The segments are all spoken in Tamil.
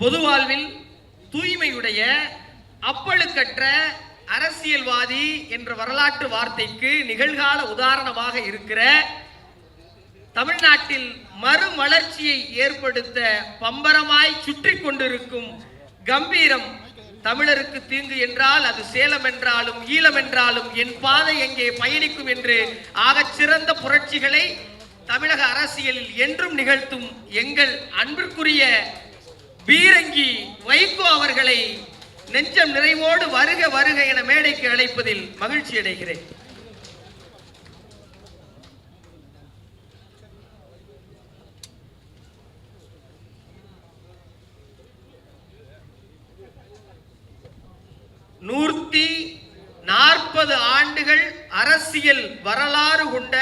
பொது வாழ்வில் தூய்மையுடைய அப்பழுக்கற்ற அரசியல்வாதி என்ற வரலாற்று வார்த்தைக்கு நிகழ்கால உதாரணமாக இருக்கிற தமிழ்நாட்டில் மறுமலர்ச்சியை ஏற்படுத்த பம்பரமாய் சுற்றி கொண்டிருக்கும் கம்பீரம் தமிழருக்கு தீங்கு என்றால் அது சேலம் என்றாலும் ஈழம் என்றாலும் என் பாதை எங்கே பயணிக்கும் என்று ஆகச் சிறந்த புரட்சிகளை தமிழக அரசியலில் என்றும் நிகழ்த்தும் எங்கள் அன்பிற்குரிய பீரங்கி வைகோ அவர்களை நெஞ்சம் நிறைவோடு வருக வருக என மேடைக்கு அழைப்பதில் மகிழ்ச்சி அடைகிறேன். நூற்றி 40 ஆண்டுகள் அரசியல் வரலாறு கொண்ட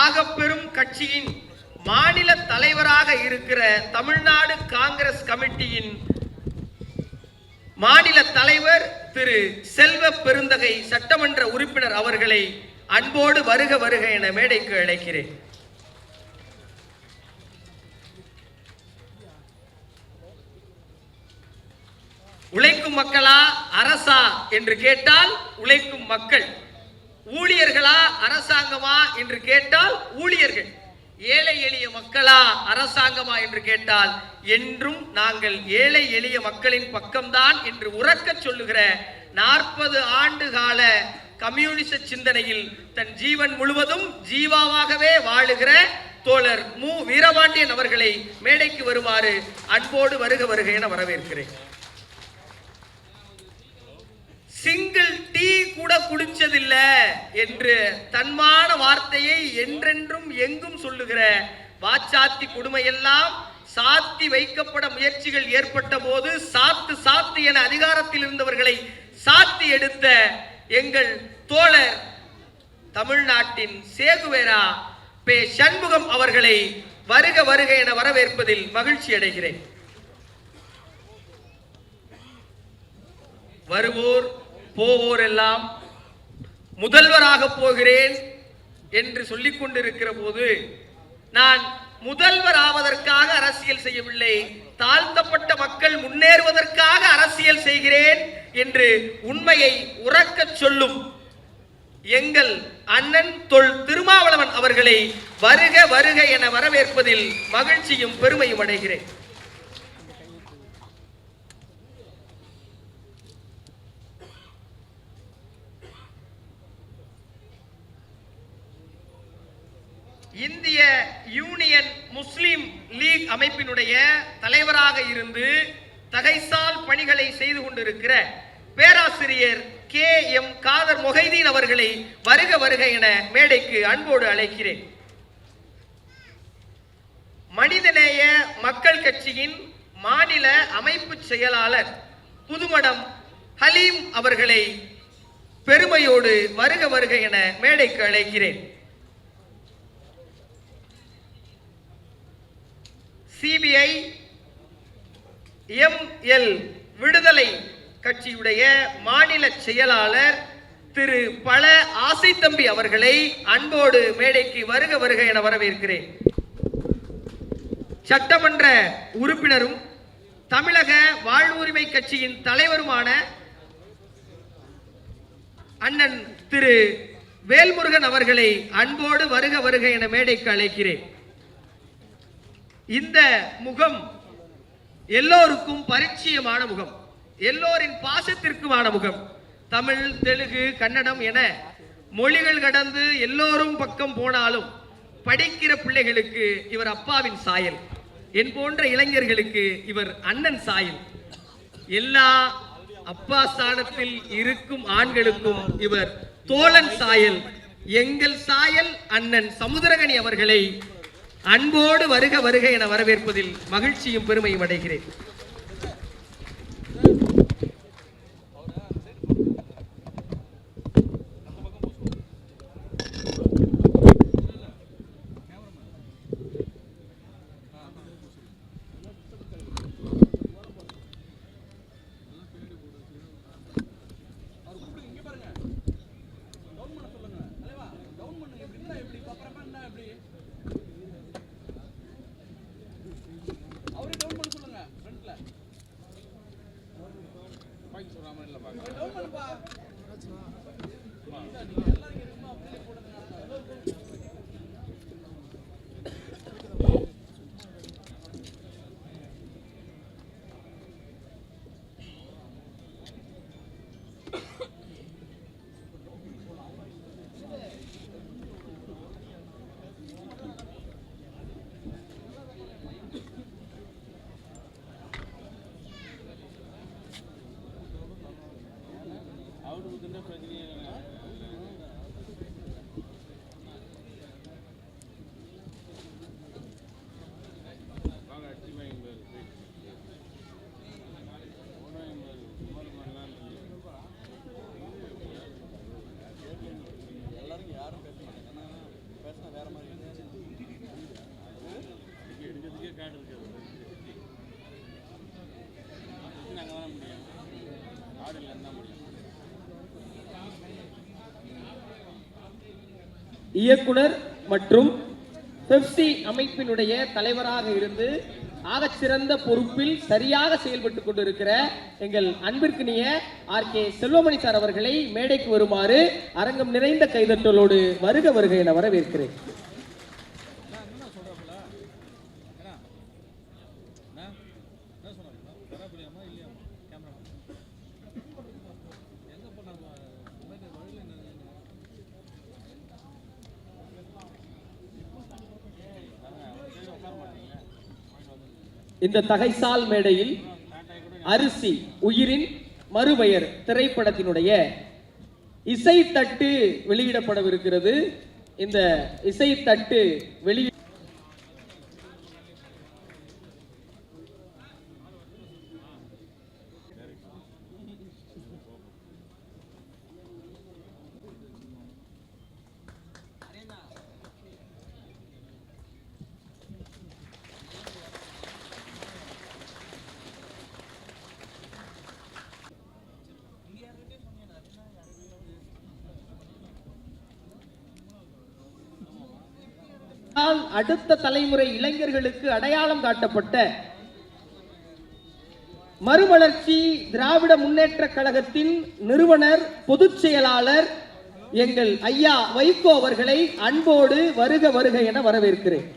ஆகப்பெரும் கட்சியின் மாநில தலைவராக இருக்கிற தமிழ்நாடு காங்கிரஸ் கமிட்டியின் மாநில தலைவர் திரு செல்வ பெருந்தகை சட்டமன்ற உறுப்பினர் அவர்களை அன்போடு வருக வருக என மேடைக்கு அழைக்கிறேன். உழைக்கும் மக்களா அரசா என்று கேட்டால் உழைக்கும் மக்கள், ஊழியர்களா அரசாங்கமா என்று கேட்டால் ஊழியர்கள், ஏழை எளிய மக்களா அரசாங்கமா என்று கேட்டால் என்றும் நாங்கள் ஏழை எளிய மக்களின் பக்கம்தான் என்று உறக்க சொல்லுகிற 40 ஆண்டு கால கம்யூனிச சிந்தனையில் தன் ஜீவன் முழுவதும் ஜீவாவாகவே வாழுகிற தோழர் மு வீரபாண்டியன் அவர்களை மேடைக்கு வருமாறு அன்போடு வருக வருக என வரவேற்கிறேன். சிங்கிள் டீ கூட குடிச்சதில்ல என்று தன்மான வார்த்தையை என்றென்றும் எங்கும் சொல்லுகிற வாச்சாத்தி கொடுமையெல்லாம் சாத்தி வைக்கப்பட முயற்சிகள் ஏற்பட்ட போது சாத்து சாத்து என அதிகாரத்தில் இருந்தவர்களை சாத்தி எடுத்த எங்கள் தோழர் தமிழ்நாட்டின் சேகுவேரா பே சண்முகம் அவர்களை வருக வருக என வரவேற்பதில் மகிழ்ச்சி அடைகிறேன். வருவோர் போவோர் எல்லாம் முதல்வராக போகிறேன் என்று சொல்லிக் கொண்டிருக்கிற போது நான் முதல்வர் ஆவதற்காக அரசியல் செய்யவில்லை, தாழ்த்தப்பட்ட மக்கள் முன்னேறுவதற்காக அரசியல் செய்கிறேன் என்று உண்மையை உறக்கச் சொல்லும் எங்கள் அண்ணன் தொல் திருமாவளவன் அவர்களை வருக வருக என வரவேற்பதில் மகிழ்ச்சியும் பெருமையும் அடைகிறேன். இந்திய யூனியன் முஸ்லிம் லீக் அமைப்பினுடைய தலைவராக இருந்து தகைசால் பணிகளை செய்து கொண்டிருக்கிற பேராசிரியர் கே எம் காதர் மொஹைதீன் அவர்களை வருக வருக என மேடைக்கு அன்போடு அழைக்கிறேன். மனிதநேய மக்கள் கட்சியின் மாநில அமைப்பு செயலாளர் புதுமடம் ஹலீம் அவர்களை பெருமையோடு வருக வருக என மேடைக்கு அழைக்கிறேன். சிபிஐ எம்எல் விடுதலை கட்சியுடைய மாநில செயலாளர் திரு பல ஆசை தம்பி அவர்களை அன்போடு மேடைக்கு வருக வருக என வரவேற்கிறேன். சட்டமன்ற உறுப்பினரும் தமிழக வாழ்வுரிமை கட்சியின் தலைவருமான அண்ணன் திரு வேல்முருகன் அவர்களை அன்போடு வருக வருக என மேடைக்கு அழைக்கிறேன். இந்த முகம் எல்லோருக்கும் பரிச்சயமான முகம், எல்லோரின் பாசத்திற்குமான முகம். தமிழ், தெலுங்கு, கன்னடம் என மொழிகள் கடந்து எல்லோரும் பக்கம் போனாலும் படிக்கிற பிள்ளைகளுக்கு இவர் அப்பாவின் சாயல், என் போன்ற இளைஞர்களுக்கு இவர் அண்ணன் சாயல். எல்லா அப்பா ஸ்தானத்தில் இருக்கும் ஆண்களுக்கும் இவர் தோழன் சாயல். எங்கள் சாயல் அண்ணன் சமுத்திரகனி அவர்களை அன்போடு வருக வருக என வரவேற்பதில் மகிழ்ச்சியும் பெருமையும் அடைகிறேன். இயக்குனர் மற்றும் பெப்சி அமைப்பினுடைய தலைவராக இருந்து ஆகச்சிறந்த பொறுப்பில் சரியாக செயல்பட்டுக் கொண்டிருக்கிற எங்கள் அன்பிற்கினிய ஆர்.கே. செல்வமணி சார் அவர்களை மேடைக்கு வருமாறு அரங்கம் நிறைந்த கைதட்டலோடு வருக வருக என வரவேற்கிறேன். இந்த தகைசால் மேடையில் அரிசி உயிரின் மறுபெயர் திரைப்படத்தினுடைய இசைத்தட்டு வெளியிடப்படவிருக்கிறது. இந்த இசைத்தட்டு வெளியிட அடுத்த தலைமுறை இளைஞர்களுக்கு அடையாளம் காட்டப்பட்ட மறுமலர்ச்சி திராவிட முன்னேற்ற கழகத்தின் நிறுவனர் பொதுச் செயலாளர் எங்கள் ஐயா வைகோ அவர்களை அன்போடு வருக வருக என வரவேற்கிறேன்.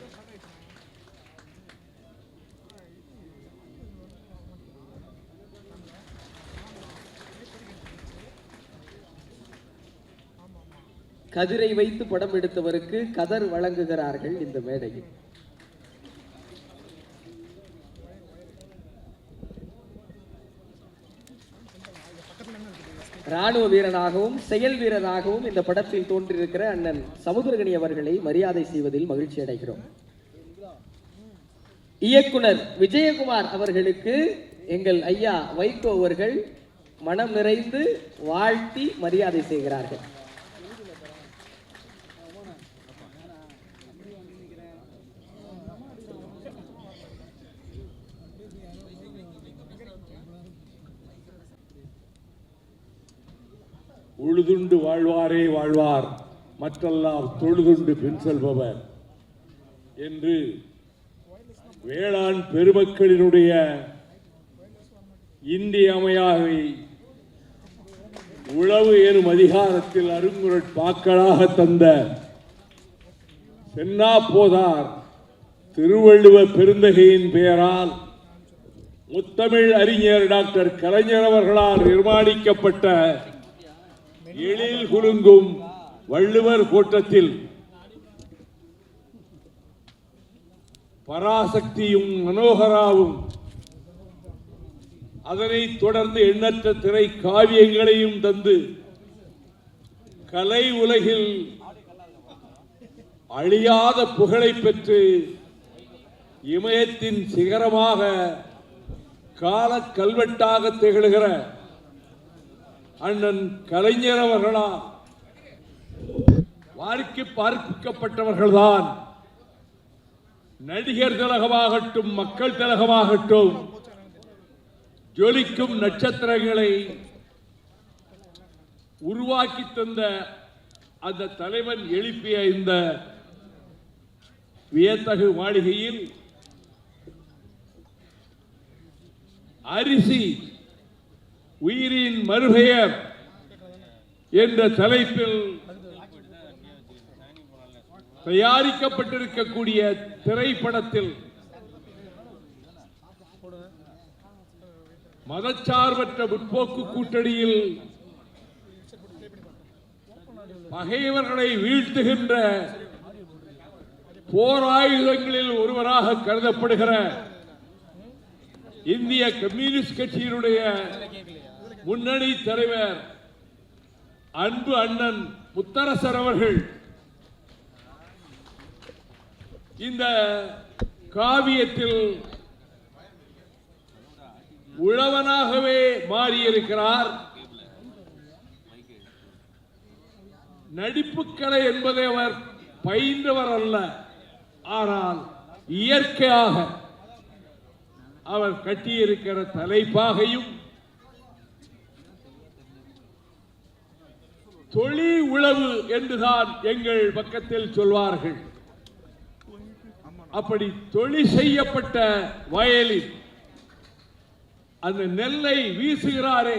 கதிரை வைத்து படம் எடுத்தவருக்கு கதர் வழங்குகிறார்கள் இந்த மேடையில். ராணுவ வீரனாகவும் செயல் வீரனாகவும் இந்த படத்தில் தோன்றியிருக்கிற அண்ணன் சமுத்திரகனி அவர்களை மரியாதை செய்வதில் மகிழ்ச்சி அடைகிறோம். இயக்குனர் விஜயகுமார் அவர்களுக்கு எங்கள் ஐயா வைகோ அவர்கள் மனம் நிறைந்து வாழ்த்தி மரியாதை செய்கிறார்கள். உழுதுண்டு வாழ்வாரே வாழ்வார், மற்றெல்லாம் தொழுதுண்டு பின் செல்பவர் என்று வேளாண் பெருமக்களினுடைய இன்றியமையாமை உழவு எனும் அதிகாரத்தில் அருங்குரட்பாக்களாக தந்த சென்னா போதார் திருவள்ளுவ பெருந்தகையின் பெயரால் முத்தமிழ் அறிஞர் டாக்டர் கலைஞர் அவர்களால் நிர்மாணிக்கப்பட்ட எழில் குலுங்கும் வள்ளுவர் கோட்டத்தில் பராசக்தியும் மனோகராவும் அதனைத் தொடர்ந்து எண்ணற்ற திரை காவியங்களையும் தந்து கலை உலகில் அழியாத புகழை பெற்று இமயத்தின் சிகரமாக கால கல்வெட்டாக திகழ்கிற அண்ணன் கலைஞர் அவர்களால் வாரிக்கு பார்க்கப்பட்டவர்கள்தான் நடிகர் திலகமாகட்டும் மக்கள் திலகமாகட்டும் ஜொலிக்கும் நட்சத்திரங்களை உருவாக்கி தந்த அந்த தலைவன் எழுப்பிய இந்த வியத்தகு மாளிகையில் அரிசி உயிரின் மறுபெயர் என்ற தலைப்பில் தயாரிக்கப்பட்டிருக்கக்கூடிய திரைப்படத்தில் மதச்சார்பற்ற முற்போக்கு கூட்டணியில் பகைவர்களை வீழ்த்துகின்ற போர் ஆயுதங்களில் ஒருவராக கருதப்படுகிற இந்திய கம்யூனிஸ்ட் கட்சியினுடைய முன்னணி தலைவர் அன்பு அண்ணன் முத்தரசர் அவர்கள் இந்த காவியத்தில் உழவனாகவே மாறியிருக்கிறார். நடிப்புக்கலை என்பதை அவர் பயின்றவர் அல்ல, ஆனால் இயற்கையாக அவர் கட்டியிருக்கிற தலைப்பாகையும் தொழி உழவு என்றுதான் எங்கள் பக்கத்தில் சொல்வார்கள். அப்படி தொழில் செய்யப்பட்ட வயலில் அந்த நெல்லை வீசுகிறாரே,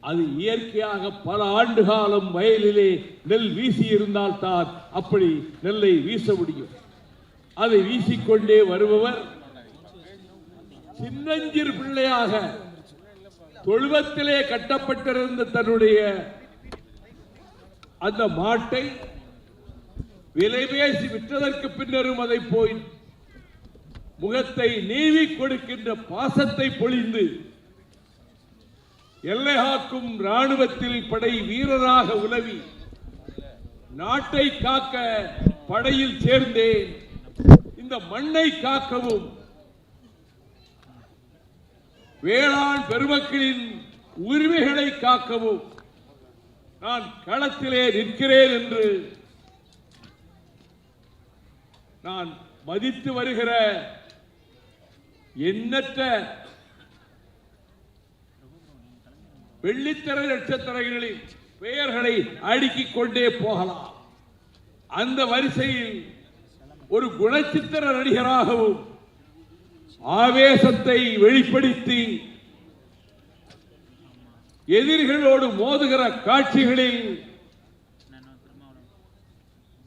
அது இயற்கையாக பல ஆண்டு காலம் வயலிலே நெல் வீசி இருந்தால் தான் அப்படி நெல்லை வீச முடியும். அதை வீசிக்கொண்டே வருபவர் சின்னஞ்சிறு பிள்ளையாக தொழுவத்திலே கட்டப்பட்டிருந்த தன்னுடைய அந்த மாட்டை விலை பேசி விற்றதற்கு பின்னரும் அதை போய் முகத்தை நீவி கொடுக்கின்ற பாசத்தை பொழிந்து எல்லை காக்கும் ராணுவத்தில் படை வீரராக உலவி நாட்டை காக்க படையில் சேர்ந்தேன், இந்த மண்ணை காக்கவும் வேளாண் பெருமக்களின் உரிமைகளை காக்கவும் நான் களத்திலே நிற்கிறேன் என்று நான் மதித்து வருகிற எண்ணற்ற வெள்ளித்திரை நட்சத்திரங்களின் பெயர்களை அடுக்கிக் கொண்டே போகலாம். அந்த வரிசையில் ஒரு குணச்சித்திர நடிகராகவும் ஆவேசத்தை வெளிப்படுத்தி எதிரிகளோடு மோதுகிற காட்சிகளில்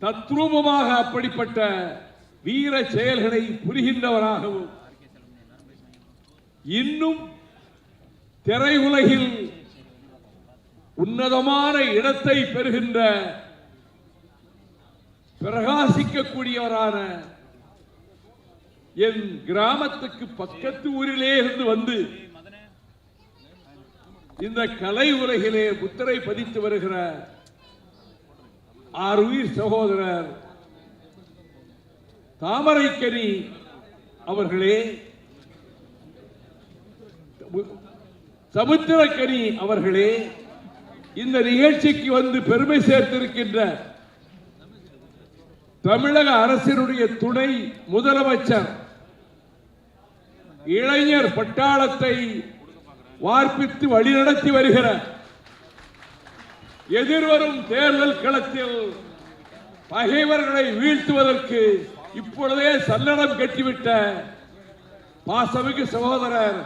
தத்ரூபமாக அப்படிப்பட்ட வீர செயல்களை புரிகின்றவராகவும் இன்னும் திரையுலகில் உன்னதமான இடத்தை பெறுகின்ற பிரகாசிக்கக்கூடியவரான என் கிராமத்துக்கு பக்கத்து ஊரிலே இருந்து வந்து இந்த கலை உலகிலே முத்திரை பதித்து வருகிற ஆருயிர் சகோதரர் தாமரைக்கனி அவர்களே, சமுத்திரக்கனி அவர்களே, இந்த நிகழ்ச்சிக்கு வந்து பெருமை சேர்த்திருக்கின்ற தமிழக அரசினுடைய துணை முதலமைச்சர், இளைஞர் பட்டாளத்தை வார்ப்பித்து வழிநடத்தி வருகிற எதிர்வரும் தேர்தல் களத்தில் பகைவர்களை வீழ்த்துவதற்கு இப்பொழுதே சல்லடம் கட்டிவிட்ட பாசமிகு சகோதரர்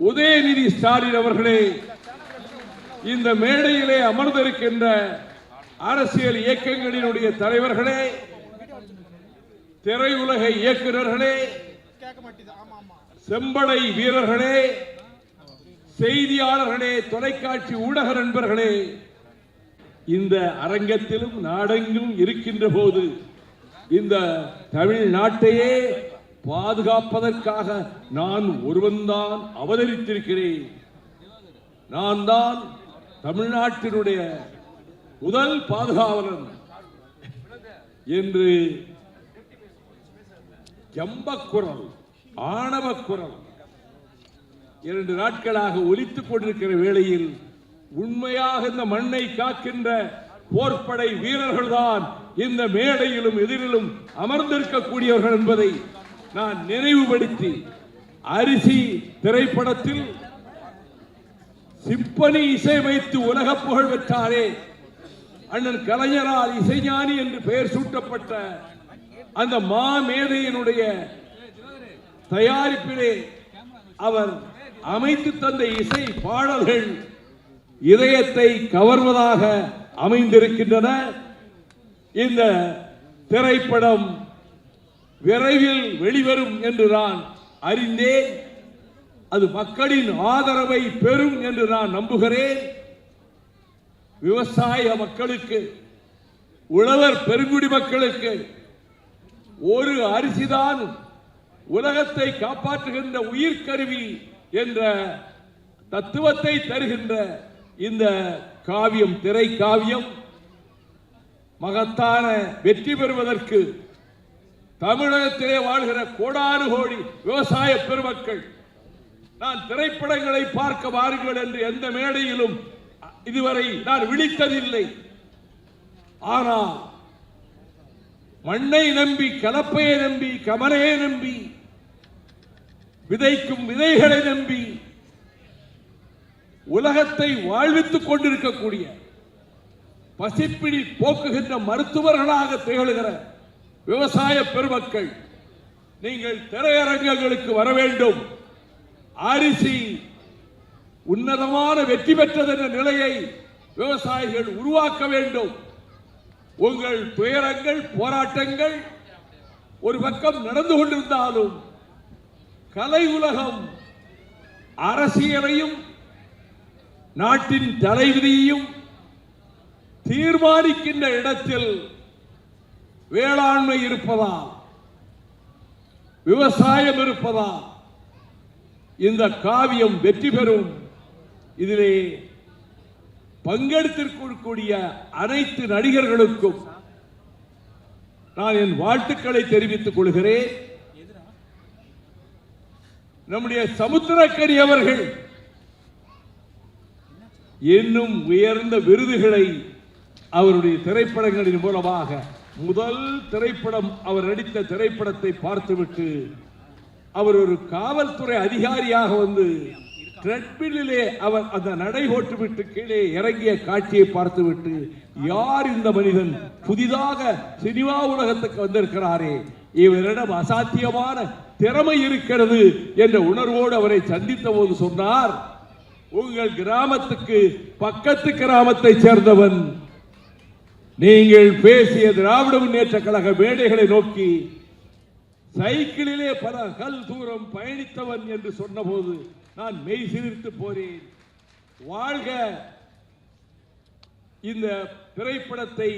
உதயநிதி ஸ்டாலின் அவர்களே, இந்த மேடையிலே அமர்ந்திருக்கின்ற அரசியல் இயக்கங்களினுடைய தலைவர்களே, திரையுலக இயக்குநர்களே, செம்படை வீரர்களே, செய்தியாளர்களே, தொலைக்காட்சி ஊடக நண்பர்களே, இந்த அரங்கத்திலும் நாடெங்கும் இருக்கின்ற போது இந்த தமிழ்நாட்டையே பாதுகாப்பதற்காக நான் ஒருவன்தான் அவதரித்திருக்கிறேன். நான் தான் தமிழ்நாட்டினுடைய முதல் பாதுகாவலன் என்று ஜம்பக்குரல், ஆணவக்குரல் 2 நாட்களாக ஒலித்துக் கொண்டிருக்கிற வேளையில் உண்மையாக இந்த மண்ணை காக்கின்ற போர்ப்படை வீரர்கள் தான் இந்த மேடையிலும் எதிரிலும் அமர்ந்திருக்கக்கூடியவர்கள் என்பதை நான் நினைவுபடுத்தி, அரிசி திரைப்படத்தில் சிம்பனி இசையமைத்து உலக புகழ் பெற்றாரே அண்ணன் கலைஞரால் இசைஞானி என்று பெயர் சூட்டப்பட்ட அந்த மாமேதையினுடைய தயாரிப்பிலே அவர் அமைத்து தந்த இசை பாடல்கள் இதயத்தை கவர்வதாக அமைந்திருக்கின்றன. இந்த திரைப்படம் விரைவில் வெளிவரும் என்று நான் அறிந்தேன். அது மக்களின் ஆதரவை பெறும் என்று நான் நம்புகிறேன். விவசாய மக்களுக்கு, உழவர் பெருங்குடி மக்களுக்கு ஒரு அரிசிதான் உலகத்தை காப்பாற்றுகின்ற உயிர்கருவி என்ற தத்துவத்தை தருகின்ற இந்த காவியம், திரை காவியம் மகத்தான வெற்றி பெறுவதற்கு தமிழகத்திலே வாழ்கிற கோடானு கோடி விவசாய பெருமக்கள், நான் திரைப்படங்களை பார்க்க வாருங்கள் என்று எந்த மேடையிலும் இதுவரை நான் விழித்ததில்லை. ஆனால் மண்ணை நம்பி, கலப்பையை நம்பி, கமரையை நம்பி, விதைக்கும் விதைகளை நம்பி உலகத்தை வாழ்வித்துக் கொண்டிருக்கக்கூடிய, பசிப்பிடி போக்குகின்ற மருத்துவர்களாக திகழ்கிற விவசாய பெருமக்கள், நீங்கள் திரையரங்குகளுக்கு வர வேண்டும். அரிசி உன்னதமான வெற்றி பெற்றது என்ற நிலையை விவசாயிகள் உருவாக்க வேண்டும். உங்கள் துயரங்கள், போராட்டங்கள் ஒரு பக்கம் நடந்து கொண்டிருந்தாலும் கலை உலகம் அரசியலையும் நாட்டின் தலைவிதியையும் தீர்மானிக்கின்ற இடத்தில் வேளாண்மை இருப்பதா, விவசாயம் இருப்பதா, இந்த காவியம் வெற்றி பெறும். இதிலே பங்கெடுத்திருக்கக்கூடிய அனைத்து நடிகர்களுக்கும் நான் என் வாழ்த்துக்களை தெரிவித்துக் கொள்கிறேன். நம்முடைய சமுத்திரக்கனி அவர்கள் இன்னும் உயர்ந்த விருதுகளை அவருடைய திரைப்படங்களின் மூலமாக, முதல் திரைப்படம் அவர் நடித்த திரைப்படத்தை பார்த்துவிட்டு அவர் ஒரு காவல்துறை அதிகாரியாக வந்து ட்ரெட்மில்லிலே அவர் அந்த நடை போட்டுவிட்டு கீழே இறங்கிய காட்சியை பார்த்துவிட்டு, யார் இந்த மனிதன், புதிதாக சினிமா உலகத்துக்கு வந்திருக்கிறாரே, இவரிடம் அசாத்தியமான திறமை இருக்கிறது என்ற உணர்வோடு அவரை சந்தித்த போது சொன்னார், உங்கள் கிராமத்துக்கு பக்கத்து கிராமத்தை சேர்ந்தவன், நீங்கள் பேசிய திராவிட முன்னேற்ற கழக மேடைகளை நோக்கி சைக்கிளிலே பல கல் தூரம் பயணித்தவன் என்று சொன்னபோது நான் மெய் சிலிர்த்து போறேன். வாழ்க இந்த திரைப்படத்தை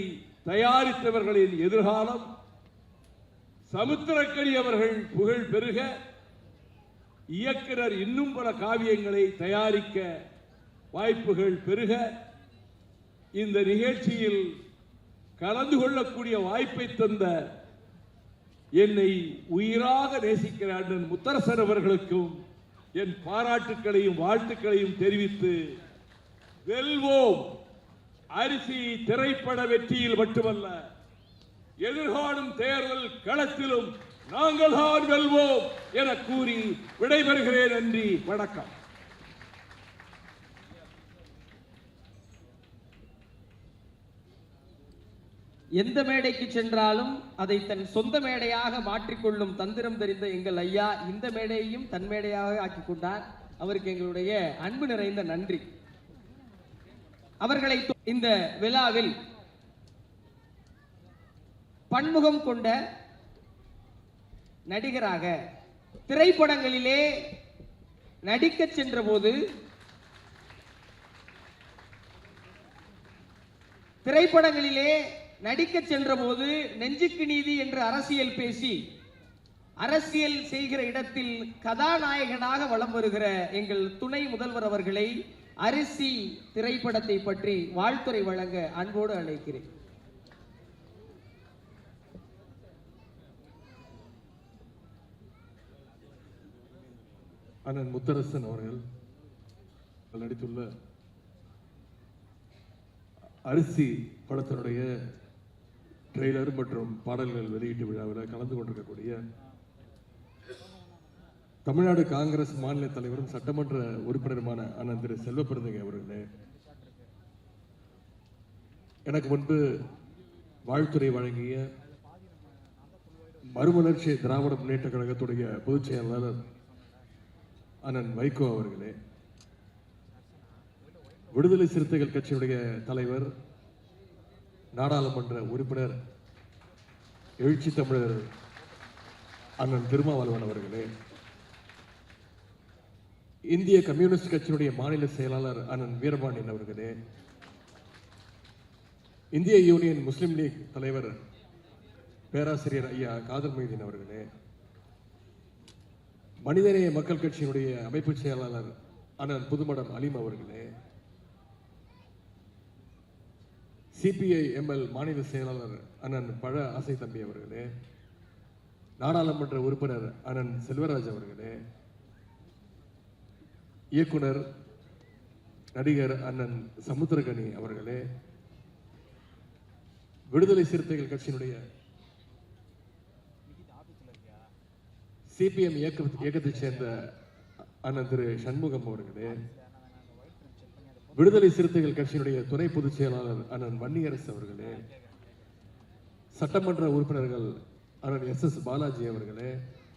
தயாரித்தவர்களின் எதிர்காலம், சமுத்திரக்கனி அவர்கள் புகழ் பெருக, இயக்குனர் இன்னும் பல காவியங்களை தயாரிக்க வாய்ப்புகள் பெருக, இந்த நிகழ்ச்சியில் கலந்து கொள்ளக்கூடிய வாய்ப்பை தந்த என்னை உயிராக நேசிக்கிற அண்ணன் முத்தரசன் அவர்களுக்கும் என் பாராட்டுக்களையும் வாழ்த்துக்களையும் தெரிவித்து, வெல்வோம். அரிசி திரைப்பட வெற்றியில் மட்டுமல்ல, எதிர்காணும் தேர்தல் களத்திலும் நாங்கள் தான் வெல்வோம் என கூறி விடைபெறுகிறேன். நன்றி, வணக்கம். எந்த மேடைக்கு சென்றாலும் அதை தன் சொந்த மேடையாக மாற்றிக்கொள்ளும் தந்திரம் தெரிந்த எங்கள் ஐயா இந்த மேடையையும் தன் மேடையாக ஆக்கிக் கொண்டார். அவருக்கு எங்களுடைய அன்பு நிறைந்த நன்றி. அவர்களை இந்த விழாவில் பன்முகம் கொண்ட நடிகராக திரைப்படங்களிலே நடிக்க சென்ற போது, நெஞ்சுக்கு நீதி என்று அரசியல் பேசி அரசியல் செய்கிற இடத்தில் கதாநாயகனாக வலம் வருகிற எங்கள் துணை முதல்வர் அவர்களை அரிசி திரைப்படத்தை பற்றி வாழ்த்துரை வழங்க அன்போடு அழைக்கிறேன். அண்ணன் முத்தரசன் அவர்கள் நடித்துள்ள அரிசி படத்தினுடைய ட்ரெய்லர் மற்றும் பாடல்கள் வெளியீட்டு விழாவில் கலந்து கொண்டிருக்கக்கூடிய தமிழ்நாடு காங்கிரஸ் மாநில தலைவரும் சட்டமன்ற உறுப்பினருமான அண்ணன் திரு செல்வப்பிரந்தகை அவர்களே, எனக்கு முன்பு வாழ்த்துறை வழங்கிய மறுமலர்ச்சி திராவிட முன்னேற்ற கழகத்துடைய பொதுச் செயலாளர் அண்ணன் வைகோ அவர்களே, விடுதலை சிறுத்தைகள் கட்சியுடைய தலைவர் நாடாளுமன்ற உறுப்பினர் எழுச்சி தமிழர் அண்ணன் திருமாவளவன் அவர்களே, இந்திய கம்யூனிஸ்ட் கட்சியினுடைய மாநில செயலாளர் அண்ணன் வீரபாண்டியன் அவர்களே, இந்திய யூனியன் முஸ்லிம் லீக் தலைவர் பேராசிரியர் ஐயா காதர் மொய்தீன் அவர்களே, மனிதநேய மக்கள் கட்சியினுடைய அமைப்பு செயலாளர் அண்ணன் புதுமடம் அலீம் அவர்களே, சிபிஐ எம்எல் மாநில செயலாளர் அண்ணன் பழ ஆசை தம்பி அவர்களே, நாடாளுமன்ற உறுப்பினர் அண்ணன் செல்வராஜ் அவர்களே, இயக்குனர் நடிகர் அண்ணன் சமுத்திரகனி அவர்களே, விடுதலை சிறுத்தைகள் கட்சியினுடைய சிபிஎம் இயக்கத்தைச் சேர்ந்த அண்ணன் திரு சண்முகம் அவர்களே, விடுதலை சிறுத்தைகள் கட்சியினுடைய துணை பொதுச் செயலாளர் அண்ணன் வன்னியரசு அவர்களே, சட்டமன்ற உறுப்பினர்கள் அண்ணன் எஸ் பாலாஜி அவர்களே,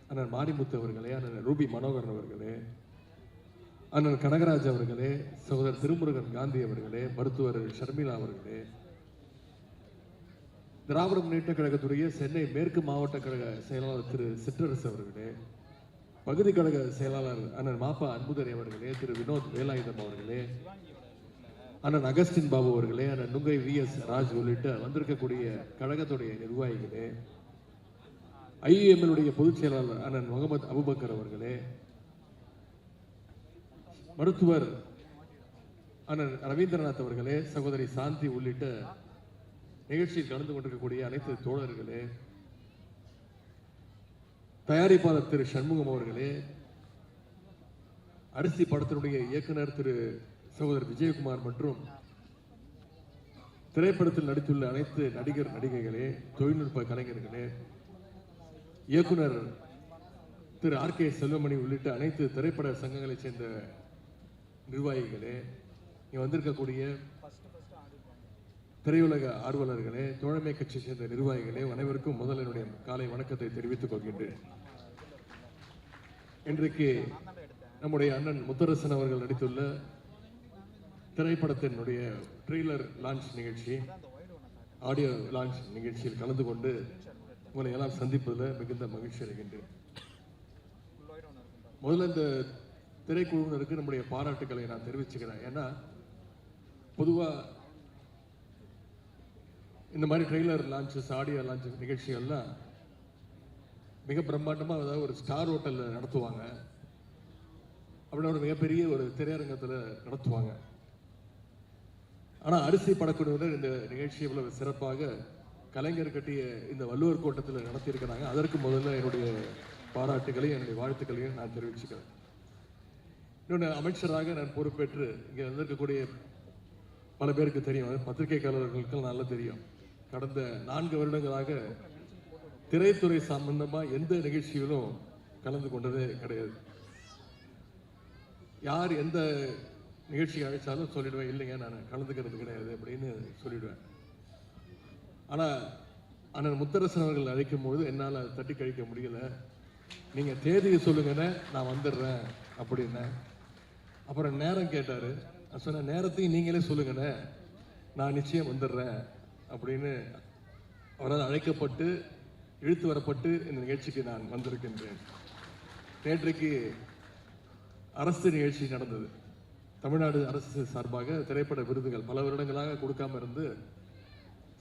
அண்ணன் மாரிமுத்து அவர்களே, அண்ணன் ரூபி மனோகரன் அவர்களே, அண்ணன் கனகராஜ் அவர்களே, சகோதரர் திருமுருகன் காந்தி அவர்களே, மருத்துவர் ஷர்மிளா அவர்களே, திராவிட முன்னேற்ற கழகத்துடைய சென்னை மேற்கு மாவட்ட கழக செயலாளர் திரு சிற்றரசு அவர்களே, பகுதி கழக செயலாளர் அண்ணன் மாப்பா அன்புதரை அவர்களே, திரு வினோத் வேலாயுதம் அவர்களே, அண்ணன் அகஸ்டின் பாபு அவர்களே, அண்ணன் நுங்கை VS ராஜ் உள்ளிட்ட வந்திருக்கக்கூடிய கழகத்துடைய நிர்வாகிகளே, IUML பொதுச் செயலாளர் அண்ணன் முகமது அபுபக்கர் அவர்களே, மருத்துவர் அண்ணன் ரவீந்திரநாத் அவர்களே, சகோதரி சாந்தி உள்ளிட்ட நிகழ்ச்சியில் கலந்து கொண்டிருக்கக்கூடிய அனைத்து தோழர்களே, தயாரிப்பாளர் திரு சண்முகம் அவர்களே, அரிசி படத்தினுடைய இயக்குனர் திரு சகோதரர் விஜயகுமார் மற்றும் திரைப்படத்தில் நடித்துள்ள அனைத்து நடிகர் நடிகைகளே, தொழில்நுட்ப கலைஞர்களே, இயக்குனர் திரு RK செல்வமணி உள்ளிட்ட அனைத்து திரைப்பட சங்கங்களைச் சேர்ந்த நிர்வாகிகளே, இங்க வந்திருக்கக்கூடிய திரையுலக ஆர்வலர்களே, தோழமை கட்சியை சேர்ந்த நிர்வாகிகளே, அனைவருக்கும் முதல் என்னுடைய காலை வணக்கத்தை தெரிவித்துக் கொள்கின்றேன். இன்றைக்கு நம்முடைய அண்ணன் முத்தரசன் அவர்கள் நடித்துள்ள திரைப்படத்தினுடைய ட்ரெய்லர் லான்ச் நிகழ்ச்சி, ஆடியோ லான்ச் நிகழ்ச்சியில் கலந்து கொண்டு உங்களை எல்லாம் சந்திப்பதில் மிகுந்த மகிழ்ச்சி அடைகின்றேன். முதல்ல இந்த திரைக்குழுவினருக்கு நம்முடைய பாராட்டுக்களை நான் தெரிவிச்சுக்கிறேன். ஏன்னா பொதுவாக இந்த மாதிரி ட்ரெய்லர் லான்ச்சஸ், ஆடியோ லான்ச் நிகழ்ச்சிகள்லாம் மிக பிரம்மாண்டமாக அதாவது ஒரு ஸ்டார் ஹோட்டலில் நடத்துவாங்க, அப்படின்னா ஒரு மிகப்பெரிய ஒரு திரையரங்கத்தில் நடத்துவாங்க. ஆனால் அரிசி படக்குழுவினர் இந்த நிகழ்ச்சி இவ்வளவு சிறப்பாக கலைஞர் கட்டிய இந்த வள்ளுவர் கோட்டத்தில் நடத்தியிருக்கிறாங்க. அதற்கு முதல்ல என்னுடைய பாராட்டுகளையும் என்னுடைய வாழ்த்துக்களையும் நான் தெரிவிச்சுக்கிறேன். இன்னொன்று, அமைச்சராக நான் பொறுப்பேற்று இங்கே வந்திருக்கக்கூடிய பல பேருக்கு தெரியும், பத்திரிகையாளர்களுக்கு நல்லா தெரியும், கடந்த 4 வருடங்களாக திரைத்துறை சம்பந்தமாக எந்த நிகழ்ச்சிகளும் கலந்து கொண்டதே கிடையாது. யார் எந்த நிகழ்ச்சி அழைச்சாலும் சொல்லிடுவேன், இல்லைங்க நான் கலந்துக்கிறது கிடையாது அப்படின்னு சொல்லிடுவேன். ஆனால் அண்ணன் முத்தரசன் அவர்கள் அழைக்கும் பொழுது என்னால் தட்டி கழிக்க முடியல. நீங்கள் தேதியை சொல்லுங்கன்னு நான் வந்துடுறேன் அப்படின்னேன். அப்புறம் நேரம் கேட்டார். நான் சொன்ன நேரத்தையும் நீங்களே சொல்லுங்கண்ணே, நான் நிச்சயம் வந்துடுறேன் அப்படின்னு அவரால் அழைக்கப்பட்டு இழுத்து வரப்பட்டு இந்த நிகழ்ச்சிக்கு நான் வந்திருக்கின்றேன். நேற்றைக்கு அரசு நிகழ்ச்சி நடந்தது. தமிழ்நாடு அரசு சார்பாக திரைப்பட விருதுகள் பல வருடங்களாக கொடுக்காம இருந்து,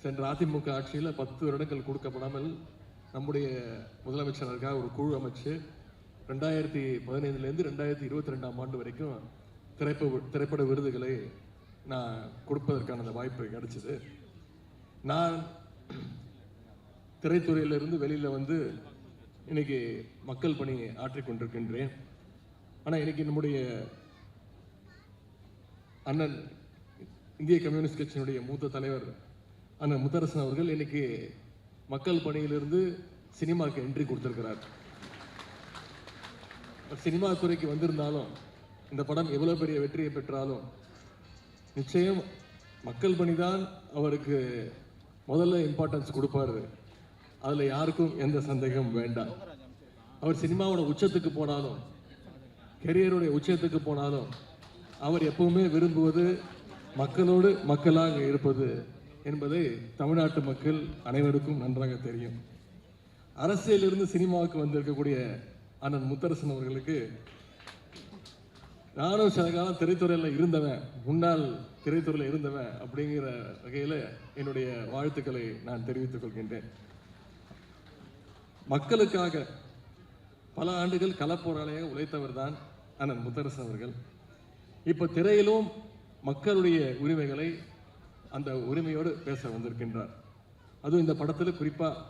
சென்ற அதிமுக ஆட்சியில் 10 வருடங்கள் கொடுக்கப்படாமல் நம்முடைய முதலமைச்சருக்காக ஒரு குழு அமைச்சு 2015 2022 ஆண்டு வரைக்கும் திரைப்பட விருதுகளை நான் கொடுப்பதற்கான அந்த வாய்ப்பு கிடைச்சது. நான் திரைத்துறையிலிருந்து வெளியில் வந்து இன்னைக்கு மக்கள் பணி ஆற்றிக்கொண்டிருக்கின்றேன். ஆனால் இன்னைக்கு நம்முடைய அண்ணன் இந்திய கம்யூனிஸ்ட் கட்சியினுடைய மூத்த தலைவர் அண்ணன் முத்தரசன் அவர்கள் இன்னைக்கு மக்கள் பணியிலிருந்து சினிமாவுக்கு என்ட்ரி கொடுத்திருக்கிறார். சினிமா துறைக்கு வந்திருந்தாலும் இந்த படம் எவ்வளவு பெரிய வெற்றியை பெற்றாலும் நிச்சயம் மக்கள் பணிதான் அவருக்கு முதல்ல இம்பார்ட்டன்ஸ் கொடுப்பாரு. அதில் யாருக்கும் எந்த சந்தேகம் வேண்டாம். அவர் சினிமாவோட உச்சத்துக்கு போனாலும், கெரியருடைய உச்சத்துக்கு போனாலும், அவர் எப்பவுமே விரும்புவது மக்களோடு மக்களாக இருப்பது என்பதை தமிழ்நாட்டு மக்கள் அனைவருக்கும் நன்றாக தெரியும். அரசியலிருந்து சினிமாவுக்கு வந்திருக்கக்கூடிய அண்ணன் முத்தரசன் அவர்களுக்கு நானும் சில காலம் திரைத்துறையில் இருந்தவன், முன்னாள் திரைத்துறையில் இருந்தவன் அப்படிங்கிற வகையில் என்னுடைய வாழ்த்துக்களை நான் தெரிவித்துக் கொள்கின்றேன். மக்களுக்காக பல ஆண்டுகள் களப்போராளியாக உழைத்தவர் தான் அண்ணன் முத்தரசன் அவர்கள். இப்போ திரையிலும் மக்களுடைய உரிமைகளை, அந்த உரிமையோடு பேச வந்திருக்கின்றார். அதுவும் இந்த படத்தில் குறிப்பாக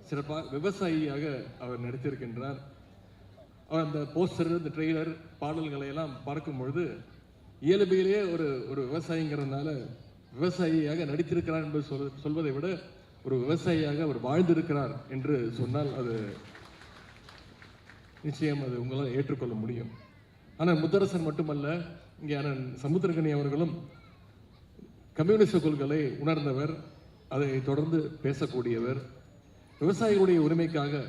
சிறப்பாக விவசாயியாக அவர் நடித்திருக்கின்றார். அவர் அந்த போஸ்டர், இந்த ட்ரெய்லர், பாடல்களை எல்லாம் பார்க்கும் பொழுது இயல்பிலேயே ஒரு விவசாயிங்கிறதுனால விவசாயியாக நடித்திருக்கிறார் என்று சொல்வதை விட ஒரு விவசாயியாக அவர் வாழ்ந்திருக்கிறார் என்று சொன்னால் அது நிச்சயம் அது உங்களால் ஏற்றுக்கொள்ள முடியும். ஆனால் முத்தரசன் மட்டுமல்ல, இங்கே அண்ணன் சமுத்திரக்கனி அவர்களும் கம்யூனிஸ்ட் கொள்கைகளை உணர்ந்தவர், அதை தொடர்ந்து பேசக்கூடியவர். விவசாயிகளுடைய உரிமைக்காக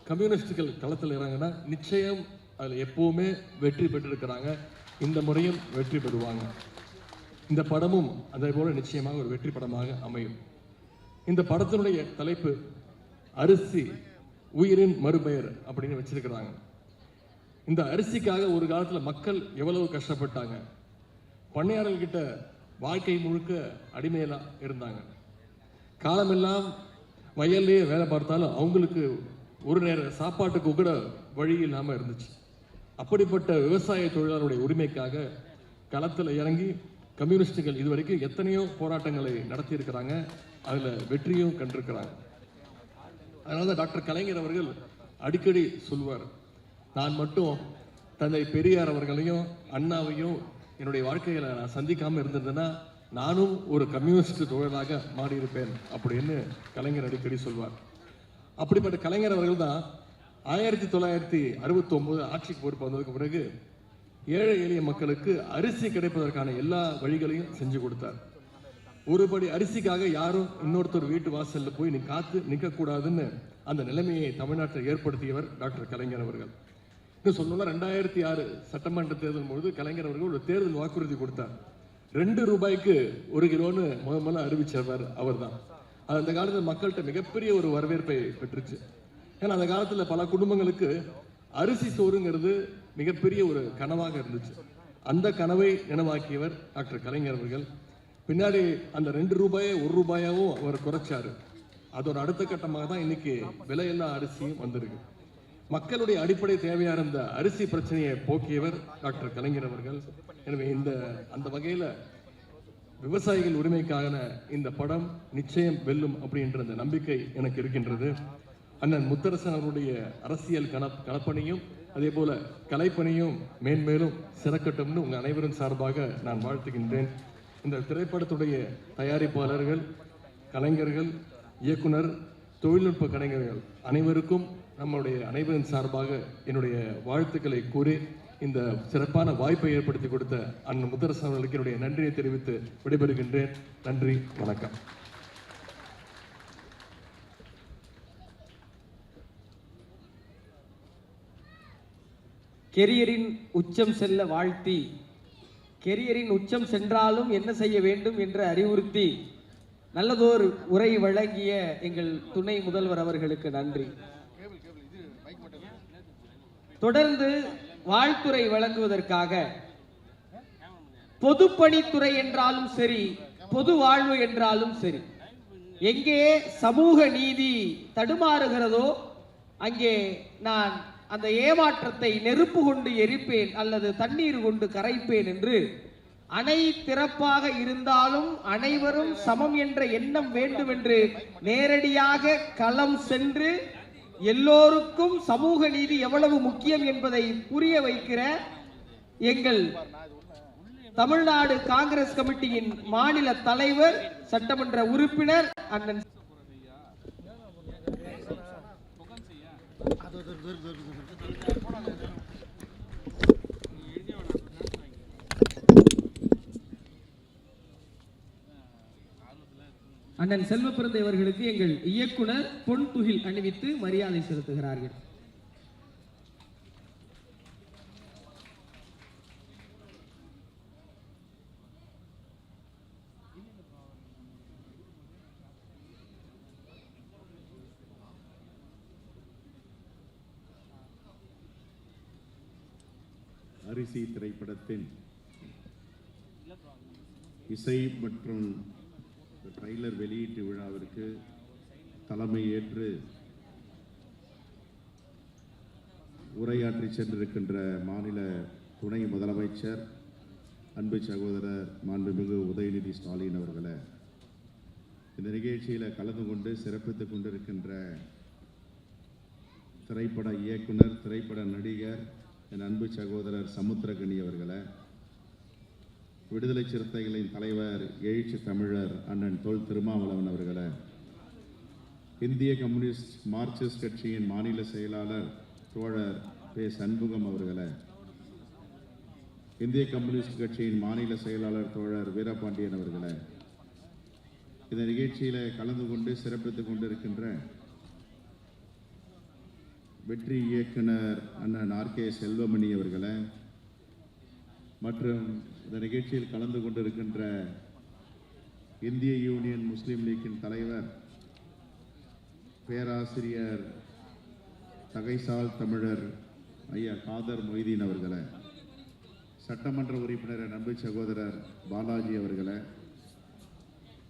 கம்யூனிஸ்டுகள் களத்தில் இறங்கினா நிச்சயம் அதில் எப்பவுமே வெற்றி பெற்றிருக்கிறாங்க. இந்த முறையும் வெற்றி பெறுவாங்க. இந்த படமும் அதே போல நிச்சயமாக ஒரு வெற்றி படமாக அமையும். இந்த படத்தினுடைய தலைப்பு அரிசி உயிரின் மறுபெயர் அப்படின்னு வச்சிருக்கிறாங்க. இந்த அரிசிக்காக ஒரு காலத்தில் மக்கள் எவ்வளவு கஷ்டப்பட்டாங்க. பண்ணையாளர்கிட்ட வாழ்க்கை முழுக்க அடிமையெல்லாம் இருந்தாங்க. காலமெல்லாம் வயல்லையே வேலை பார்த்தாலும் அவங்களுக்கு ஒரு நேர சாப்பாட்டுக்கு கூட வழி இல்லாமல் இருந்துச்சு. அப்படிப்பட்ட விவசாய தொழிலாளருடைய உரிமைக்காக களத்தில் இறங்கி கம்யூனிஸ்டுகள் இதுவரைக்கும் எத்தனையோ போராட்டங்களை நடத்தி இருக்கிறாங்க. அதில் வெற்றியும் கண்டிருக்கிறாங்க. அதனால தான் டாக்டர் கலைஞர் அவர்கள் அடிக்கடி சொல்வார், நான் மட்டும் தந்தை பெரியார் அவர்களையும் அண்ணாவையும் என்னுடைய வாழ்க்கையில் நான் சந்திக்காமல் இருந்திருந்தேன்னா நானும் ஒரு கம்யூனிஸ்ட் தொழிலாக மாறியிருப்பேன் அப்படின்னு கலைஞர் அடிக்கடி சொல்வார். அப்படிப்பட்ட கலைஞர் அவர்கள் தான் 1969 ஆட்சிக்கு பொறுப்பு வந்ததுக்கு பிறகு ஏழை எளிய மக்களுக்கு அரிசி கிடைப்பதற்கான எல்லா வழிகளையும் செஞ்சு கொடுத்தார். ஒருபடி அரிசிக்காக யாரும் இன்னொருத்தர் வீட்டு வாசல்ல போய் நீ காத்து நிற்கக்கூடாதுன்னு அந்த நிலைமையை தமிழ்நாட்டில் ஏற்படுத்தியவர் டாக்டர் கலைஞர் அவர்கள். இன்னும் சொல்லணும்னா 2006 சட்டமன்ற தேர்தல் பொழுது கலைஞர் அவர்கள் ஒரு தேர்தல் வாக்குறுதி கொடுத்தார். 2 ரூபாய்க்கு 1 கிலோன்னு முதல்ல அறிவிச்சவர் அவர் தான். அது அந்த காலத்தில் மக்கள்கிட்ட மிகப்பெரிய ஒரு வரவேற்பை பெற்றுச்சு. ஏன்னா அந்த காலத்தில் பல குடும்பங்களுக்கு அரிசி சோறுங்கிறது மிகப்பெரிய ஒரு கனவாக இருந்துச்சு. அந்த கனவை நினைவாக்கியவர் டாக்டர் கலைஞர் அவர்கள். பின்னாடி அந்த 2 ரூபாயை 1 ரூபாயாவும் அவர் குறைச்சாரு. அதோட அடுத்த கட்டமாக தான் இன்னைக்கு விலையில்லா அரிசியும் வந்திருக்கு. மக்களுடைய அடிப்படை தேவையா இருந்த அரிசி பிரச்சனையை போக்கியவர் டாக்டர் கலைஞர் அவர்கள். எனவே அந்த வகையில் விவசாயிகள் உரிமைக்கான இந்த படம் நிச்சயம் வெல்லும் அப்படின்ற அந்த நம்பிக்கை எனக்கு இருக்கின்றது. அண்ணன் முத்தரசன் அவருடைய அரசியல் களப்பணியும் அதே போல கலைப்பணியும் மேன்மேலும் சிறக்கட்டும்னு உங்கள் அனைவரும் சார்பாக நான் வாழ்த்துகின்றேன். இந்த திரைப்படத்துடைய தயாரிப்பாளர்கள், கலைஞர்கள், இயக்குனர், தொழில்நுட்ப கலைஞர்கள் அனைவருக்கும் நம்முடைய அனைவரின் சார்பாக என்னுடைய வாழ்த்துக்களை கூறி இந்த சிறப்பான வாய்ப்பை ஏற்படுத்தி கொடுத்த அண்ணன் முத்தரசன் அவர்களுக்கு என்னுடைய நன்றியை தெரிவித்து விடைபெறுகின்றேன். நன்றி, வணக்கம். கெரியரின் உச்சம் செல்ல வாழ்த்தி, கெரியரின் உச்சம் சென்றாலும் என்ன செய்ய வேண்டும் என்று அறிவுறுத்தி நல்லதோர் உரை வழங்கிய எங்கள் துணை முதல்வர் அவர்களுக்கு நன்றி. தொடர்ந்து வாழ்த்துறை வழங்குவதற்காக பொதுப்பணித்துறை என்றாலும் சரி, பொது வாழ்வு என்றாலும் சரி, எங்கே சமூக நீதி தடுமாறுகிறதோ அங்கே நான் அந்த ஏமாற்றத்தை நெருப்பு கொண்டு எரிப்பேன் அல்லது தண்ணீர் கொண்டு கரைப்பேன் என்று அணை திறப்பாக இருந்தாலும் அனைவரும் சமம் என்ற எண்ணம் வேண்டும் என்று நேரடியாக களம் சென்று எல்லோருக்கும் சமூக நீதி எவ்வளவு முக்கியம் என்பதை புரிய வைக்கிற எங்கள் தமிழ்நாடு காங்கிரஸ் கமிட்டியின் மாநில தலைவர், சட்டமன்ற உறுப்பினர் அண்ணன் அண்ணன் செல்வப்பிறந்தை அவர்களுக்கு எங்கள் இயக்குனர் பொன் துகில் அணிவித்து மரியாதை செலுத்துகிறார்கள். அரிசி திரைப்படத்தின் இசை மற்றும் ட்ரெய்லர் வெளியீட்டு விழாவிற்கு தலைமையேற்று உரையாற்றி சென்றிருக்கின்ற மாநில துணை முதலமைச்சர் அன்பு சகோதரர் மாண்புமிகு உதயநிதி ஸ்டாலின் அவர்களை இந்த நிகழ்ச்சியில் கலந்து கொண்டு சிறப்பித்துக் கொண்டிருக்கின்ற திரைப்பட இயக்குனர், திரைப்பட நடிகர், என் அன்பு சகோதரர் சமுத்திரகனி அவர்களை, விடுதலை சிறுத்தைகளின் தலைவர், எழுச்சி தமிழர் அண்ணன் தொல் திருமாவளவன் அவர்களை, இந்திய கம்யூனிஸ்ட் மார்க்சிஸ்ட் கட்சியின் மாநில செயலாளர் தோழர் பே. சண்முகம் அவர்களை, இந்திய கம்யூனிஸ்ட் கட்சியின் மாநில செயலாளர் தோழர் வீரபாண்டியன் அவர்களை, இந்த நிகழ்ச்சியில் கலந்து கொண்டு சிறப்பித்துக் கொண்டிருக்கின்ற வெற்றி இயக்குனர் அண்ணன் ஆர்.கே. செல்வமணி அவர்களை, மற்றும் இந்த நிகழ்ச்சியில் கலந்து கொண்டிருக்கின்ற இந்திய யூனியன் முஸ்லீம் லீக்கின் தலைவர் பேராசிரியர் தகைசால் தமிழர் ஐயா காதர் மொய்தீன் அவர்களை, சட்டமன்ற உறுப்பினர் அன்பு சகோதரர் பாலாஜி அவர்களை,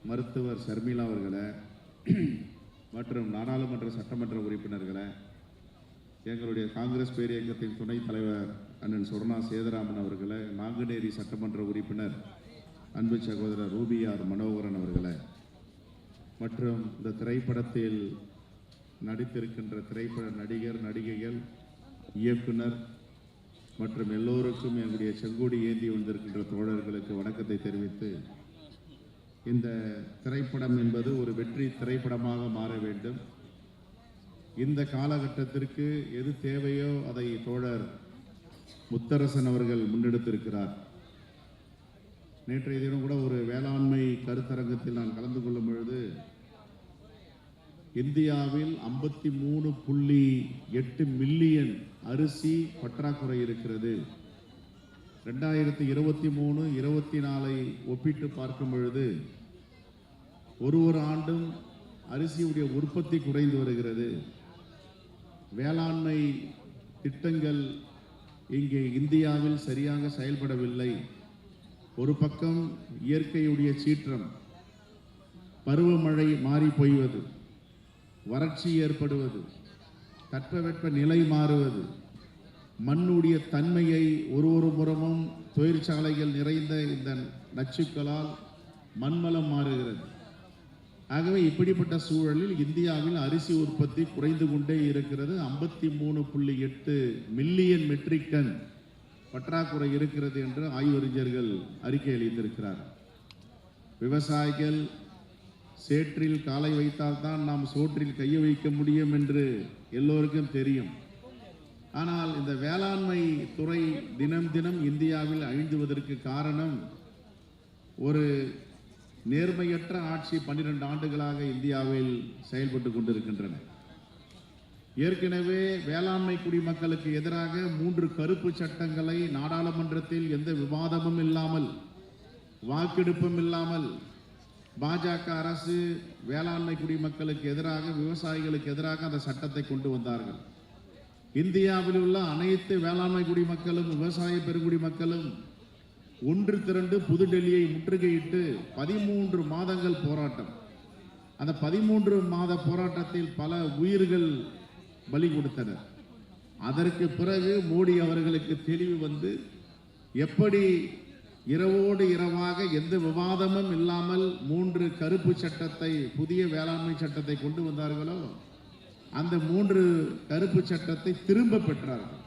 மருத்துவர் ஷர்மிளா அவர்களை, மற்றும் நாடாளுமன்ற சட்டமன்ற உறுப்பினர்களை, எங்களுடைய காங்கிரஸ் பேரியக்கத்தின் துணைத் தலைவர் அண்ணன் சொர்ணா சேதராமன் அவர்களை, நாங்குநேரி சட்டமன்ற உறுப்பினர் அன்பு சகோதரர் ரூபியார் மனோகரன் அவர்களை, மற்றும் இந்த திரைப்படத்தில் நடித்திருக்கின்ற திரைப்பட நடிகர், நடிகைகள், இயக்குனர் மற்றும் எல்லோருக்கும் எங்களுடைய செங்கோடி ஏந்தி வந்திருக்கின்ற தோழர்களுக்கு வணக்கத்தை தெரிவித்து, இந்த திரைப்படம் என்பது ஒரு வெற்றி திரைப்படமாக மாற வேண்டும். இந்த காலகட்டத்திற்கு எது தேவையோ அதை தோழர் முத்தரசன் அவர்கள் முன்னெடுத்திருக்கிறார். நேற்றைய தினம் கூட ஒரு வேளாண்மை கருத்தரங்கத்தில் நான் கலந்து கொள்ளும் பொழுது, இந்தியாவில் 53.8 மில்லியன் அரிசி பற்றாக்குறை இருக்கிறது. 2023-24 ஒப்பிட்டு பார்க்கும் பொழுது ஒரு ஆண்டும் அரிசியுடைய உற்பத்தி குறைந்து வருகிறது. வேளாண்மை திட்டங்கள் இங்கே இந்தியாவில் சரியாக செயல்படவில்லை. ஒரு பக்கம் இயற்கையுடைய சீற்றம், பருவமழை மாறி போய்வது, வறட்சி ஏற்படுவது, தட்பவெட்ப நிலை மாறுவது, மண்ணுடைய தன்மையை ஒரு புறமும் தொழிற்சாலைகள் நிறைந்த இந்த நச்சுக்களால் மண்வளம் மாறுகிறது. ஆகவே இப்படிப்பட்ட சூழலில் இந்தியாவில் அரிசி உற்பத்தி குறைந்து கொண்டே இருக்கிறது. 53.8 மில்லியன் மெட்ரிக் டன் பற்றாக்குறை இருக்கிறது என்று ஆய்வறிஞர்கள் அறிக்கை அளித்திருக்கிறார். விவசாயிகள் சேற்றில் காலை வைத்தால்தான் நாம் சோற்றில் கையை வைக்க முடியும் என்று எல்லோருக்கும் தெரியும். ஆனால் இந்த வேளாண்மை துறை தினம் தினம் இந்தியாவில் அழிந்துவதற்கு காரணம் ஒரு நேர்மையற்ற ஆட்சி 12 ஆண்டுகளாக இந்தியாவில் செயல்பட்டு கொண்டிருக்கின்றன. ஏற்கனவே வேளாண்மை குடிமக்களுக்கு எதிராக 3 கருப்பு சட்டங்களை நாடாளுமன்றத்தில் எந்த விவாதமும் இல்லாமல், வாக்கெடுப்பும் இல்லாமல் பாஜக அரசு வேளாண்மை குடிமக்களுக்கு எதிராக, விவசாயிகளுக்கு எதிராக அந்த சட்டத்தை கொண்டு வந்தார்கள். இந்தியாவில் உள்ள அனைத்து வேளாண்மை குடிமக்களும், விவசாய பெருங்குடி மக்களும் ஒன்று திரண்டு புதுடெல்லியை முற்றுகையிட்டு 13 மாதங்கள் போராட்டம். அந்த 13 மாத போராட்டத்தில் பல உயிர்கள் பலி கொடுத்தனர். அதற்கு பிறகு மோடி அவர்களுக்கு தெளிவு வந்து, எப்படி இரவோடு இரவாக எந்த விவாதமும் இல்லாமல் 3 கருப்பு சட்டத்தை, புதிய வேளாண்மை சட்டத்தை கொண்டு வந்தார்களோ, அந்த 3 கருப்பு சட்டத்தை திரும்ப பெற்றார்கள்.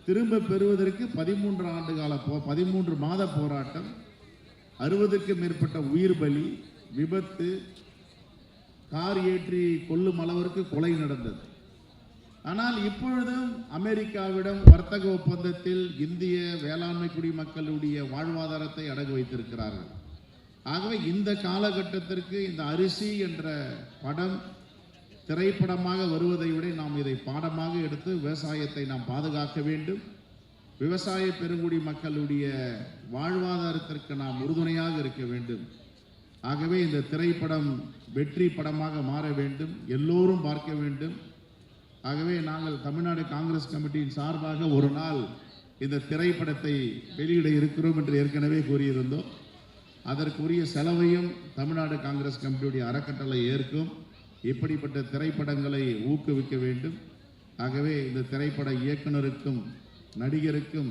திரும்ப பெறுவதற்கு 13 மாத போராட்டம், 60க்கும் மேற்பட்ட உயிர் பலி, விபத்து, கார் ஏற்றி கொல்லும் அளவிற்கு கொலை நடந்தது. ஆனால் இப்பொழுதும் அமெரிக்காவிடம் வர்த்தக ஒப்பந்தத்தில் இந்திய வேளாண்மை குடிமக்களுடைய வாழ்வாதாரத்தை அடகு வைத்திருக்கிறார்கள். ஆகவே இந்த காலகட்டத்திற்கு இந்த அரிசி என்ற படம் திரைப்படமாக வருவதை விட நாம் இதை பாடமாக எடுத்து விவசாயத்தை நாம் பாதுகாக்க வேண்டும். விவசாய பெருங்குடி மக்களுடைய வாழ்வாதாரத்திற்கு நாம் உறுதுணையாக இருக்க வேண்டும். ஆகவே இந்த திரைப்படம் வெற்றி படமாக மாற வேண்டும், எல்லோரும் பார்க்க வேண்டும். ஆகவே நாங்கள் தமிழ்நாடு காங்கிரஸ் கமிட்டியின் சார்பாக ஒரு நாள் இந்த திரைப்படத்தை வெளியிட இருக்கிறோம் என்று ஏற்கனவே கூறியிருந்தோம். அதற்குரிய செலவையும் தமிழ்நாடு காங்கிரஸ் கமிட்டியுடைய அறக்கட்டளை ஏற்கும். இப்படிப்பட்ட திரைப்படங்களை ஊக்குவிக்க வேண்டும். ஆகவே இந்த திரைப்பட இயக்குனருக்கும் நடிகருக்கும்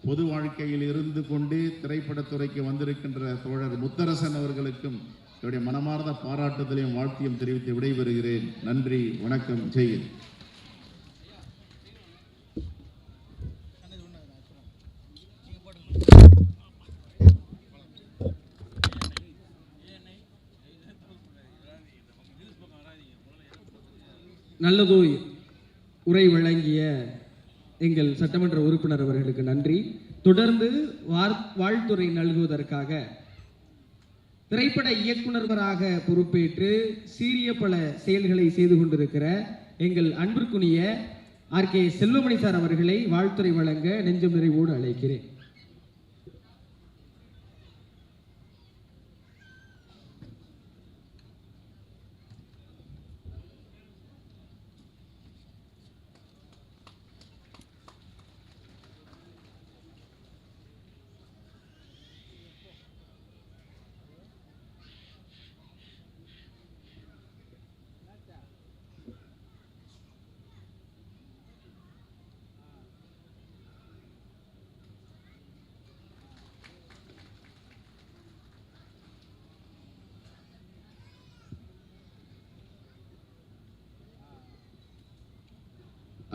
பொது வாழ்க்கையில் இருந்து கொண்டே திரைப்படத்துறைக்கு வந்திருக்கின்ற தோழர் முத்தரசன் அவர்களுக்கும் என்னுடைய மனமார்ந்த பாராட்டுதலையும் வாழ்த்தையும் தெரிவித்து விடைபெறுகிறேன். நன்றி, வணக்கம், ஜெய். நல்லதோய் உரை வழங்கிய எங்கள் சட்டமன்ற உறுப்பினர் அவர்களுக்கு நன்றி. தொடர்ந்து வாழ்த்துரை நல்குவதற்காக திரைப்பட இயக்குநர்களாக பொறுப்பேற்று சீரிய பல செயல்களை செய்து கொண்டிருக்கிற எங்கள் அன்பிற்குரிய ஆர்.கே. செல்வமணி சார் அவர்களை வாழ்த்துரை வழங்க நெஞ்சம் நிறைவோடு அழைக்கிறேன்.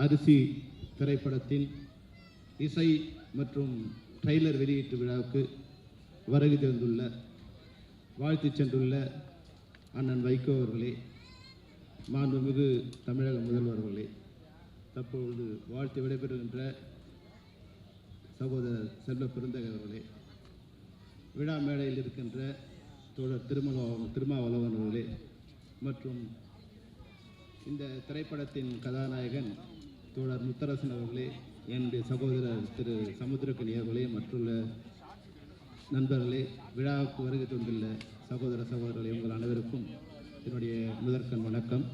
அரிசி திரைப்படத்தின் இசை மற்றும் ட்ரெய்லர் வெளியீட்டு விழாவுக்கு வருகை தந்துள்ள வாழ்த்து சென்றுள்ள அண்ணன் வைகோ அவர்களே, மாண்புமிகு தமிழக முதல்வர் அவர்களே, தற்பொழுது வாழ்த்து விடைபெறுகின்ற சகோதரர் செல்வ பெருந்தகை அவர்களே, விழா மேடையில் இருக்கின்ற தோழர் திருமாவளவன் அவர்களே மற்றும் இந்த திரைப்படத்தின் கதாநாயகன் தோழர் முத்தரசன் அவர்களே, என்னுடைய சகோதரர் திரு சமுத்திரக்கனி அவர்களே, மற்றுள்ள நண்பர்களே, விழாவுக்கு வருகை தந்துள்ள சகோதரர்களே, உங்கள் அனைவருக்கும் என்னுடைய முதற்கண் வணக்கம்.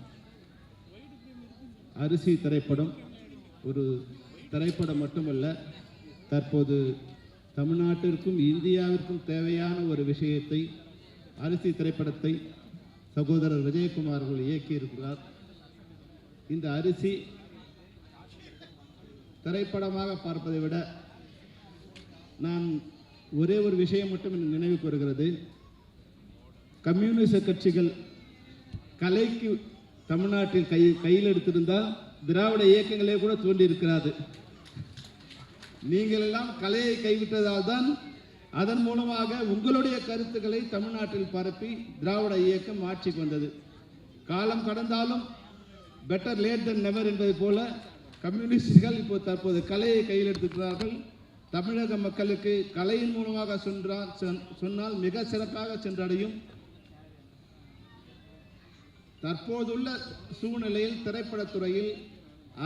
அரிசி திரைப்படம் ஒரு திரைப்படம் மட்டுமல்ல, தற்போது தமிழ்நாட்டிற்கும் இந்தியாவிற்கும் தேவையான ஒரு விஷயத்தை, அரிசி திரைப்படத்தை சகோதரர் விஜயகுமார் அவர்கள் இயக்கியிருக்கிறார். இந்த அரிசி திரைப்படமாக பார்ப்பதை விட நான் ஒரே ஒரு விஷயம் மட்டும் நினைவுக்கு வருகிறது. கம்யூனிஸ்ட் கட்சிகள் கலைக்கு தமிழ்நாட்டில் கையில் எடுத்திருந்தால் திராவிட இயக்கங்களே கூட தோன்றியிருக்கிறது. நீங்கள் எல்லாம் கலையை கைவிட்டதால் தான் அதன் மூலமாக உங்களுடைய கருத்துக்களை தமிழ்நாட்டில் பரப்பி திராவிட இயக்கம் ஆட்சிக்கு வந்தது. காலம் கடந்தாலும் பெட்டர் லேட் தென் நெவர் என்பதை போல கம்யூனிஸ்டுகள் இப்போ தற்போது கலையை கையில் எடுத்துக்கிறார்கள். தமிழக மக்களுக்கு கலையின் மூலமாக சொன்னால் மிக சிறப்பாக சென்றடையும். தற்போதுள்ள சூழ்நிலையில் திரைப்படத்துறையில்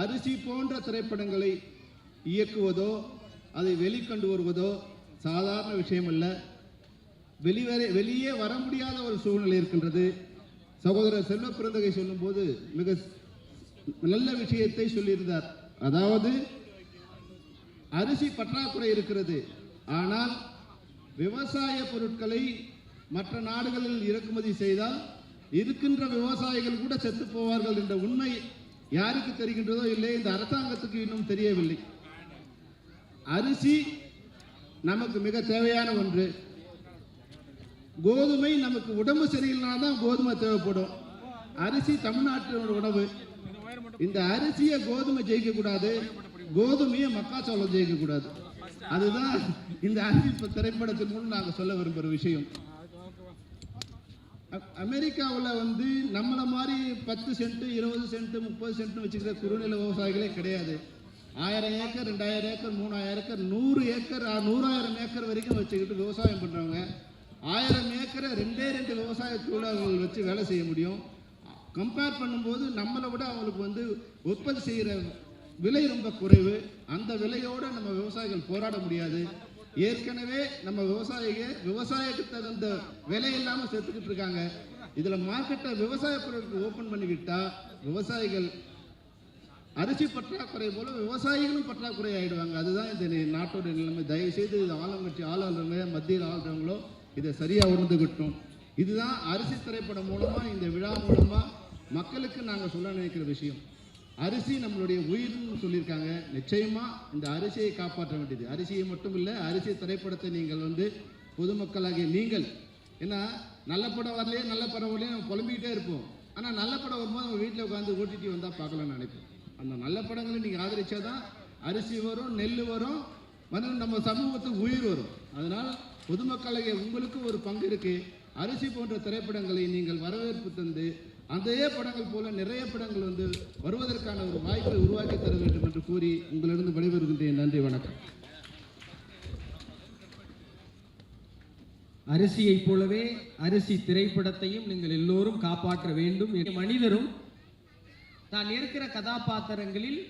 அரிசி போன்ற திரைப்படங்களை இயக்குவதோ அதை வெளிக்கொண்டு வருவதோ சாதாரண விஷயம் அல்ல. வெளியே வர முடியாத ஒரு சூழ்நிலை இருக்கின்றது. சகோதரர் செல்வ பெருந்தகை சொல்லும்போது மிக நல்ல விஷயத்தை சொல்லியிருந்தார். அதாவது அரிசி பற்றாக்குறை இருக்கிறது, ஆனால் விவசாய பொருட்களை மற்ற நாடுகளில் இறக்குமதி செய்தால் இருக்கின்ற விவசாயிகள் கூட செத்து போவார்கள் என்ற உண்மை யாருக்கு தெரிகின்றதோ இல்லை, இந்த அரசாங்கத்துக்கு இன்னும் தெரியவில்லை. அரிசி நமக்கு மிக தேவையான ஒன்று. கோதுமை நமக்கு உடம்பு சரியில்லைனா தான் கோதுமை தேவைப்படும். அரிசி தமிழ்நாட்டோட உணவு. இந்த அரிசியை கோதுமை ஜெயிக்கக்கூடாது, கோதுமையை மக்காச்சோளம் ஜெயிக்கக்கூடாது. அதுதான் இந்த அரிசி திரைப்படத்தின் மூலம் நாங்கள் சொல்ல விரும்புகிற விஷயம். அமெரிக்காவில் நம்மளை மாதிரி 10 சென்ட் 20 சென்ட் 30 சென்ட் வச்சுக்கிற குறுநில விவசாயிகளே கிடையாது. 1000 acre 2000 acre 3000 acre 100 acre 100,000 acre வரைக்கும் வச்சுக்கிட்டு விவசாயம் பண்ணுறவங்க. 1000 ஏக்கரை 2 விவசாய தொழிலாளர்கள் வச்சு வேலை செய்ய முடியும். கம்பேர் பண்ணும்போது நம்மளை விட அவங்களுக்கு உற்பத்தி செய்கிற விலை ரொம்ப குறைவு. அந்த விலையோடு நம்ம விவசாயிகள் போராட முடியாது. ஏற்கனவே நம்ம விவசாயிக்கு தகுந்த விலை இல்லாமல் செத்துக்கிட்டு இருக்காங்க. இதில் மார்க்கெட்டை விவசாய பொருட்கள் ஓப்பன் பண்ணிக்கிட்டா விவசாயிகள் அரிசி பற்றாக்குறை போல விவசாயிகளும் பற்றாக்குறை ஆகிடுவாங்க. அதுதான் இந்த நாட்டோட நிலைமை. தயவுசெய்து இது ஆளுங்கட்சி ஆளுநருங்க, மத்தியில் ஆளுறவங்களோ இதை சரியாக உணர்ந்துக்கிட்டோம். இதுதான் அரிசி திரைப்படம் மூலமாக, இந்த விழா மூலமாக மக்களுக்கு நாங்கள் சொல்ல நினைக்கிற விஷயம். அரிசி நம்மளுடைய உயிர்னு சொல்லியிருக்காங்க. நிச்சயமாக இந்த அரிசியை காப்பாற்ற வேண்டியது. அரிசியை மட்டும் இல்லை, அரிசி திரைப்படத்தை நீங்கள் பொதுமக்களாகிய நீங்கள், ஏன்னா நல்ல படம் வரலையே நல்ல படம் வரலையே நம்ம புலம்பிக்கிட்டே இருப்போம். ஆனால் நல்ல படம் வரும்போது நம்ம வீட்டில் உட்காந்து ஓடிடி வந்தால் பார்க்கலாம்னு நினைப்போம். அந்த நல்ல படங்களை நீங்கள் ஆதரிச்சாதான் அரிசி வரும், நெல் வரும், மற்றும் நம்ம சமூகத்துக்கு உயிர் வரும். அதனால் பொதுமக்களை உங்களுக்கு ஒரு பங்கு இருக்கு. அரிசி போன்ற திரைப்படங்களை நீங்கள் வரவேற்பு தந்து அதே படங்கள் போல நிறைய படங்கள் வந்து வருவதற்கான ஒரு வாய்ப்பை உருவாக்கி தர வேண்டும் என்று கூறி உங்களிடம் விடைபெறுகின்றேன். நன்றி, வணக்கம். அரிசியைப் போலவே அரிசி திரைப்படத்தையும் நீங்கள் எல்லோரும் காப்பாற்ற வேண்டும். மனிதரும் தான் இருக்கிற கதாபாத்திரங்களில்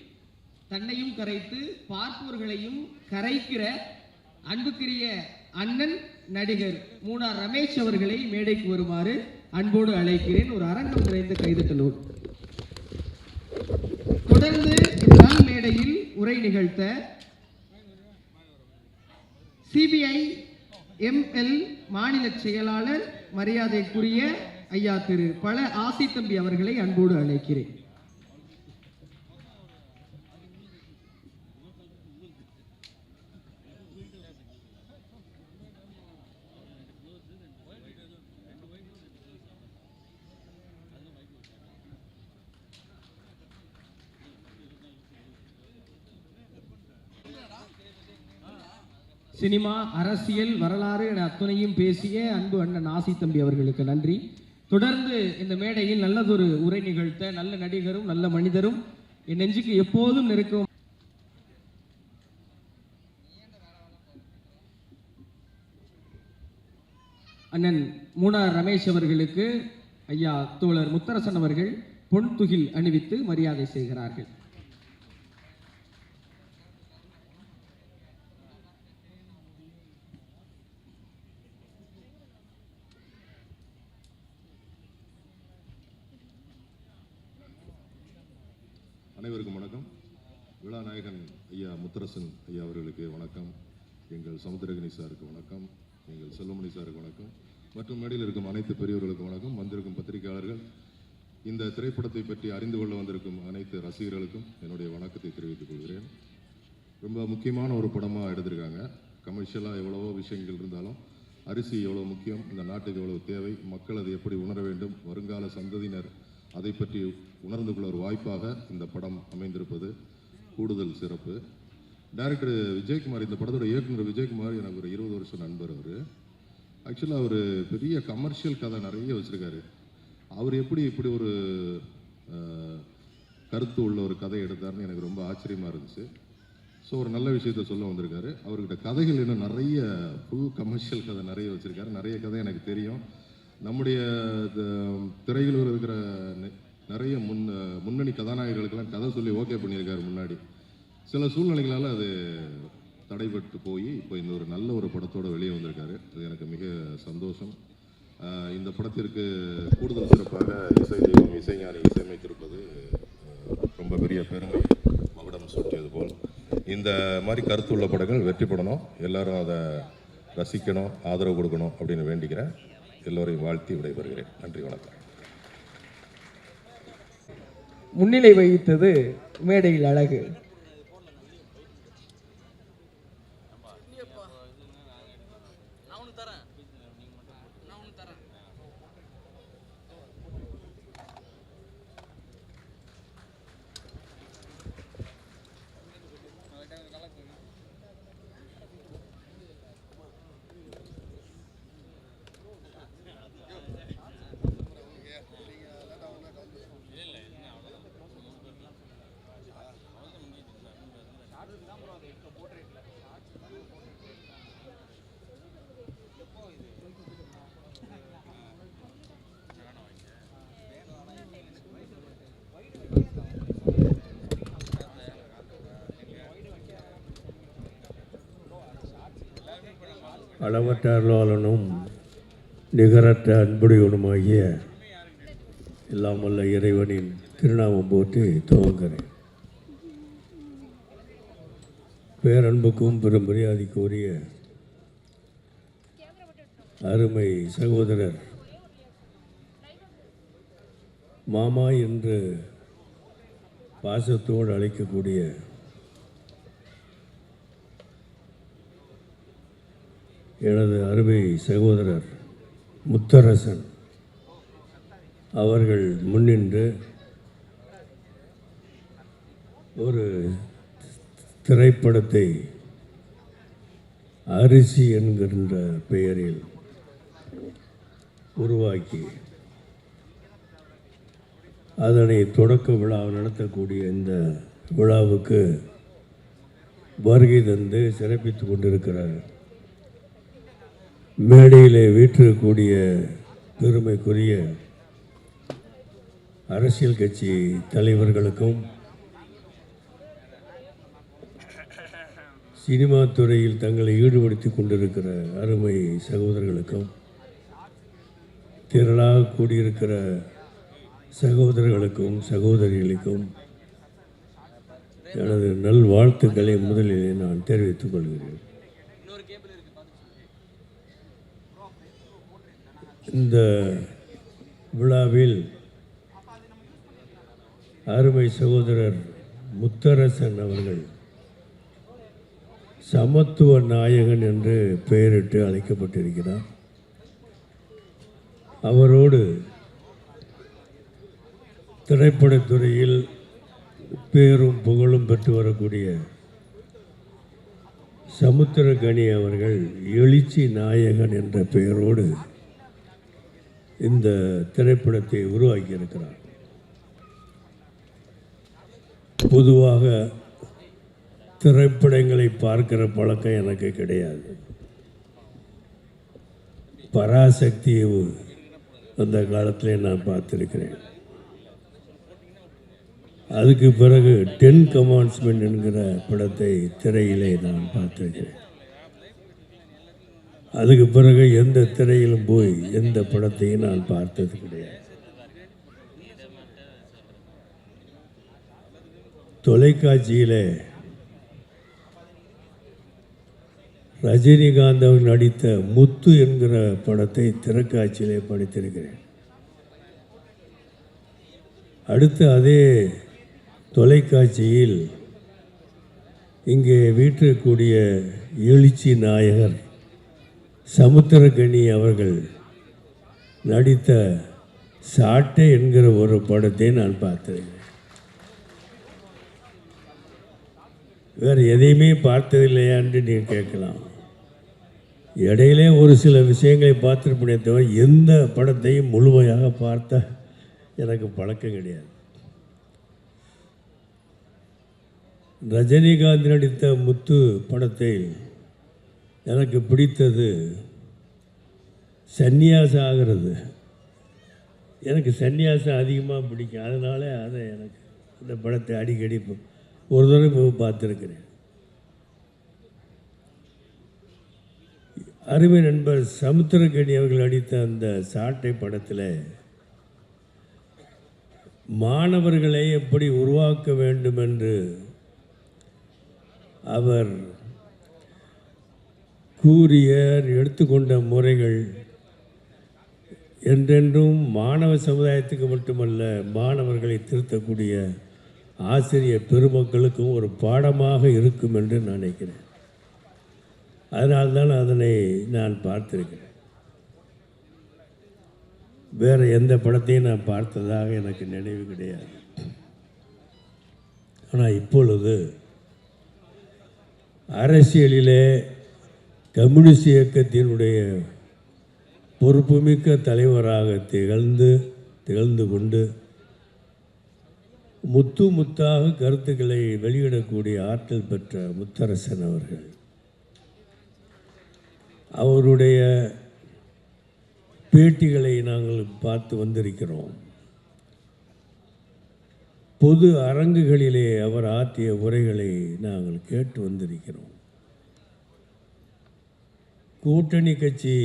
தன்னையும் கரைத்து பார்ப்பவர்களையும் கரைக்கிற அன்புக்குரிய அண்ணன் நடிகர் மூனார் ரமேஷ் அவர்களை மேடைக்கு வருமாறு அன்போடு அழைக்கிறேன். ஒரு அரங்கம் நிறைந்த கைதட்டலோடு. தொடர்ந்து இந்த நாள் மேடையில் உரை நிகழ்த்த சிபிஐ எம்எல் மாநில செயலாளர் மரியாதைக்குரிய ஐயா திரு பல ஆசி தம்பி அவர்களை அன்போடு அழைக்கிறேன். சினிமா, அரசியல், வரலாறு என அத்தனையும் பேசிய அன்பு அண்ணன் ஆசி தம்பி அவர்களுக்கு நன்றி. தொடர்ந்து இந்த மேடையில் நல்லதொரு உரை நிகழ்த்த நல்ல நடிகரும் நல்ல மனிதரும் என் நெஞ்சுக்கு எப்போதும் நெருக்கம் அண்ணன் மூனார் ரமேஷ் அவர்களுக்கு ஐயா தோழர் முத்தரசன் அவர்கள் பொன் துகில் அணிவித்து மரியாதை செய்கிறார்கள். அனைவருக்கும் வணக்கம். விழாநாயகன் ஐயா முத்தரசன் ஐயா அவர்களுக்கு வணக்கம். எங்கள் சமுத்திரகனி சாருக்கு வணக்கம். எங்கள் செல்வமணி சாருக்கு வணக்கம். மற்றும் மேடையில் இருக்கும் அனைத்து பெரியவர்களுக்கும் வணக்கம். வந்திருக்கும் பத்திரிகையாளர்கள், இந்த திரைப்படத்தை பற்றி அறிந்து கொள்ள வந்திருக்கும் அனைத்து ரசிகர்களுக்கும் என்னுடைய வணக்கத்தை தெரிவித்துக் கொள்கிறேன். ரொம்ப முக்கியமான ஒரு படமாக எடுத்திருக்காங்க. கமர்ஷியலாக எவ்வளவோ விஷயங்கள் இருந்தாலும் அரிசி எவ்வளோ முக்கியம், இந்த நாட்டுக்கு எவ்வளவு தேவை, மக்கள் அதை எப்படி உணர வேண்டும், வருங்கால சந்ததியினர் அதை பற்றி உணர்ந்து கொள்ள ஒரு வாய்ப்பாக இந்த படம் அமைந்திருப்பது கூடுதல் சிறப்பு. டைரக்டர் விஜயகுமார், இந்த படத்தோட இயக்குனர் விஜயகுமார் எனக்கு ஒரு 20 வருஷம் நண்பர். அவர் ஆக்சுவலாக அவர் பெரிய கமர்ஷியல் கதை நிறைய வச்சுருக்காரு. அவர் எப்படி இப்படி ஒரு கருத்து உள்ள ஒரு கதை எடுத்தார்னு எனக்கு ரொம்ப ஆச்சரியமாக இருந்துச்சு. ஸோ ஒரு நல்ல விஷயத்த சொல்ல வந்திருக்காரு. அவர்கிட்ட கதைகள் இன்னும் நிறைய ஃபுல் கமர்ஷியல் கதை நிறைய வச்சுருக்காரு. நிறைய கதை எனக்கு தெரியும். நம்முடைய திரையில் இருக்கிற நிறைய முன்னணி கதாநாயகர்களுக்கெல்லாம் கதை சொல்லி ஓகே பண்ணியிருக்காரு. முன்னாடி சில சூழ்நிலைகளால் அது தடைபட்டு போய் இப்போ இந்த ஒரு நல்ல ஒரு படத்தோடு வெளியே வந்திருக்காரு. அது எனக்கு மிக சந்தோஷம். இந்த படத்திற்கு கூடுதல் சிறப்பாக இசை தெய்வம் இசைஞானி இசையமைத்திருப்பது ரொம்ப பெரிய பெருமை, மகுடம் சூட்டியது போல். இந்த மாதிரி கருத்துள்ள படங்கள் வெற்றி பெறணும், எல்லாரும் அதை ரசிக்கணும், ஆதரவு கொடுக்கணும் அப்படின்னு வேண்டிக்கிறேன். எல்லோரையும் வாழ்த்தி விடைபெறுகிறேன். நன்றி, வணக்கம். முன்னிலை வகித்தது மேடையில் அழகு. அளவற்ற அருளாளனும் நிகரற்ற அன்புடையவனுமாகிய எல்லாம் வல்ல இறைவனின் திருநாமம் போற்றி துவங்குகிறேன். பேரன்புக்கும் பெரும் மரியாதைக்கு உரிய அருமை சகோதரர் மாமா என்று பாசத்தோடு அழைக்கக்கூடிய எனது அருமை சகோதரர் முத்தரசன் அவர்கள் முன்னின்று ஒரு திரைப்படத்தை அரிசி என்கின்ற பெயரில் உருவாக்கி அதனை தொடக்க விழா நடத்தக்கூடிய இந்த விழாவுக்கு வருகை தந்து சிறப்பித்து கொண்டிருக்கிற மேடையிலே வீற்றிருக்கக்கூடிய பெருமைக்குரிய அரசியல் கட்சி தலைவர்களுக்கும் சினிமா துறையில் தங்களை ஈடுபடுத்தி கொண்டிருக்கிற அருமை சகோதரர்களுக்கும் திரளாக கூடியிருக்கிற சகோதரர்களுக்கும் சகோதரிகளுக்கும் எனது நல்வாழ்த்துக்களை முதலிலே நான் தெரிவித்துக் கொள்கிறேன். இந்த விழாவில் அருமை சகோதரர் முத்தரசன் அவர்கள் சமத்துவ நாயகன் என்று பெயரிட்டு அழைக்கப்பட்டிருக்கிறார். அவரோடு திரைப்படத்துறையில் பேரும் புகழும் பெற்று வரக்கூடிய சமுத்திரகனி அவர்கள் எழுச்சி நாயகன் என்ற பெயரோடு இந்த திரைப்படத்தை உருவாக்கியிருக்கிறார். பொதுவாக திரைப்படங்களை பார்க்கிற பழக்கம் எனக்கு கிடையாது. பராசக்தியை அந்த காலத்திலே நான் பார்த்துருக்கிறேன். அதுக்கு பிறகு 10 கமாண்ட்ஸ்மெண்ட் என்கிற படத்தை திரையிலே நான் பார்த்துருக்கிறேன். அதுக்கு பிறகு எந்த திரையிலும் போய் எந்த படத்தையும் நான் பார்த்தது கிடையாது. தொலைக்காட்சியில் ரஜினிகாந்த் அவர் நடித்த முத்து என்கிற படத்தை திரைக்காட்சியிலே படித்திருக்கிறேன். அடுத்து அதே தொலைக்காட்சியில் இங்கே வீற்றிருக்கக்கூடிய எழுச்சி நாயகர் சமுத்திரகனி அவர்கள் நடித்த சாட்டை என்கிற ஒரு படத்தை நான் பார்த்திருக்கிறேன். வேறு எதையுமே பார்த்ததில்லையான்னு நீங்கள் கேட்கலாம். இடையிலே ஒரு சில விஷயங்களை பார்த்துருப்பேனே தவிர எந்த படத்தையும் முழுமையாக பார்த்த எனக்கு பழக்கம் கிடையாது. ரஜினிகாந்த் நடித்த முத்து படத்தை எனக்கு பிடித்தது சந்நியாசம் ஆகிறது. எனக்கு சந்நியாசம் அதிகமாக பிடிக்கும். அதனால அதை எனக்கு இந்த படத்தை அடிக்கடி ஒரு தடவை போய் பார்த்துருக்கிறேன். அருமை நண்பர் சமுத்திரகனி அவர்கள் நடித்த அந்த சாட்டை படத்தில் மாணவர்களை எப்படி உருவாக்க வேண்டும் என்று அவர் கூறிய எடுத்துக்கொண்ட முறைகள் என்றென்றும் மாணவ சமுதாயத்துக்கு மட்டுமல்ல, மாணவர்களை திருத்தக்கூடிய ஆசிரியர் பெருமக்களுக்கும் ஒரு பாடமாக இருக்கும் என்று நான் நினைக்கிறேன். அதனால்தான் அதனை நான் பார்த்திருக்கிறேன். வேறு எந்த படத்தையும் நான் பார்த்ததாக எனக்கு நினைவு கிடையாது. ஆனால் இப்பொழுது அரசியலிலே கம்யூனிஸ்ட் இயக்கத்தினுடைய பொறுப்புமிக்க தலைவராக திகழ்ந்து கொண்டு முத்தாக கருத்துக்களை வெளியிடக்கூடிய ஆற்றல் பெற்ற முத்தரசன் அவர்கள், அவருடைய பேட்டிகளை நாங்கள் பார்த்து வந்திருக்கிறோம். பொது அரங்குகளிலே அவர் ஆற்றிய உரைகளை நாங்கள் கேட்டு வந்திருக்கிறோம். கூட்டணி கட்சி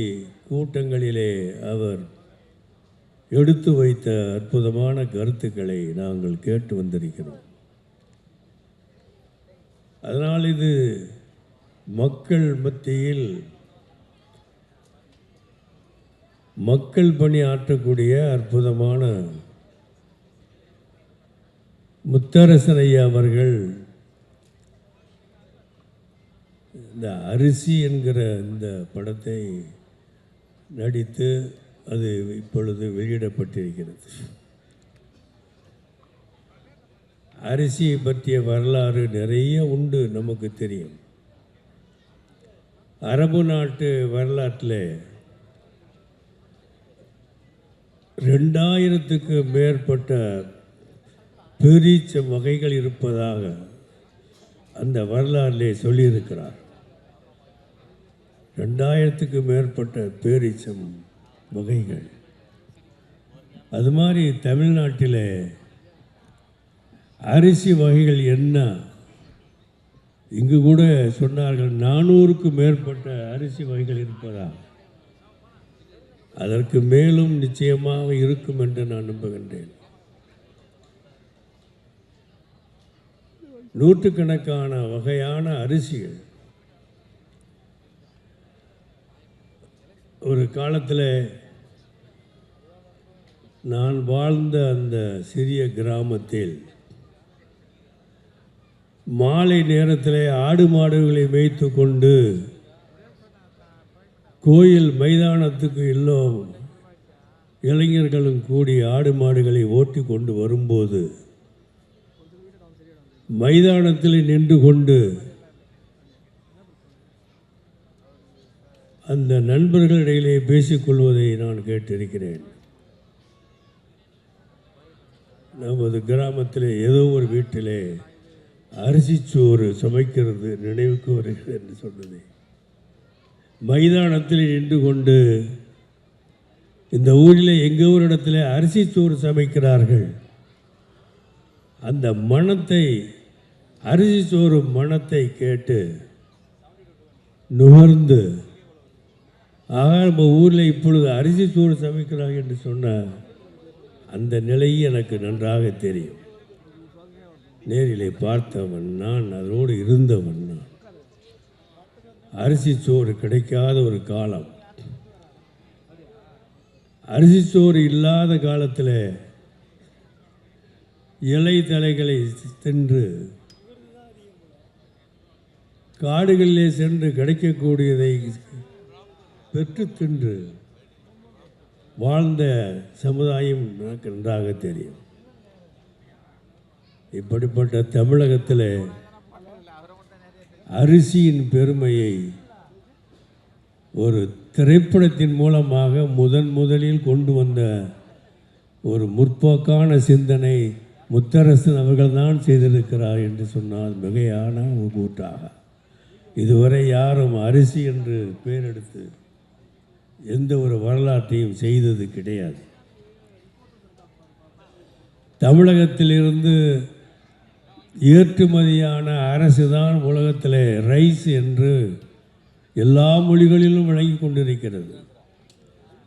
கூட்டங்களிலே அவர் எடுத்து வைத்த அற்புதமான கருத்துக்களை நாங்கள் கேட்டு வந்திருக்கிறோம். அதனால் இது மக்கள் மத்தியில் மக்கள் பணி ஆற்றக்கூடிய அற்புதமான முத்தரசன் ஐயா அவர்கள் இந்த அரிசி என்கிற இந்த படத்தை நடித்து அது இப்பொழுது வெளியிடப்பட்டிருக்கிறது. அரிசியை பற்றிய வரலாறு நிறைய உண்டு, நமக்கு தெரியும். அரபு நாட்டு வரலாற்றில் 2000க்கு மேற்பட்ட பேரீச்ச வகைகள் இருப்பதாக அந்த வரலாறிலே சொல்லியிருக்கிறார். 2000க்கு மேற்பட்ட பேரீச்சம் வகைகள். அது மாதிரி தமிழ்நாட்டில் அரிசி வகைகள் என்ன, இங்கு கூட சொன்னார்கள் 400க்கு மேற்பட்ட அரிசி வகைகள் இருப்பதா. அதற்கு மேலும் நிச்சயமாக இருக்கும் என்று நான் நம்புகின்றேன். நூற்றுக்கணக்கான வகையான அரிசிகள். ஒரு காலத்தில் நான் வாழ்ந்த அந்த சிறிய கிராமத்தில் மாலை நேரத்தில் ஆடு மாடுகளை மேய்த்து கொண்டு கோயில் மைதானத்துக்கு எல்லாம் இளைஞர்களும் கூடி ஆடு மாடுகளை ஓட்டி கொண்டு வரும்போது மைதானத்தில் நின்று கொண்டு அந்த நண்பர்களிடையிலே பேசிக்கொள்வதை நான் கேட்டிருக்கிறேன். நமது கிராமத்தில் ஏதோ ஒரு வீட்டிலே அரிசிச்சோறு சமைக்கிறது நினைவுக்கு வருகிறது என்று சொன்னது. மைதானத்தில் நின்று கொண்டு இந்த ஊரில் எங்கே ஒரு இடத்துல அரிசிச்சோறு சமைக்கிறார்கள், அந்த மணத்தை, அரிசிச்சோறு மணத்தை கேட்டு நுகர்ந்து, ஆக நம்ம ஊரில் இப்பொழுது அரிசிச்சோறு சமைக்கிறார்கள் என்று சொன்ன அந்த நிலை எனக்கு நன்றாக தெரியும். நேரிலே பார்த்தவன் நான், அதோடு இருந்தவன் நான். அரிசிச்சோறு கிடைக்காத ஒரு காலம், அரிசிச்சோறு இல்லாத காலத்தில் இலை தலைகளை தின்று காடுகளிலே சென்று கிடைக்கக்கூடியதை பெற்று தின்று வாழ்ந்த சமுதாயம் எனக்கு நன்றாக தெரியும். இப்படிப்பட்ட தமிழகத்தில் அரிசியின் பெருமையை ஒரு திரைப்படத்தின் மூலமாக முதலில் கொண்டு வந்த ஒரு முற்போக்கான சிந்தனை முத்தரசன் அவர்கள் தான் செய்திருக்கிறார் என்று சொன்னால் மிகையான ஒரு கூட்டாக. இதுவரை யாரும் அரிசி என்று பெயரெடுத்து எந்த ஒரு வரலாற்றையும் செய்தது கிடையாது. தமிழகத்திலிருந்து ஏற்றுமதியான அரசு தான் உலகத்தில் ரைஸ் என்று எல்லா மொழிகளிலும் வழங்கி கொண்டிருக்கிறது.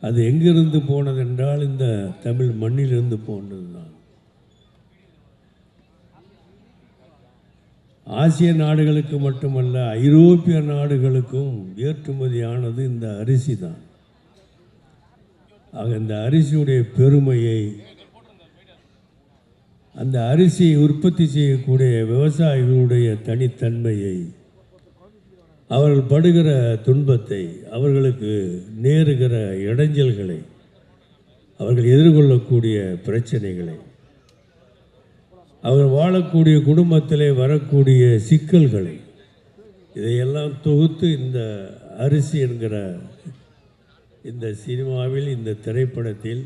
அது எங்கிருந்து போனது என்றால் இந்த தமிழ் மண்ணிலிருந்து போனது தான். ஆசிய நாடுகளுக்கு மட்டுமல்ல, ஐரோப்பிய நாடுகளுக்கும் ஏற்றுமதியானது இந்த அரிசி தான். ஆக இந்த அரிசியுடைய பெருமையை, அந்த அரிசியை உற்பத்தி செய்யக்கூடிய விவசாயிகளுடைய தனித்தன்மையை, அவர்கள் படுகிற துன்பத்தை, அவர்களுக்கு நேருகிற இடைஞ்சல்களை, அவர்கள் எதிர்கொள்ளக்கூடிய பிரச்சனைகளை, அவர் வாழக்கூடிய குடும்பத்திலே வரக்கூடிய சிக்கல்களை, இதையெல்லாம் தொகுத்து இந்த அரிசி என்கிற இந்த சினிமாவில், இந்த திரைப்படத்தில்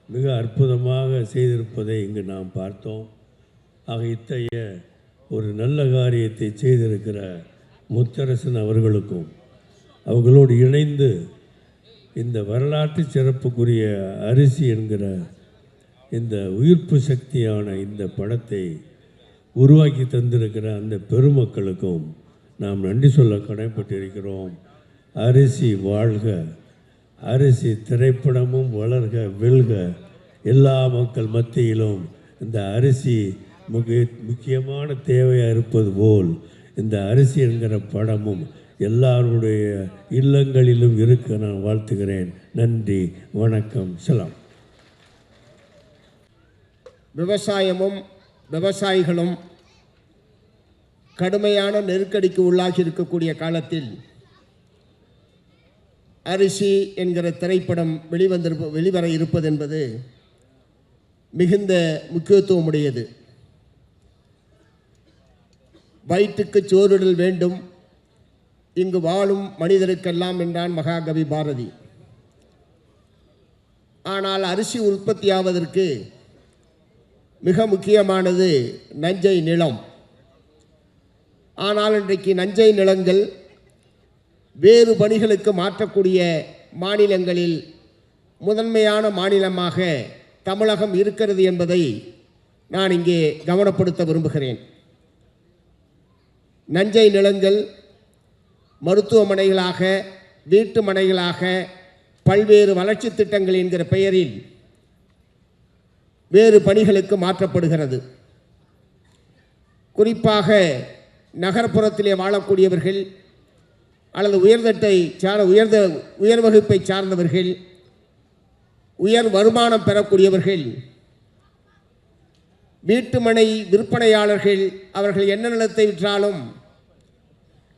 மிக அற்புதமாக செய்திருப்பதை இங்கு நாம் பார்த்தோம். ஆக இத்தகைய ஒரு நல்ல காரியத்தை செய்திருக்கிற முத்தரசன் அவர்களுக்கும், அவர்களோடு இணைந்து இந்த வரலாற்று சிறப்புக்குரிய அரிசி என்கிற இந்த உயிர்ப்பு சக்தியான இந்த படத்தை உருவாக்கி தந்திருக்கிற அந்த பெருமக்களுக்கும் நாம் நன்றி சொல்ல கடமைப்பட்டிருக்கிறோம். அரிசி வாழ்க, அரிசி திரைப்படமும் வளர்க, வெல்க. எல்லா மக்கள் மத்தியிலும் இந்த அரிசி முக்கியமான தேவையாக இருப்பது போல் இந்த அரிசி என்கிற படமும் எல்லாருடைய இல்லங்களிலும் இருக்க நான் வாழ்த்துகிறேன். நன்றி, வணக்கம், சலாம். விவசாயமும் விவசாயிகளும் கடுமையான நெருக்கடிக்கு உள்ளாகி இருக்கக்கூடிய காலத்தில் அரிசி என்கிற திரைப்படம் வெளிவர இருப்பது என்பது மிகுந்த முக்கியத்துவமுடையது. வயிற்றுக்கு சோறுடல் வேண்டும், இங்கு வாழும் மனிதருக்கெல்லாம் என்றான் மகாகவி பாரதி. ஆனால் அரிசி உற்பத்தியாவதற்கு மிக முக்கியமானது நஞ்சை நிலம். ஆனால் இன்றைக்கு நஞ்சை நிலங்கள் வேறு பணிகளுக்கு மாற்றக்கூடிய மாநிலங்களில் முதன்மையான மாநிலமாக தமிழகம் இருக்கிறது என்பதை நான் இங்கே கவனப்படுத்த விரும்புகிறேன். நஞ்சை நிலங்கள் மருத்துவமனைகளாக, வீட்டு மனைகளாக, பல்வேறு வளர்ச்சி திட்டங்கள் என்கிற பெயரில் வேறு பணிகளுக்கு மாற்றப்படுகிறது. குறிப்பாக நகர்ப்புறத்திலே வாழக்கூடியவர்கள் அல்லது உயர் வகுப்பை சார்ந்தவர்கள், உயர் வருமானம் பெறக்கூடியவர்கள், வீட்டுமனை விற்பனையாளர்கள், அவர்கள் என்ன நிலத்தை விற்றாலும்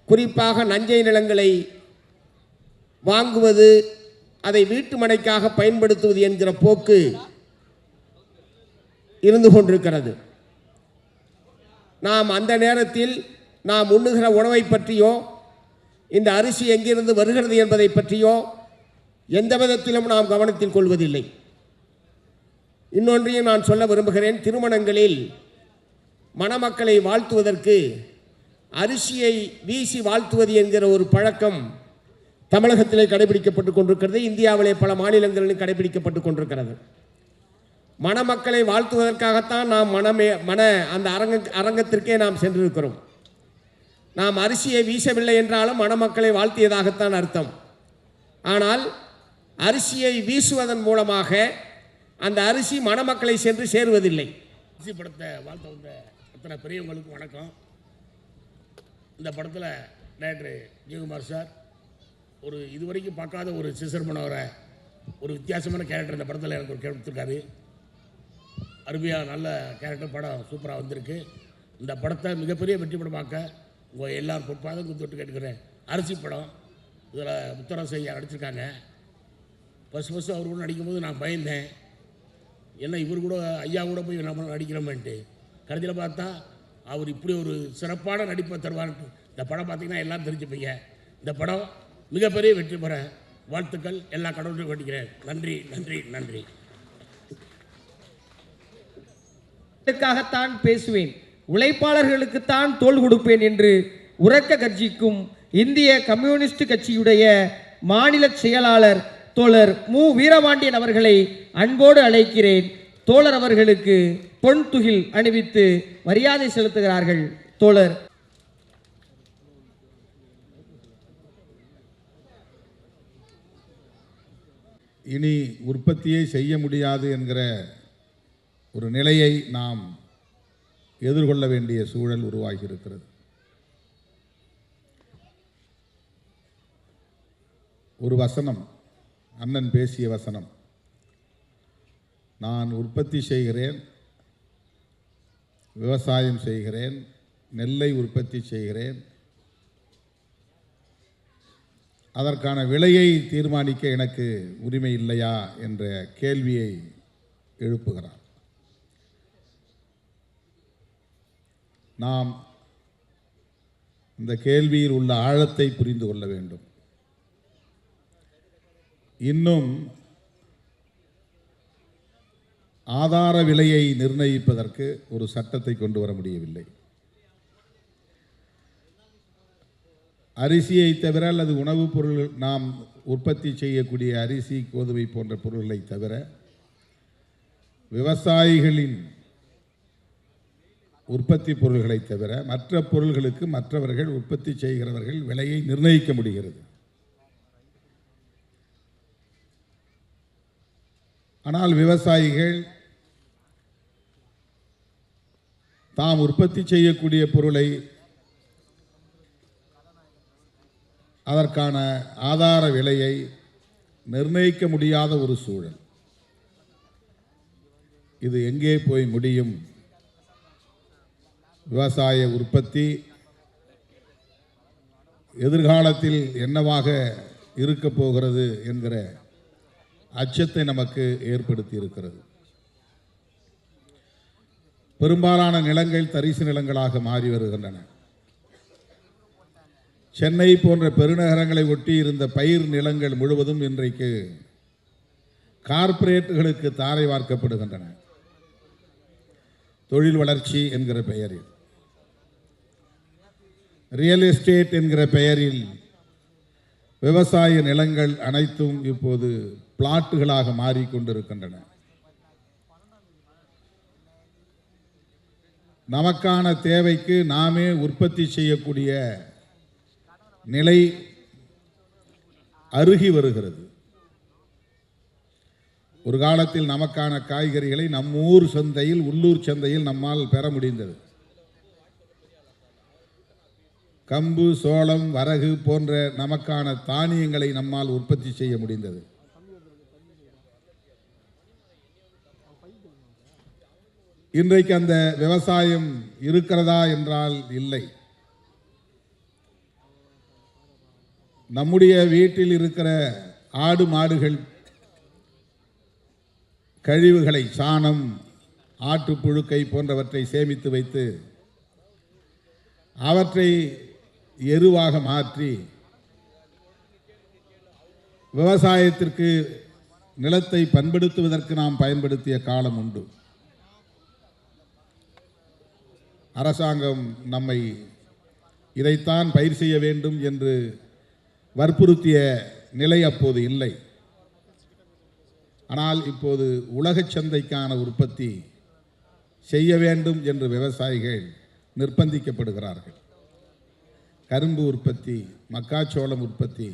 குறிப்பாக நஞ்சை நிலங்களை வாங்குவது, அதை வீட்டு மனைக்காக பயன்படுத்துவது என்கிற போக்கு இருந்து கொண்டிருக்கிறது. நாம் அந்த நேரத்தில் நாம் உண்ணுகிற உணவை பற்றியோ, இந்த அரிசி எங்கிருந்து வருகிறது என்பதை பற்றியோ எந்த விதத்திலும் நாம் கவனத்தில் கொள்வதில்லை. இன்னொன்றையும் நான் சொல்ல விரும்புகிறேன். திருமணங்களில் மணமக்களை வாழ்த்துவதற்கு அரிசியை வீசி வாழ்த்துவது என்கிற ஒரு பழக்கம் தமிழகத்திலே கடைபிடிக்கப்பட்டு கொண்டிருக்கிறது. இந்தியாவிலே பல மாநிலங்களிலும் கடைபிடிக்கப்பட்டு கொண்டிருக்கிறது. மணமக்களை வாழ்த்துவதற்காகத்தான் நாம் அந்த அரங்கத்திற்கே நாம் சென்றிருக்கிறோம். நாம் அரிசியை வீசவில்லை என்றாலும் மணமக்களை வாழ்த்தியதாகத்தான் அர்த்தம். ஆனால் அரிசியை வீசுவதன் மூலமாக அந்த அரிசி மணமக்களை சென்று சேருவதில்லை. அரிசி படத்தை வாழ்த்த வந்த அத்தனை பெரியவங்களுக்கு வணக்கம். இந்த படத்தில் டைரக்டர் ஜெயக்குமார் சார் ஒரு இதுவரைக்கும் பார்க்காத ஒரு சிசர் மனோரை ஒரு வித்தியாசமான கேரக்டர் இந்த படத்தில் எனக்கு ஒரு கொடுத்துருக்காரு. அருமையாக நல்ல கேரக்டர், படம் சூப்பராக வந்திருக்கு. இந்த படத்தை மிகப்பெரிய வெற்றி படமாக்க உங்கள் எல்லாரும் பொறுப்பாக கொடுத்துட்டு கேட்டுக்கிறேன். அரிசி படம் இதில் முத்தரசு ஐயா நடிச்சிருக்காங்க. ஃபஸ்ட்டு அவர் கூட நடிக்கும்போது நான் பயந்தேன், ஏன்னா இவர் கூட ஐயா கூட போய் நம்ம நடிக்கிறோமேன்ட்டு. கடைசியில் பார்த்தா அவர் இப்படி ஒரு சிறப்பான நடிப்பை தருவார்ட்டு இந்த படம் பார்த்தீங்கன்னா எல்லாம் தெரிஞ்சுப்பீங்க. இந்த படம் மிகப்பெரிய வெற்றி பெற வாழ்த்துக்கள். எல்லா கடவுளையும் வேண்டிக்கிறேன். நன்றி நன்றி நன்றி. ாகத்தான் பேசுவேன், உழைப்பாளர்களுக்குத்தான் தோள் கொடுப்பேன் என்று உரக்க கர்ஜிக்கும் இந்திய கம்யூனிஸ்ட் கட்சியுடைய மாநில செயலாளர் தோழர் மு வீரபாண்டியன் அவர்களை அன்போடு அழைக்கிறேன். தோழர் அவர்களுக்கு பொன் துகில் அணிவித்து மரியாதை செலுத்துகிறார்கள். தோழர் இனி உற்பத்தியை செய்ய முடியாது என்கிற ஒரு நிலையை நாம் எதிர்கொள்ள வேண்டிய சூழல் உருவாகி இருக்கிறது. ஒரு வசனம், அண்ணன் பேசிய வசனம், நான் உற்பத்தி செய்கிறேன், விவசாயம் செய்கிறேன், நெல்லை உற்பத்தி செய்கிறேன், அதற்கான விலையை தீர்மானிக்க எனக்கு உரிமை இல்லையா என்ற கேள்வியை எழுப்புகிறார். நாம் இந்த கேள்வியில் உள்ள ஆழத்தை புரிந்து கொள்ள வேண்டும். இன்னும் ஆதார விலையை நிர்ணயிப்பதற்கு ஒரு சட்டத்தை கொண்டு வர முடியவில்லை. அரிசியை தவிர அல்லது உணவுப் பொருள்கள், நாம் உற்பத்தி செய்யக்கூடிய அரிசி, கோதுமை போன்ற பொருள்களை தவிர விவசாயிகளின் உற்பத்தி பொருள்களை தவிர மற்ற பொருள்களுக்கு மற்றவர்கள், உற்பத்தி செய்கிறவர்கள் விலையை நிர்ணயிக்க முடிகிறது. ஆனால் விவசாயிகள் தாம் உற்பத்தி செய்யக்கூடிய பொருளை அதற்கான ஆதார விலையை நிர்ணயிக்க முடியாத ஒரு சூழல். இது எங்கே போய் முடியும்? விவசாய உற்பத்தி எதிர்காலத்தில் என்னவாக இருக்க போகிறது என்கிற அச்சத்தை நமக்கு ஏற்படுத்தி இருக்கிறது. பெரும்பாலான நிலங்கள் தரிசு நிலங்களாக மாறி வருகின்றன. சென்னை போன்ற பெருநகரங்களை ஒட்டி இருந்த பயிர் நிலங்கள் முழுவதும் இன்றைக்கு கார்ப்பரேட்டுகளுக்கு தாரை வார்க்கப்படுகின்றன. தொழில் வளர்ச்சி என்கிற பெயரில், ரியல் எஸ்டேட் என்கிற பெயரில் விவசாய நிலங்கள் அனைத்தும் இப்போது பிளாட்டுகளாக மாறிக்கொண்டிருக்கின்றன. நமக்கான தேவைக்கு நாமே உற்பத்தி செய்யக்கூடிய நிலை அருகி வருகிறது. ஒரு காலத்தில் நமக்கான காய்கறிகளை நம்மூர் சந்தையில், உள்ளூர் சந்தையில் நம்மால் பெற முடிந்தது. கம்பு, சோளம், வரகு போன்ற நமக்கான தானியங்களை நம்மால் உற்பத்தி செய்ய முடிந்தது. இன்றைக்கு அந்த விவசாயம் இருக்கிறதா என்றால் இல்லை. நம்முடைய வீட்டில் இருக்கிற ஆடு மாடுகள் கழிவுகளை, சாணம், ஆட்டுப்புழுக்கை போன்றவற்றை சேமித்து வைத்து அவற்றை எருவாக மாற்றி விவசாயத்திற்கு நிலத்தை பண்படுத்துவதற்கு நாம் பயன்படுத்திய காலம் உண்டு. அரசாங்கம் நம்மை இதைத்தான் பயிர் செய்ய வேண்டும் என்று வற்புறுத்திய நிலை அப்போது இல்லை. ஆனால் இப்போது உலகச் சந்தைக்கான உற்பத்தி செய்ய வேண்டும் என்று விவசாயிகள் நிர்பந்திக்கப்படுகிறார்கள். கரும்பு உற்பத்தி, மக்காச்சோளம் உற்பத்தி,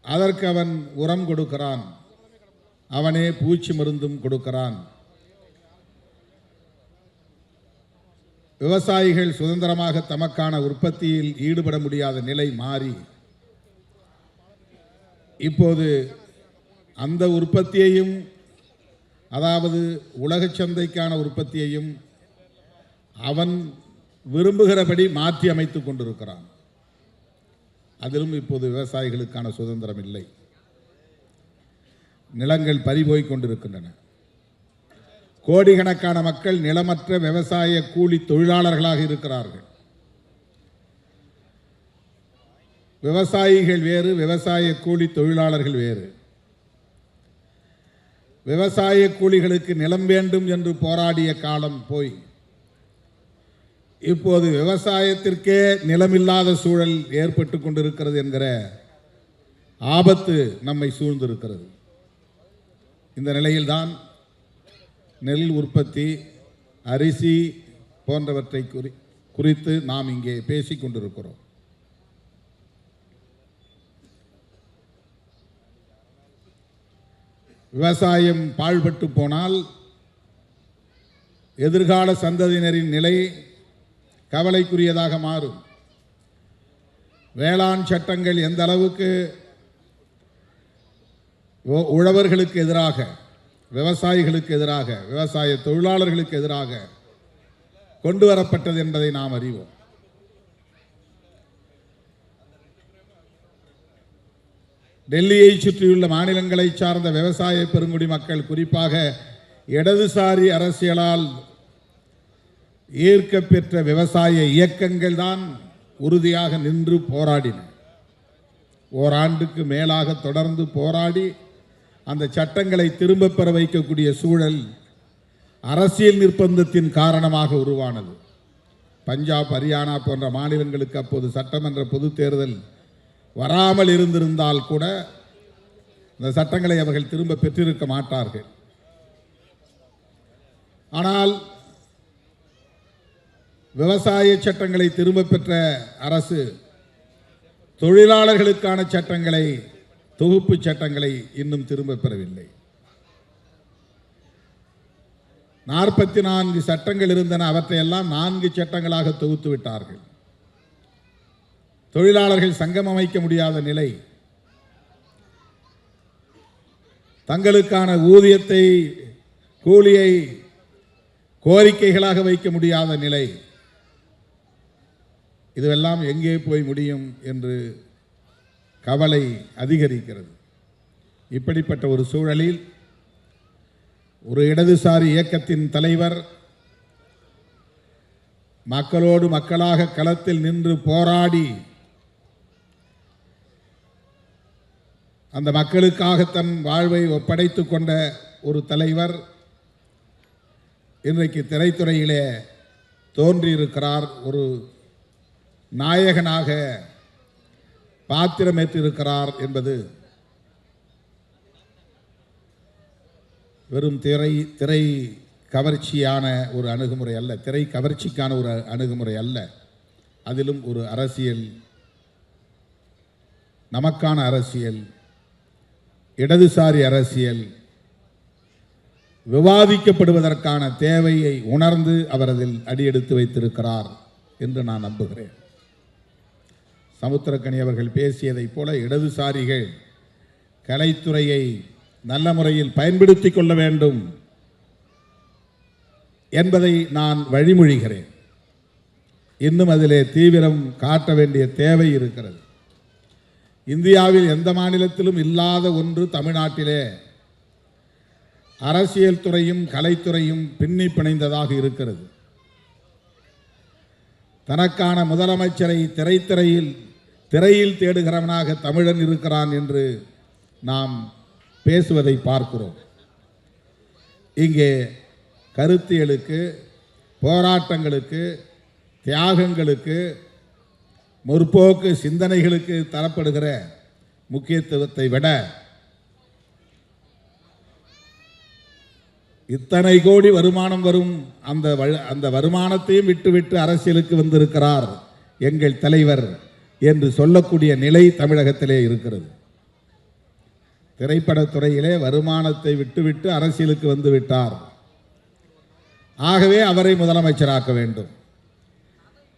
அதற்கு அவன் உரம் கொடுக்கிறான், அவனே பூச்சி மருந்தும் கொடுக்கிறான். விவசாயிகள் சுதந்திரமாக தமக்கான உற்பத்தியில் ஈடுபட முடியாத நிலை மாறி இப்போது அந்த உற்பத்தியையும், அதாவது உலகச் சந்தைக்கான உற்பத்தியையும் அவன் விரும்புகிறபடி மாற்றி அமைத்துக் கொண்டிருக்கிறான். அதிலும் இப்போது விவசாயிகளுக்கான சுதந்திரம் இல்லை. நிலங்கள் பறிபோய் கொண்டிருக்கின்றன. கோடிக்கணக்கான மக்கள் நிலமற்ற விவசாய கூலி தொழிலாளர்களாக இருக்கிறார்கள். விவசாயிகள் வேறு, விவசாய கூலி தொழிலாளர்கள் வேறு. விவசாய கூலிகளுக்கு நிலம் வேண்டும் என்று போராடிய காலம் போய் இப்போது விவசாயத்திற்கே நிலமில்லாத சூழல் ஏற்பட்டு கொண்டிருக்கிறது என்கிற ஆபத்து நம்மை சூழ்ந்திருக்கிறது. இந்த நிலையில்தான் நெல் உற்பத்தி, அரிசி போன்றவற்றை குறித்து நாம் இங்கே பேசிக் கொண்டிருக்கிறோம். விவசாயம் பாழ்பட்டு போனால் எதிர்கால சந்ததியினரின் நிலை கவலைக்குரியதாக மாறும். வேளாண் சட்டங்கள் எந்த அளவுக்கு உழவர்களுக்கு எதிராக, விவசாயிகளுக்கு எதிராக, விவசாய தொழிலாளர்களுக்கு எதிராக கொண்டு வரப்பட்டது என்பதை நாம் அறிவோம். டெல்லியை சுற்றியுள்ள மாநிலங்களை சார்ந்த விவசாய பெருங்குடி மக்கள், குறிப்பாக இடதுசாரி அரசியலால் ஈர்க்க பெற்ற விவசாய இயக்கங்கள் தான் உறுதியாக நின்று போராடின. ஓராண்டுக்கு மேலாக தொடர்ந்து போராடி அந்த சட்டங்களை திரும்ப பெற வைக்கக்கூடிய சூழல் அரசியல் நிர்பந்தத்தின் காரணமாக உருவானது. பஞ்சாப், ஹரியானா போன்ற மாநிலங்களுக்கு அப்போது சட்டமன்ற பொது தேர்தல் வராமல் இருந்திருந்தால் கூட இந்த சட்டங்களை அவர்கள் திரும்ப பெற்றிருக்க மாட்டார்கள். ஆனால் விவசாய சட்டங்களை திரும்ப பெற்ற அரசு தொழிலாளர்களுக்கான சட்டங்களை, தொகுப்பு சட்டங்களை இன்னும் திரும்ப பெறவில்லை. 44 சட்டங்கள் இருந்தன, அவற்றையெல்லாம் 4 சட்டங்களாக தொகுத்து விட்டார்கள். தொழிலாளர்கள் சங்கம் அமைக்க முடியாத நிலை, தங்களுக்கான ஊதியத்தை, கூலியை கோரிக்கைகளாக வைக்க முடியாத நிலை, இதுவெல்லாம் எங்கே போய் முடியும் என்று கவலை அதிகரிக்கிறது. இப்படிப்பட்ட ஒரு சூழலில் ஒரு இடதுசாரி இயக்கத்தின் தலைவர் மக்களோடு மக்களாக களத்தில் நின்று போராடி அந்த மக்களுக்காக தன் வாழ்வை ஒப்படைத்துக் கொண்ட ஒரு தலைவர் இன்றைக்கு திரைத்துறையிலே தோன்றியிருக்கிறார். ஒரு நாயகனாக பாத்திரமேற்றிருக்கிறார் என்பது வெறும் திரை கவர்ச்சியான ஒரு அணுகுமுறை அல்ல, திரை கவர்ச்சிக்கான ஒரு அணுகுமுறை அல்ல. அதிலும் ஒரு அரசியல், நமக்கான அரசியல், இடதுசாரி அரசியல் விவாதிக்கப்படுவதற்கான தேவையை உணர்ந்து அவர் அதில் அடியெடுத்து வைத்திருக்கிறார் என்று நான் நம்புகிறேன். சமுத்திரக்கனி அவர்கள் பேசியதைப் போல இடதுசாரிகள் கலைத்துறையை நல்ல முறையில் பயன்படுத்திக் கொள்ள வேண்டும் என்பதை நான் வழிமொழிகிறேன். இன்னும் அதிலே தீவிரம் காட்ட வேண்டிய தேவை இருக்கிறது. இந்தியாவில் எந்த மாநிலத்திலும் இல்லாத ஒன்று தமிழ்நாட்டிலே அரசியல் துறையும் கலைத்துறையும் பின்னி பிணைந்ததாக இருக்கிறது. தனக்கான முதலமைச்சரை திரையில் தேடுகிறவனாக தமிழன் இருக்கிறான் என்று நாம் பேசுவதை பார்க்கிறோம். இங்கே கருத்தியலுக்கு, போராட்டங்களுக்கு, தியாகங்களுக்கு, முற்போக்கு சிந்தனைகளுக்கு தரப்படுகிற முக்கியத்துவத்தை விட இத்தனை கோடி வருமானம் வரும் அந்த வருமானத்தையும் விட்டுவிட்டு அரசியலுக்கு வந்திருக்கிறார் எங்கள் தலைவர் என்று சொல்லக்கூடிய நிலை தமிழகத்திலே இருக்கிறது. திரைப்படத்துறையிலே வருமானத்தை விட்டுவிட்டு அரசியலுக்கு வந்து விட்டார். ஆகவே அவரை முதலமைச்சராக்க வேண்டும்.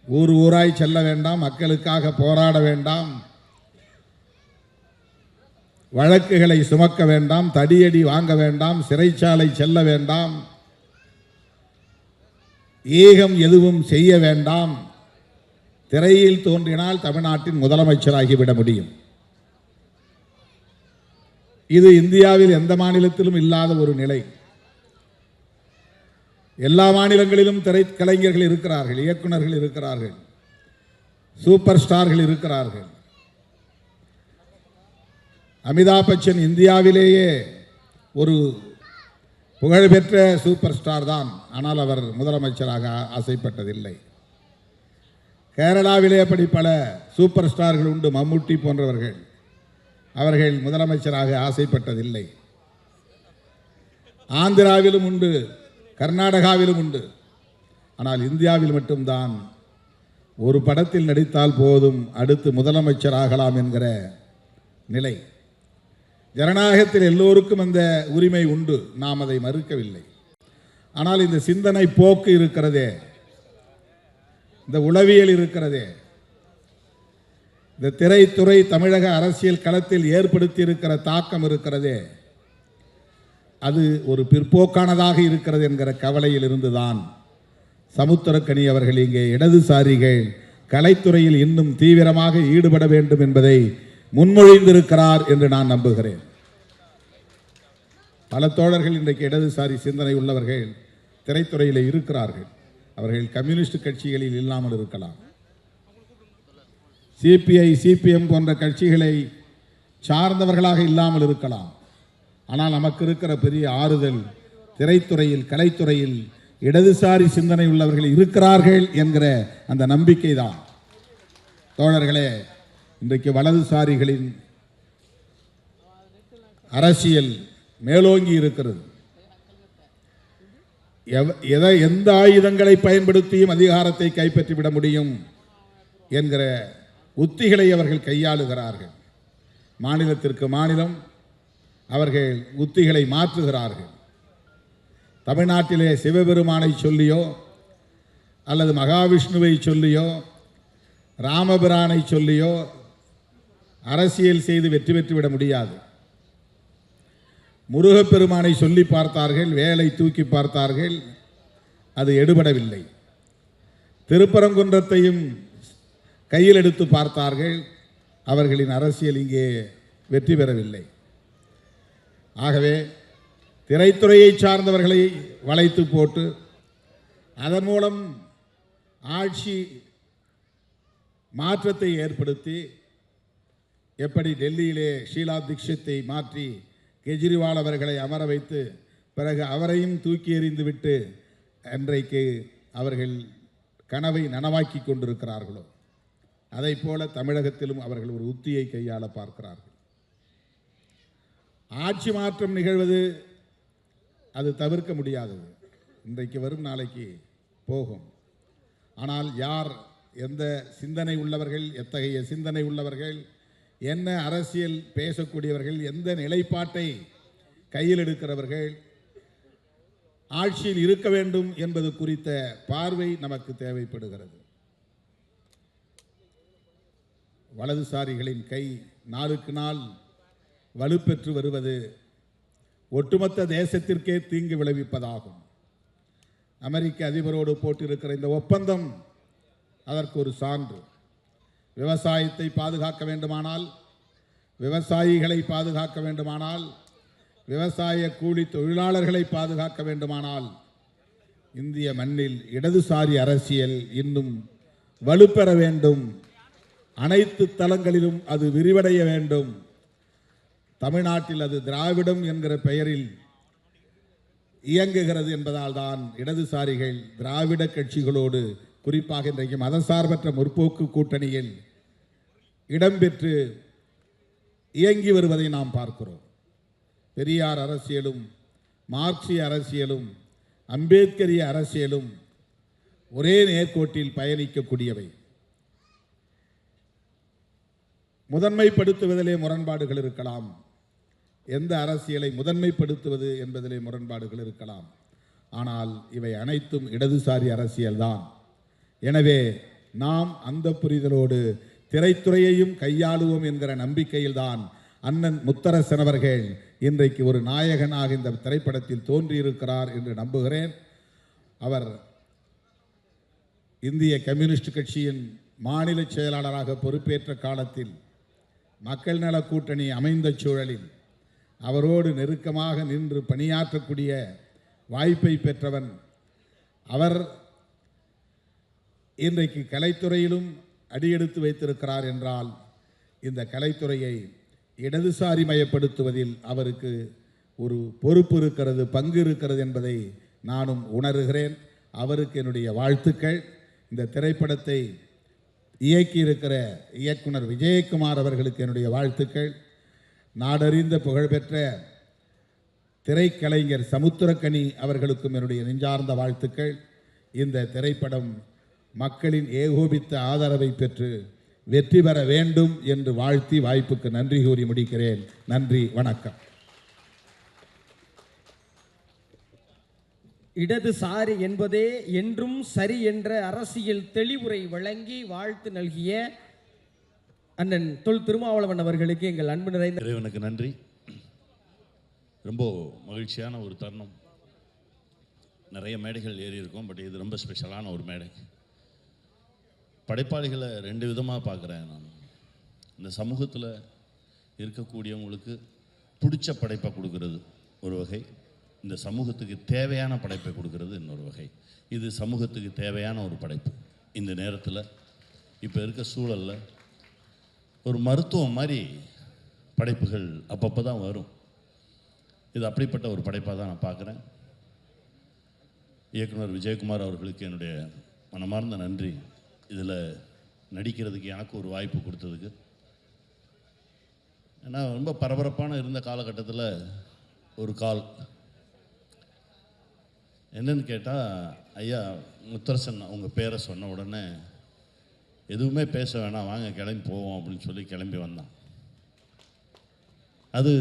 ஊர் ஊராய் செல்ல வேண்டாம், மக்களுக்காக போராட வேண்டாம், வழக்குகளை சுமக்க வேண்டாம், தடியடி வாங்க வேண்டாம், சிறைச்சாலை செல்ல வேண்டாம், ஈகம் எதுவும் செய்ய வேண்டாம். திரையில் தோன்றினால் தமிழ்நாட்டின் முதலமைச்சராகிவிட முடியும். இது இந்தியாவில் எந்த மாநிலத்திலும் இல்லாத ஒரு நிலை. எல்லா மாநிலங்களிலும் திரைக்கலைஞர்கள் இருக்கிறார்கள், இயக்குநர்கள் இருக்கிறார்கள், சூப்பர் ஸ்டார்கள் இருக்கிறார்கள். அமிதாப் பச்சன் இந்தியாவிலேயே ஒரு புகழ்பெற்ற சூப்பர் ஸ்டார் தான். ஆனால் அவர் முதலமைச்சராக ஆசைப்பட்டதில்லை. கேரளாவிலே அப்படி பல சூப்பர் ஸ்டார்கள் உண்டு, மம்முட்டி போன்றவர்கள். அவர்கள் முதலமைச்சராக ஆசைப்பட்டதில்லை. ஆந்திராவிலும் உண்டு, கர்நாடகாவிலும் உண்டு. ஆனால் இந்தியாவில் மட்டும்தான் ஒரு படத்தில் நடித்தால் போதும் அடுத்து முதலமைச்சராகலாம் என்கிற நிலை. ஜனநாயகத்தில் எல்லோருக்கும் அந்த உரிமை உண்டு, நாம் அதை மறுக்கவில்லை. ஆனால் இந்த சிந்தனை போக்கு இருக்கிறதே, இந்த உளவியல் இருக்கிறதே, இந்த திரைத்துறை தமிழக அரசியல் களத்தில் ஏற்படுத்தி இருக்கிற தாக்கம் இருக்கிறதே, அது ஒரு பிற்போக்கானதாக இருக்கிறது என்கிற கவலையில் இருந்துதான் சமுத்திரக்கனி அவர்கள் இங்கே இடதுசாரிகள் கலைத்துறையில் இன்னும் தீவிரமாக ஈடுபட வேண்டும் என்பதை முன்மொழிந்திருக்கிறார் என்று நான் நம்புகிறேன். பல தோழர்கள் இன்றைக்கு இடதுசாரி சிந்தனை உள்ளவர்கள் திரைத்துறையில் இருக்கிறார்கள். அவர்கள் கம்யூனிஸ்ட் கட்சிகளில் இல்லாமல் இருக்கலாம், சிபிஐ சிபிஎம் போன்ற கட்சிகளை சார்ந்தவர்களாக இல்லாமல் இருக்கலாம். ஆனால் நமக்கு இருக்கிற பெரிய ஆறுதல் திரைத்துறையில் கலைத்துறையில் இடதுசாரி சிந்தனை உள்ளவர்கள் இருக்கிறார்கள் என்கிற அந்த நம்பிக்கை தான். தோழர்களே, இன்றைக்கு வலதுசாரிகளின் அரசியல் மேலோங்கி இருக்கிறது. எந்த ஆயுதங்களை பயன்படுத்தியும் அதிகாரத்தை கைப்பற்றிவிட முடியும் என்கிற உத்திகளை அவர்கள் கையாளுகிறார்கள். மாநிலத்திற்கு மாநிலம் அவர்கள் உத்திகளை மாற்றுகிறார்கள். தமிழ்நாட்டிலே சிவபெருமானை சொல்லியோ அல்லது மகாவிஷ்ணுவை சொல்லியோ ராமபிரானை சொல்லியோ அரசியல் செய்து வெற்றி பெற்றுவிட முடியாது. முருகப்பெருமானை சொல்லி பார்த்தார்கள், வேலை தூக்கி பார்த்தார்கள், அது எடுபடவில்லை. திருப்பரங்குன்றத்தையும் கையில் எடுத்து பார்த்தார்கள், அவர்களின் அரசியல் இங்கே வெற்றி பெறவில்லை. ஆகவே திரைத்துறையை சார்ந்தவர்களை வளைத்து போட்டு அதன் மூலம் ஆட்சி மாற்றத்தை ஏற்படுத்தி, எப்படி டெல்லியிலே ஷீலா தீட்சித்தை மாற்றி கெஜ்ரிவால் அவர்களை அமர வைத்து பிறகு அவரையும் தூக்கி எறிந்துவிட்டு இன்றைக்கு அவர்கள் கனவை நனவாக்கி கொண்டிருக்கிறார்களோ, அதை போல தமிழகத்திலும் அவர்கள் ஒரு உத்தியை கையாள பார்க்கிறார்கள். ஆட்சி மாற்றம் நிகழ்வது அது தவிர்க்க முடியாதது. இன்றைக்கு வரும், நாளைக்கு போகும். ஆனால் யார், எந்த சிந்தனை உள்ளவர்கள், எத்தகைய சிந்தனை உள்ளவர்கள், என்ன அரசியல் பேசக்கூடியவர்கள், எந்த நிலைப்பாட்டை கையில் எடுக்கிறவர்கள் ஆட்சியில் இருக்க வேண்டும் என்பது குறித்த பார்வை நமக்கு தேவைப்படுகிறது. வலதுசாரிகளின் கை நாளுக்கு நாள் வலுப்பெற்று வருவது ஒட்டுமொத்த தேசத்திற்கே தீங்கு விளைவிப்பதாகும். அமெரிக்க அதிபரோடு போட்டிருக்கிற இந்த ஒப்பந்தம் அதற்கு ஒரு சான்று. விவசாயத்தை பாதுகாக்க வேண்டுமானால், விவசாயிகளை பாதுகாக்க வேண்டுமானால், விவசாய கூலி தொழிலாளர்களை பாதுகாக்க வேண்டுமானால் இந்திய மண்ணில் இடதுசாரி அரசியல் இன்னும் வலுப்பெற வேண்டும். அனைத்து தளங்களிலும் அது விரிவடைய வேண்டும். தமிழ்நாட்டில் அது திராவிடம் என்கிற பெயரில் இயங்குகிறது என்பதால் தான் இடதுசாரிகள் திராவிட கட்சிகளோடு, குறிப்பாக இன்றைக்கு மதசார்பற்ற முற்போக்கு கூட்டணியில் இடம்பெற்று இயங்கி வருவதை நாம் பார்க்கிறோம். பெரியார் அரசியலும் மார்க்சிய அரசியலும் அம்பேத்கரிய அரசியலும் ஒரே நேர்கோட்டில் பயணிக்கக்கூடியவை. முதன்மைப்படுத்துவதிலே முரண்பாடுகள் இருக்கலாம், எந்த அரசியலை முதன்மைப்படுத்துவது என்பதிலே முரண்பாடுகள் இருக்கலாம். ஆனால் இவை அனைத்தும் இடதுசாரி அரசியல்தான். எனவே நாம் அந்த புரிதலோடு திரைத்துறையையும் கையாளுவோம் என்கிற நம்பிக்கையில்தான் அண்ணன் முத்தரசன் அவர்கள் இன்றைக்கு ஒரு நாயகனாக இந்த திரைப்படத்தில் தோன்றியிருக்கிறார் என்று நம்புகிறேன். அவர் இந்திய கம்யூனிஸ்ட் கட்சியின் மாநில செயலாளராக பொறுப்பேற்ற காலத்தில் மக்கள் நல கூட்டணி அமைந்த சூழலில் அவரோடு நெருக்கமாக நின்று பணியாற்றக்கூடிய வாய்ப்பை பெற்றவன் அவர். இன்றைக்கு கலைத்துறையிலும் அடியெடுத்து வைத்திருக்கிறார் என்றால் இந்த கலைத்துறையை இடதுசாரி மயப்படுத்துவதில் அவருக்கு ஒரு பொறுப்பு இருக்கிறது, பங்கு இருக்கிறது என்பதை நானும் உணர்கிறேன். அவருக்கு என்னுடைய வாழ்த்துக்கள். இந்த திரைப்படத்தை இயக்கியிருக்கிற இயக்குனர் விஜயகுமார் அவர்களுக்கு என்னுடைய வாழ்த்துக்கள். நாடறிந்த புகழ்பெற்ற திரைக்கலைஞர் சமுத்திரக்கனி அவர்களுக்கும் என்னுடைய நெஞ்சார்ந்த வாழ்த்துக்கள். இந்த திரைப்படம் மக்களின் ஏகோபித்த ஆதரவை பெற்று வெற்றி பெற வேண்டும் என்று வாழ்த்தி வாய்ப்புக்கு நன்றி கூறி முடிக்கிறேன். நன்றி, வணக்கம். இடதுசாரி என்பதே என்றும் சரி என்ற அரசியல் தெளிவுரை வழங்கி வாழ்த்து நல்கிய அண்ணன் தொல் திருமாவளவன் அவர்களுக்கு எங்கள் அன்பு நிறைந்த இறைவனுக்கு நன்றி. ரொம்ப மகிழ்ச்சியான ஒரு தருணம். நிறைய மேடைகள் ஏறி இருக்கும், பட் இது ரொம்ப ஸ்பெஷலான ஒரு மேடை. படைப்பாளிகளை ரெண்டு விதமாக பார்க்குறேன் நான். இந்த சமூகத்தில் இருக்கக்கூடியவங்களுக்கு பிடிச்ச படைப்பை கொடுக்கறது ஒரு வகை, இந்த சமூகத்துக்கு தேவையான படைப்பை கொடுக்கறது இன்னொரு வகை. இது சமூகத்துக்கு தேவையான ஒரு படைப்பு. இந்த நேரத்தில் இப்போ இருக்க சூழலில் ஒரு மருத்துவம் மாதிரி படைப்புகள் அப்பப்போ தான் வரும். இது அப்படிப்பட்ட ஒரு படைப்பாக தான் நான் பார்க்குறேன். இயக்குனர் விஜயகுமார் அவர்களுக்கு என்னுடைய மனமார்ந்த நன்றி. இதில் நடிக்கிறதுக்கு எனக்கு ஒரு வாய்ப்பு கொடுத்ததுக்கு. ஏன்னா ரொம்ப பரபரப்பான இருந்த காலகட்டத்தில் ஒரு கால் என்னன்னு கேட்டால், ஐயா முத்தரசன் அவங்க பேரை சொன்ன உடனே எதுவுமே பேச வேணாம், வாங்க கிளம்பி போவோம் அப்படின்னு சொல்லி கிளம்பி வந்தான். அது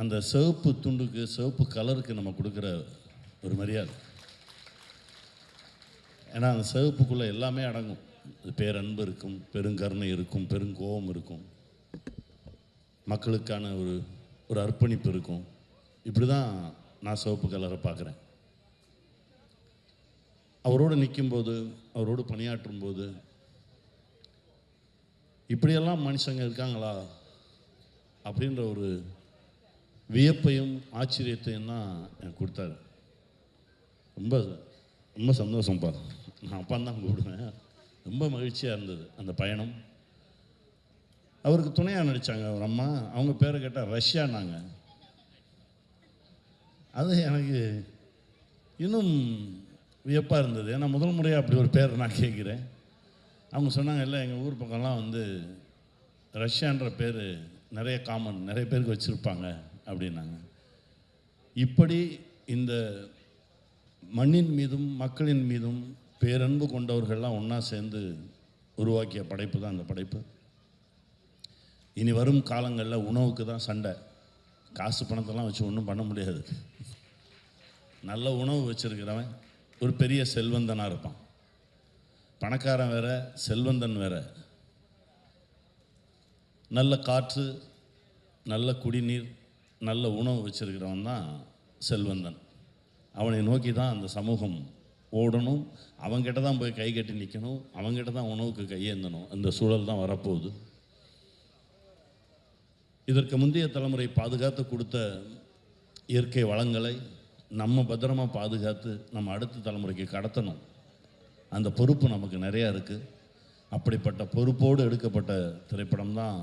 அந்த சிவப்பு துண்டுக்கு, சிவப்பு கலருக்கு நம்ம கொடுக்குற ஒரு மரியாதை. ஏன்னா அந்த சிவப்புக்குள்ளே எல்லாமே அடங்கும். அது பேரன்பு இருக்கும், பெருங்கருணை இருக்கும், பெருங்கோபம் இருக்கும், மக்களுக்கான ஒரு அர்ப்பணிப்பு இருக்கும். இப்படி தான் நான் சிவப்பு கலரை பார்க்குறேன். அவரோடு நிற்கும்போது, அவரோடு பணியாற்றும் போது இப்படியெல்லாம் மனுஷங்க இருக்காங்களா அப்படின்ற ஒரு வியப்பையும் ஆச்சரியத்தையும் தான் எனக்கு கொடுத்தாரு. ரொம்ப ரொம்ப சந்தோஷம்ப்பா. நான் அப்பான்னு தான் கூப்பிடுவேன். ரொம்ப மகிழ்ச்சியாக இருந்தது அந்த பயணம். அவருக்கு துணையாக நடித்தாங்க ஒரு அம்மா, அவங்க பேரை கேட்டால் ரஷ்யானாங்க. அது எனக்கு இன்னும் வியப்பாக இருந்தது. ஏன்னா முதல் முறையாக அப்படி ஒரு பேர் நான் கேட்குறேன். அவங்க சொன்னாங்க, இல்லை எங்கள் ஊர் பக்கம்லாம் வந்து ரஷ்யான்ற பேர் நிறைய காமன், நிறைய பேருக்கு வச்சுருப்பாங்க அப்படின்னாங்க. இப்படி இந்த மண்ணின் மீதும் மக்களின் மீதும் பேரன்பு கொண்டவர்கள்லாம் ஒன்றா சேர்ந்து உருவாக்கிய படைப்பு தான் இந்த படைப்பு. இனி வரும் காலங்களில் உணவுக்கு தான் சண்டை. காசு பணத்தெல்லாம் வச்சு ஒன்றும் பண்ண முடியாது. நல்ல உணவு வச்சுருக்கிறவன் ஒரு பெரிய செல்வந்தனாக இருப்பான். பணக்காரன் வேற, செல்வந்தன் வேற. நல்ல காற்று, நல்ல குடிநீர், நல்ல உணவு வச்சுருக்கிறவன் தான் செல்வந்தன். அவனை நோக்கி தான் அந்த சமூகம் ஓடணும். அவங்ககிட்ட தான் போய் கை கட்டி நிற்கணும். அவங்ககிட்ட தான் உணவுக்கு கையேந்தணும். அந்த சூழல் தான் வரப்போகுது. இதற்கு முந்தைய தலைமுறை பாதுகாத்து கொடுத்த இயற்கை வளங்களை நம்ம பத்திரமாக பாதுகாத்து நம்ம அடுத்த தலைமுறைக்கு கடத்தணும். அந்த பொறுப்பு நமக்கு நிறையா இருக்குது. அப்படிப்பட்ட பொறுப்போடு எடுக்கப்பட்ட திரைப்படம் தான்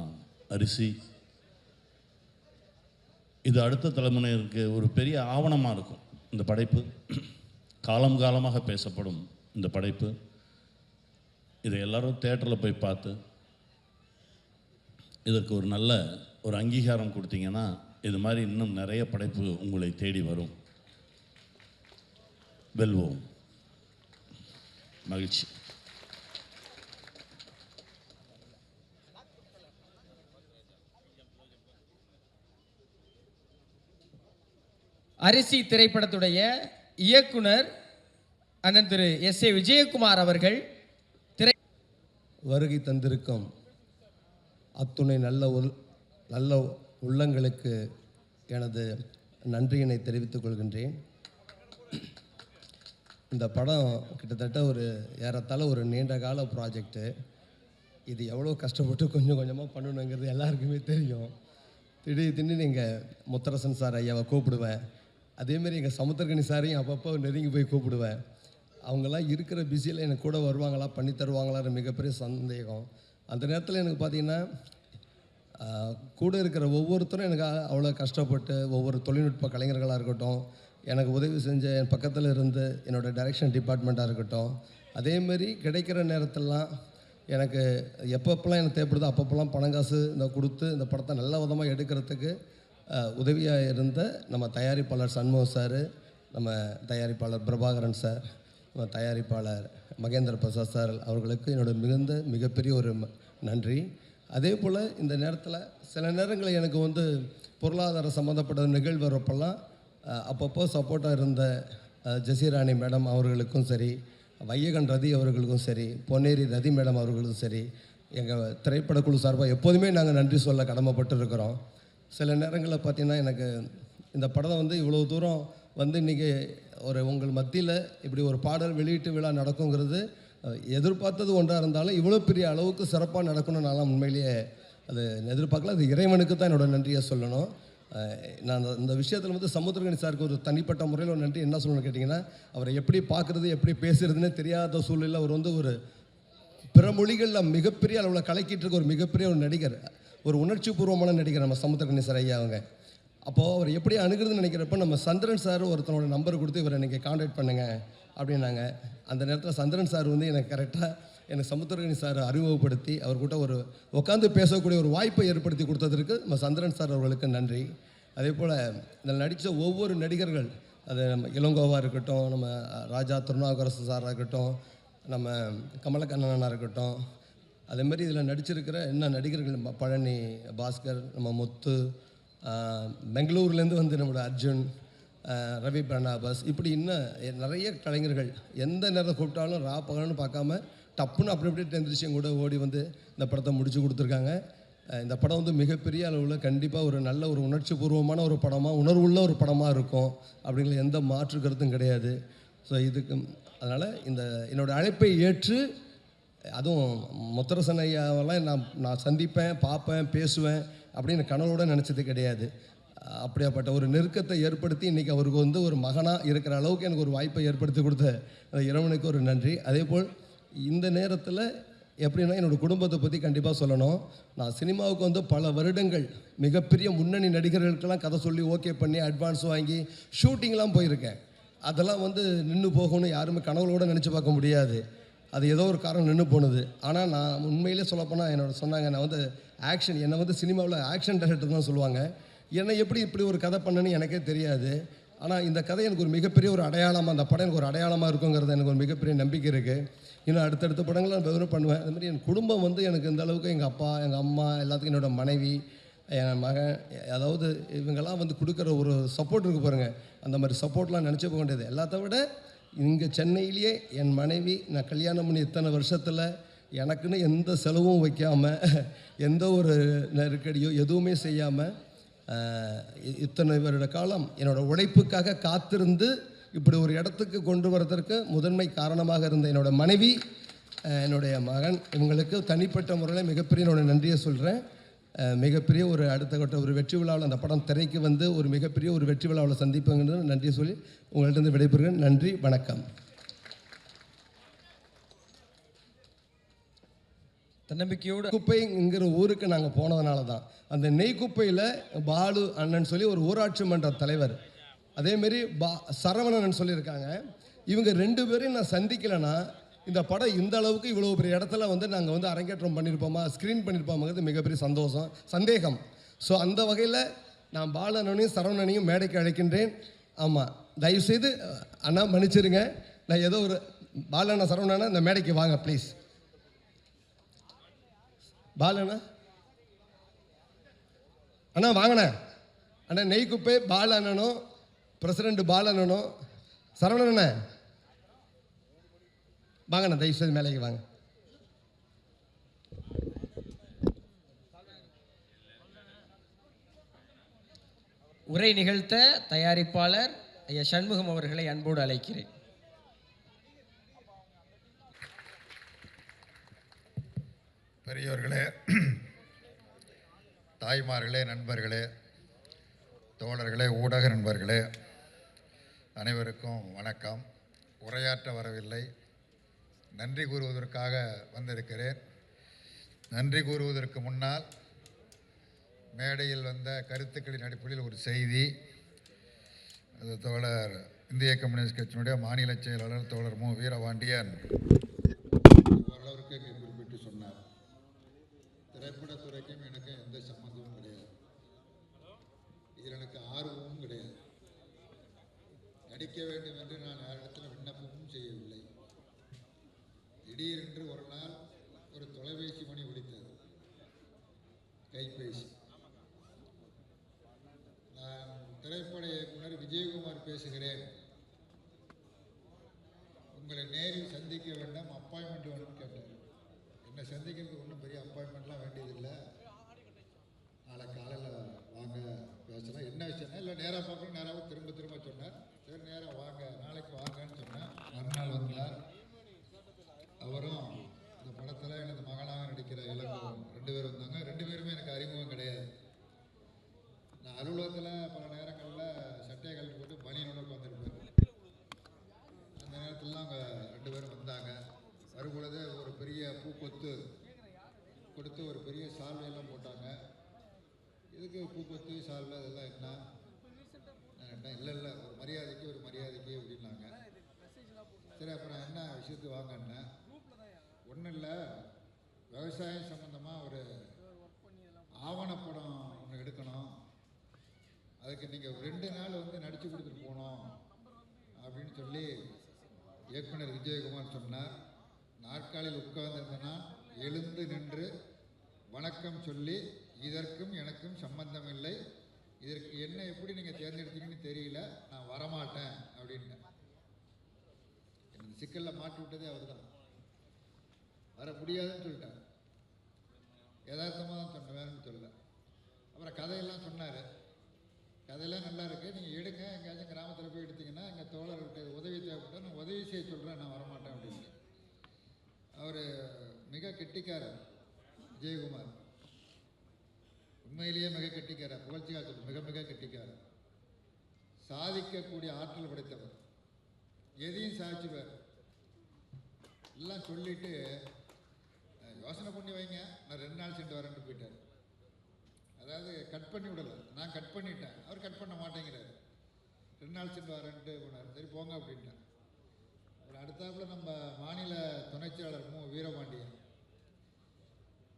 அரிசி. இது அடுத்த தலைமுறைக்கு ஒரு பெரிய ஆவணமாக இருக்கும். இந்த படைப்பு காலம் காலமாக பேசப்படும் இந்த படைப்பு. இதை எல்லாரும் தியேட்டரில் போய் பார்த்து இதற்கு ஒரு நல்ல ஒரு அங்கீகாரம் கொடுத்தீங்கன்னா இது மாதிரி இன்னும் நிறைய படைப்பு உங்களை தேடி வரும். வெல்வோம். மகிழ்ச்சி. அரிசி திரைப்படத்துடைய இயக்குனர் அண்ணன் திரு எஸ். ஏ. விஜயகுமார் அவர்கள் வருகை தந்திருக்கும் அத்துணை நல்ல உள்ளங்களுக்கு எனது நன்றியினை தெரிவித்துக் கொள்கின்றேன். இந்த படம் கிட்டத்தட்ட ஒரு ஏறத்தாழ ஒரு நீண்ட கால ப்ராஜெக்டு. இது எவ்வளோ கஷ்டப்பட்டு கொஞ்சம் கொஞ்சமாக பண்ணணுங்கிறது எல்லாருக்குமே தெரியும். திடீர்னு நீங்கள் முத்தரசன் சார் ஐயாவை கூப்பிடுவேன். அதேமாரி எங்கள் சமுத்திரகனி சாரையும் அப்பப்போ நெருங்கி போய் கூப்பிடுவேன். அவங்கெல்லாம் இருக்கிற பிஸியில் எனக்கு கூட வருவாங்களா, பண்ணி தருவாங்களான்னு மிகப்பெரிய சந்தேகம். அந்த நேரத்தில் எனக்கு பார்த்திங்கன்னா கூட இருக்கிற ஒவ்வொருத்தரும் எனக்கு அவ்வளோ கஷ்டப்பட்டு, ஒவ்வொரு தொழில்நுட்ப கலைஞர்களாக இருக்கட்டும், எனக்கு உதவி செஞ்ச என் பக்கத்தில் இருந்து என்னோடய டைரக்ஷன் டிபார்ட்மெண்ட்டாக இருக்கட்டும், அதேமாரி கிடைக்கிற நேரத்திலலாம் எனக்கு எப்பப்பெல்லாம் எனக்கு தேவைப்படுதோ அப்பப்பெல்லாம் பணங்காசு இந்த கொடுத்து இந்த படத்தை நல்ல விதமாக எடுக்கிறதுக்கு உதவியாக இருந்த நம்ம தயாரிப்பாளர் சண்முகம் சார், நம்ம தயாரிப்பாளர் பிரபாகரன் சார், நம்ம தயாரிப்பாளர் மகேந்திர பிரசாத் சார் அவர்களுக்கு என்னோட மிகப்பெரிய ஒரு நன்றி. அதே போல் இந்த நேரத்தில் சில நேரங்களில் எனக்கு வந்து பொருளாதார சம்மந்தப்பட்ட நிகழ்வு வரப்பெல்லாம் அப்பப்போ சப்போர்ட்டாக இருந்த ஜெசிராணி மேடம் அவர்களுக்கும் சரி, வையகன் ரதி அவர்களுக்கும் சரி, பொன்னேரி ரதி மேடம் அவர்களுக்கும் சரி, எங்கள் திரைப்படக்குழு சார்பாக எப்போதுமே நாங்கள் நன்றி சொல்ல கடமைப்பட்டு இருக்கிறோம். சில நேரங்களில் பார்த்திங்கன்னா எனக்கு இந்த படம் வந்து இவ்வளோ தூரம் வந்து இன்றைக்கி உங்கள் மத்தியில் இப்படி ஒரு பாடல் வெளியீட்டு விழா நடக்குங்கிறது எதிர்பார்த்தது ஒன்றாக இருந்தாலும் இவ்வளோ பெரிய அளவுக்கு சிறப்பாக நடக்கணும்னு நான் உண்மையிலேயே அது எதிர்பார்க்கல. அது இறைவனுக்கு தான் என்னோடய நன்றியை சொல்லணும். நான் இந்த விஷயத்தில் வந்து சமுத்திரகனி சாருக்கு ஒரு தனிப்பட்ட முறையில் ஒரு நன்றி என்ன சொல்லணும்னு கேட்டிங்கன்னா, அவரை எப்படி பார்க்குறது எப்படி பேசுகிறதுனே தெரியாத சூழ்நிலையில் அவர் வந்து ஒரு பிற மொழிகளில் மிகப்பெரிய அளவில் கலக்கிட்டு இருக்க ஒரு மிகப்பெரிய ஒரு நடிகர், ஒரு உணர்ச்சி பூர்வமான நடிகர் நம்ம சமுத்திரகனி சார் ஐயா அவங்க. அப்போது அவர் எப்படி அணுகிறதுன்னு நினைக்கிறப்ப நம்ம சந்திரன் சார் ஒருத்தனோட நம்பர் கொடுத்து இவரை நீங்கள் கான்டாக்ட் பண்ணுங்கள் அப்படின்னாங்க. அந்த நேரத்தில் சந்திரன் சார் வந்து எனக்கு கரெக்டாக எனக்கு சமுத்திரகனி சார் அறிமுகப்படுத்தி அவர்கிட்ட ஒரு உட்காந்து பேசக்கூடிய ஒரு வாய்ப்பை ஏற்படுத்தி கொடுத்ததற்கு நம்ம சந்திரன் சார் அவர்களுக்கு நன்றி. அதே போல் இதில் நடித்த ஒவ்வொரு நடிகர்கள், அது நம்ம இளங்கோவாக இருக்கட்டும், நம்ம ராஜா திருநாவுக்கரசு சாராக இருக்கட்டும், நம்ம கமலக்கண்ணனாக இருக்கட்டும், அதேமாதிரி இதில் நடிச்சிருக்கிற என்ன நடிகர்கள், பழனி பாஸ்கர், நம்ம முத்து, பெங்களூர்லேருந்து வந்து நம்மளோட அர்ஜுன், ரவி பிரணாபஸ், இப்படி இன்னும் நிறைய கலைஞர்கள் எந்த நேரம் கூப்பிட்டாலும் பகல்னு பார்க்காம டப்புன்னு அப்படி அப்படியே டென்திரிச்சியும் கூட ஓடி வந்து இந்த படத்தை முடித்து கொடுத்துருக்காங்க. இந்த படம் வந்து மிகப்பெரிய அளவில் கண்டிப்பாக ஒரு நல்ல ஒரு உணர்ச்சி பூர்வமான ஒரு படமாக, உணர்வுள்ள ஒரு படமாக இருக்கும் அப்படிங்கிற எந்த மாற்று கருத்தும் கிடையாது. ஸோ இதுக்கு அதனால் என்னோடய அழைப்பை ஏற்று அதுவும் முத்தரசன் ஐயாவெல்லாம் நான் சந்திப்பேன், பார்ப்பேன், பேசுவேன் அப்படின்னு கனவோட நினச்சது கிடையாது. அப்படியாப்பட்ட ஒரு நெருக்கத்தை ஏற்படுத்தி இன்றைக்கி அவருக்கு வந்து ஒரு மகனாக இருக்கிற அளவுக்கு எனக்கு ஒரு வாய்ப்பை ஏற்படுத்தி கொடுத்த அந்த இறைவனுக்கு ஒரு நன்றி. அதேபோல் இந்த நேரத்தில் எப்படின்னா என்னோடய குடும்பத்தை பற்றி கண்டிப்பாக சொல்லணும். நான் சினிமாவுக்கு வந்து பல வருடங்கள் மிகப்பெரிய முன்னணி நடிகர்களுக்கெல்லாம் கதை சொல்லி ஓகே பண்ணி அட்வான்ஸ் வாங்கி ஷூட்டிங்லாம் போயிருக்கேன். அதெல்லாம் வந்து நின்று போகணும்னு யாருமே கனவுகளோடு நினச்சி பார்க்க முடியாது. அது ஏதோ ஒரு காரணம் நின்று போனது. ஆனால் நான் உண்மையிலே சொல்லப்போனால் சொன்னாங்க, நான் வந்து என்னை வந்து சினிமாவில் ஆக்ஷன் டைரக்டர் தான் சொல்லுவாங்க. என்னை எப்படி இப்படி ஒரு கதை பண்ணணுன்னு எனக்கே தெரியாது. ஆனால் இந்த கதை எனக்கு ஒரு மிகப்பெரிய ஒரு அடையாளமாக, அந்த படம் எனக்கு ஒரு அடையாளமாக இருக்குங்கிறது எனக்கு ஒரு மிகப்பெரிய நம்பிக்கை இருக்குது. இன்னும் அடுத்தடுத்த படங்களை நான் வெறும் பண்ணுவேன். அதுமாதிரி என் குடும்பம் வந்து எனக்கு இந்த அளவுக்கு எங்கள் அப்பா, எங்கள் அம்மா, எல்லாத்துக்கும் என்னோடய மனைவி, என் மகன், அதாவது இவங்கெல்லாம் வந்து கொடுக்குற ஒரு சப்போர்ட் இருக்குது பாருங்கள். அந்த மாதிரி சப்போர்ட்லாம் நினச்சி போக வேண்டியது. எல்லாத்த விட இங்கே சென்னையிலேயே என் மனைவி, நான் கல்யாணம் பண்ணி இத்தனை வருஷத்தில் எனக்குன்னு எந்த செலவும் வைக்காமல், எந்த ஒரு நெருக்கடியோ எதுவுமே செய்யாமல், இத்தனை வருட காலம் என்னோடய உழைப்புக்காக காத்திருந்து இப்படி ஒரு இடத்துக்கு கொண்டு வரதற்கு முதன்மை காரணமாக இருந்த என்னோடய மனைவி, என்னுடைய மகன், இவங்களுக்கு தனிப்பட்ட முறையில் மிகப்பெரிய என்னோடய நன்றியை சொல்கிறேன். மிகப்பெரிய ஒரு அடுத்த கட்ட ஒரு வெற்றி விழாவில் அந்த படம் திரைக்கு வந்து ஒரு மிகப்பெரிய ஒரு வெற்றி விழாவில் சந்திப்புங்கிறது நன்றியை சொல்லி உங்கள்கிட்ட விடைபெறுகிறேன். நன்றி, வணக்கம். தன்னம்பிக்கையோடு குப்பைங்கிற ஊருக்கு நாங்கள் போனதுனால தான் அந்த நெய்க்குப்பையில் பாலு அண்ணன் சொல்லி ஒரு ஊராட்சி மன்ற தலைவர், அதேமாரி சரவணன் சொல்லியிருக்காங்க. இவங்க 2 பேரையும் நான் சந்திக்கலைன்னா இந்த படம் இந்த அளவுக்கு இவ்வளோ பெரிய இடத்துல வந்து நாங்கள் வந்து அரங்கேற்றம் பண்ணியிருப்போமா, ஸ்க்ரீன் பண்ணியிருப்போமாங்கிறது மிகப்பெரிய சந்தேகம். ஸோ அந்த வகையில் நான் பாலு அண்ணனையும் சரவணனையும் மேடைக்கு அழைக்கின்றேன். ஆமாம், தயவுசெய்து அண்ணா மன்னிச்சிருங்க, நான் ஏதோ ஒரு பாலு அண்ணா சரவணனா இந்த மேடைக்கு வாங்க ப்ளீஸ். பாலண்ணா அண்ணா வாங்கண்ணா. அண்ணா நெய்க்குப்பை பாலு அண்ணனும் பிரசிடண்ட் பாலு அண்ணனும் சரவணண்ணே வாங்கண்ணா, தயவுசெய்து மேலேக்கு வாங்க. உரை நிகழ்த்த தயாரிப்பாளர் ஐயா சண்முகம் அவர்களை அன்போடு அழைக்கிறேன். பெரியோர்களே, தாய்மார்களே, நண்பர்களே, தோழர்களே, ஊடக நண்பர்களே, அனைவருக்கும் வணக்கம். உரையாற்ற வரவில்லை, நன்றி கூறுவதற்காக வந்திருக்கிறேன். நன்றி கூறுவதற்கு முன்னால் மேடையில் வந்த கருத்துக்களின் அடிப்படையில் ஒரு செய்தி. அது தோழர் இந்திய கம்யூனிஸ்ட் கட்சியினுடைய மாநில செயலாளர் தோழர் மு வீரபாண்டியன் ஓரளவுக்கு குறிப்பிட்டு சொன்னார். திரைப்படத்துறைக்கும் எனக்கு எந்த சம்மந்தமும் கிடையாது, இதில் எனக்கு ஆர்வமும் கிடையாது. நடிக்க வேண்டும் என்று நான் யாரிடத்தில் விண்ணப்பமும் செய்யவில்லை. திடீரென்று ஒரு நாள் ஒரு தொலைபேசி மணி ஒலித்தது, கைபேசி. நான் திரைப்பட இயக்குனர் விஜயகுமார் பேசுகிறேன், உங்களை நேரில் சந்திக்க வேண்டாம், அப்பாயின்மெண்ட் வேணும்னு கேட்டார். என்னை சந்திக்கிறதுக்கு ஒன்றும் பெரிய அப்பாயின்மெண்ட்லாம் வேண்டியதில்லை, நாளை காலையில் வாங்க பேசலாம். என்ன விஷயம்னா இல்லை நேராக பார்க்கணும், நேராக திரும்ப சொன்னார். சரி நேராக வாங்க, நாளைக்கு வாங்கன்னு சொன்னேன். மறுநாள் வந்தார். அவரும் இந்த படத்தில் எனது மகனாக நடிக்கிற இளங்கோவன் 2 பேர் வந்தாங்க. 2 பேருமே எனக்கு அறிமுகம் கிடையாது. நான் அலுவலகத்தில் பல நேரங்களில் சட்டையை கழட்டி போட்டு பனியனோட உட்காந்துருப்பேன். அந்த நேரத்திலலாம் அவங்க 2 பேரும் வந்தாங்க. வரும்பொழுது ஒரு பெரிய பூக்கொத்து கொடுத்து ஒரு பெரிய சால்வையெல்லாம் போட்டாங்க. இதுக்கு பூக்கொத்து சால்வை இதெல்லாம் என்ன இல்லை ஒரு மரியாதைக்கு அப்படின்னாங்க. சரி அப்புறம் என்ன விஷயத்துக்கு வாங்கன்னா, ஒன்றும் இல்லை, விவசாயம் சம்மந்தமாக ஒரு ஆவணப்படம் ஒன்று எடுக்கணும், அதுக்கு நீங்கள் 2 நாள் வந்து நடித்து கொடுத்துட்டு போகணும் அப்படின்னு சொல்லி இயக்குனர் விஜயகுமார் சொன்னார். நாற்காலியில் உட்கார்ந்திருந்தனா எழுந்து நின்று வணக்கம் சொல்லி, இதற்கும் எனக்கும் சம்பந்தம் இல்லை, இதற்கு என்ன எப்படி நீங்கள் தேர்ந்தெடுத்தீங்கன்னு தெரியல, நான் வரமாட்டேன் அப்படின்னு. எனக்கு சிக்கலில் மாட்டி விட்டதே அவர் தான். வர முடியாதுன்னு சொல்லிட்டார். யதார்த்தமாக தான் சொன்ன, வேணும்னு சொல்லல. அப்புறம் கதையெல்லாம் சொன்னார். கதையெல்லாம் நல்லா இருக்குது, நீங்கள் எடுங்க, எங்கேயாச்சும் கிராமத்தில் போய் எடுத்தீங்கன்னா எங்கள் தோழர்கிட்ட உதவி தேவைப்பட்டால் நான் உதவி செய்ய சொல்கிறேன், நான் வரமாட்டேன் அப்படின்னு. அவர் மிக கெட்டிக்காரர் விஜயகுமார். உண்மையிலேயே மிக கெட்டிக்காரர், புகழ்ச்சியாக சொல்லும், மிக மிக கெட்டிக்காரர். சாதிக்கக்கூடிய ஆற்றல் படைத்தவர், எதையும் சாதிச்சுடுவார். எல்லாம் சொல்லிட்டு யோசனை பண்ணி வைங்க, நான் 2 நாள் சென்று வரேன்ட்டு போயிட்டார். அதாவது கட் பண்ணி விடலை, நான் கட் பண்ணிட்டேன், அவர் கட் பண்ண மாட்டேங்கிறார். 2 நாள் சென்று வரேன்ட்டு போனார். சரி போங்க அப்படின்ட்டேன். அவர் அடுத்தாப்புல நம்ம மாநில துணைச் செயலாளர் மு வீரபாண்டியன்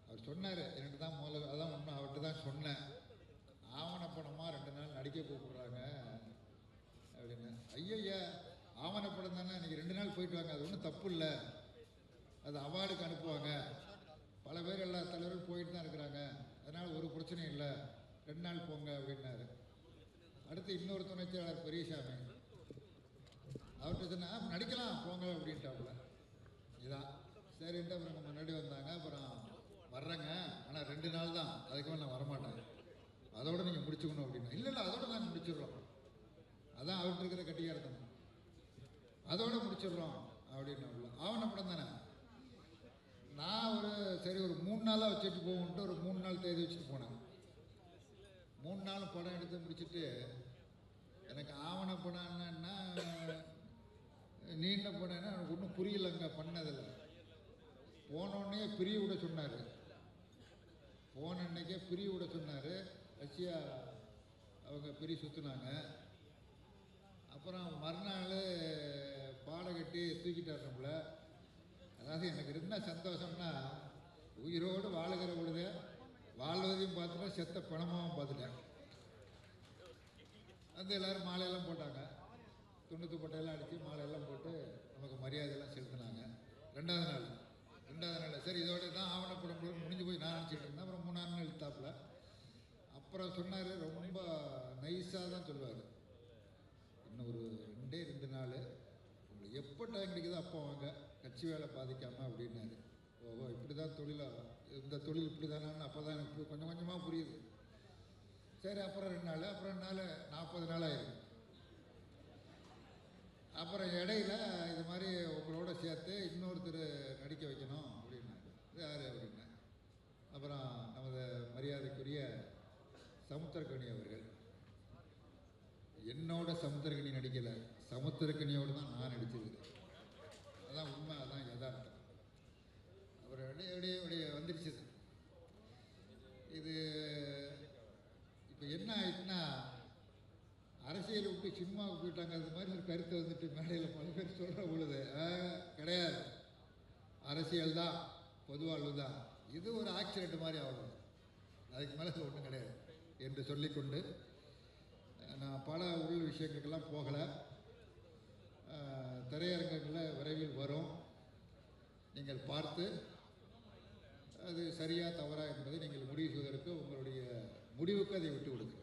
அவர் சொன்னார், எனக்கு தான் முதல்ல அதான் ஒன்றும் அவர்கிட்ட தான் சொன்னேன், ஆவணப்படமாக 2 நாள் நடிக்க கூப்பிட்றாங்க அப்படின்னு. ஐயா ஆவணப்படம் தானே, இன்றைக்கி 2 நாள் போயிட்டு வாங்க, அது ஒன்றும் தப்பு இல்லை, அது அவார்டுக்கு அனுப்புவாங்க, பல பேர் எல்லா தலைவரும் போயிட்டு தான் இருக்கிறாங்க, அதனால் ஒரு பிரச்சனையும் இல்லை, 2 நாள் போங்க அப்படின்னாரு. அடுத்து இன்னொரு துணைச் செயலாளர் பெரியசாமி அவர்கிட்ட சொன்னால் நடிக்கலாம் போங்க அப்படின்ட்டாப்புல. இதான் சரின்ட்டு அப்புறம் நம்ம முன்னாடி வந்தாங்க. அப்புறம் வர்றேங்க, ஆனால் 2 நாள் தான், அதுக்கு மேலே நான் வரமாட்டேன், அதோடு நீங்கள் முடிச்சுக்கணும் அப்படின்னா. இல்லை அதோட நாங்கள் முடிச்சிடுறோம், அதான் அவர்கிட்ட இருக்கிற கட்டிக்காரத்தனம், அதோடு முடிச்சிடுறோம் அப்படின்னாப்புல. ஆவணப்படம் தானே, நான் சரி ஒரு 3 நாளாக வச்சுட்டு போவோன்ட்டு ஒரு 3 நாள் தேதி வச்சுட்டு போனேன். 3 நாள் படம் எடுத்து முடிச்சுட்டு எனக்கு ஆவணப்படம் என்னன்னா நீண்ட படம்னா எனக்கு ஒன்றும் புரியலைங்க பண்ணதில்லை. போனோடனே பிரிய விட சொன்னார், போன அன்னைக்கே பிரிய விட சொன்னார். ரஷ்யா அவங்க பிரி சுற்றுனாங்க. அப்புறம் மறுநாள் பாட கட்டி தூக்கிட்டார் நம்மள. அதாவது எனக்கு என்ன சந்தோஷம்னா, உயிரோடு வாழுகிற பொழுது வாழ்வதையும் பார்த்துட்டேன், செத்த பணமாகவும் பார்த்துட்டேன். வந்து எல்லோரும் மாலையெல்லாம் போட்டாங்க, துண்ணூற்று பட்டையெல்லாம் அடித்து மாலையெல்லாம் போட்டு நமக்கு மரியாதையெல்லாம் செலுத்தினாங்க. 2வது நாள் சரி இதோட தான் ஆவணப்படம் முடிஞ்சு போய் நான் நினச்சிட்டு இருந்தேன். அப்புறம் 3ஆம் நாள் இழுத்தாப்புல. அப்புறம் சொன்னார், ரொம்ப நைஸாக தான் சொல்லுவார், இன்னும் ஒரு 2 நாள் உங்களுக்கு எப்போ டைம் கிடைக்குதோ அப்போ வாங்க, கட்சி வேலை பாதிக்காமல் அப்படின்னாரு. ஓஹோ இப்படி தான் இந்த தொழில் இப்படி தானான்னு அப்போ தான் எனக்கு கொஞ்சம் கொஞ்சமாக புரியுது. சரி அப்புறம் 2 நாள், அப்புறம் 2 நாள் 40 நாள் ஆயிருக்கு. அப்புறம் இடையில இது மாதிரி உங்களோட சேர்த்து இன்னொருத்தர் நடிக்க வைக்கணும் அப்படின்னாரு. யார் அப்படின்னா, அப்புறம் நமது மரியாதைக்குரிய சமுத்திரக்கனி அவர்கள். என்னோட சமுத்திரக்கனி நடிக்கலை, சமுத்திரக்கனியோடு தான் நான் நடிச்சது. அதான் உண்மை, அதான் யதார்த்தம். அப்புறம் அப்படியே வந்துடுச்சு. இது இப்போ என்ன ஆயிடுச்சுன்னா, அரசியலை விட்டு சினிமாவுக்கு போயிட்டாங்க, அது மாதிரி ஒரு கருத்தை வந்துட்டு மேடையில் பல பேர் சொல்கிற பொழுது கிடையாது, அரசியல் தான், பொதுவாழ்வு தான், இது ஒரு ஆக்சிடென்ட் மாதிரி ஆகணும், அதுக்கு மேலே ஒன்றும் கிடையாது என்று சொல்லிக்கொண்டு நான் பல உள் விஷயங்களுக்கெல்லாம் போகலை. திரையரங்கங்களில் விரைவில் வரும், நீங்கள் பார்த்து அது சரியா தவறா என்பதை நீங்கள் முடிவு செய்வதற்கு உங்களுடைய முடிவுக்கு அதை விட்டு கொடுங்க.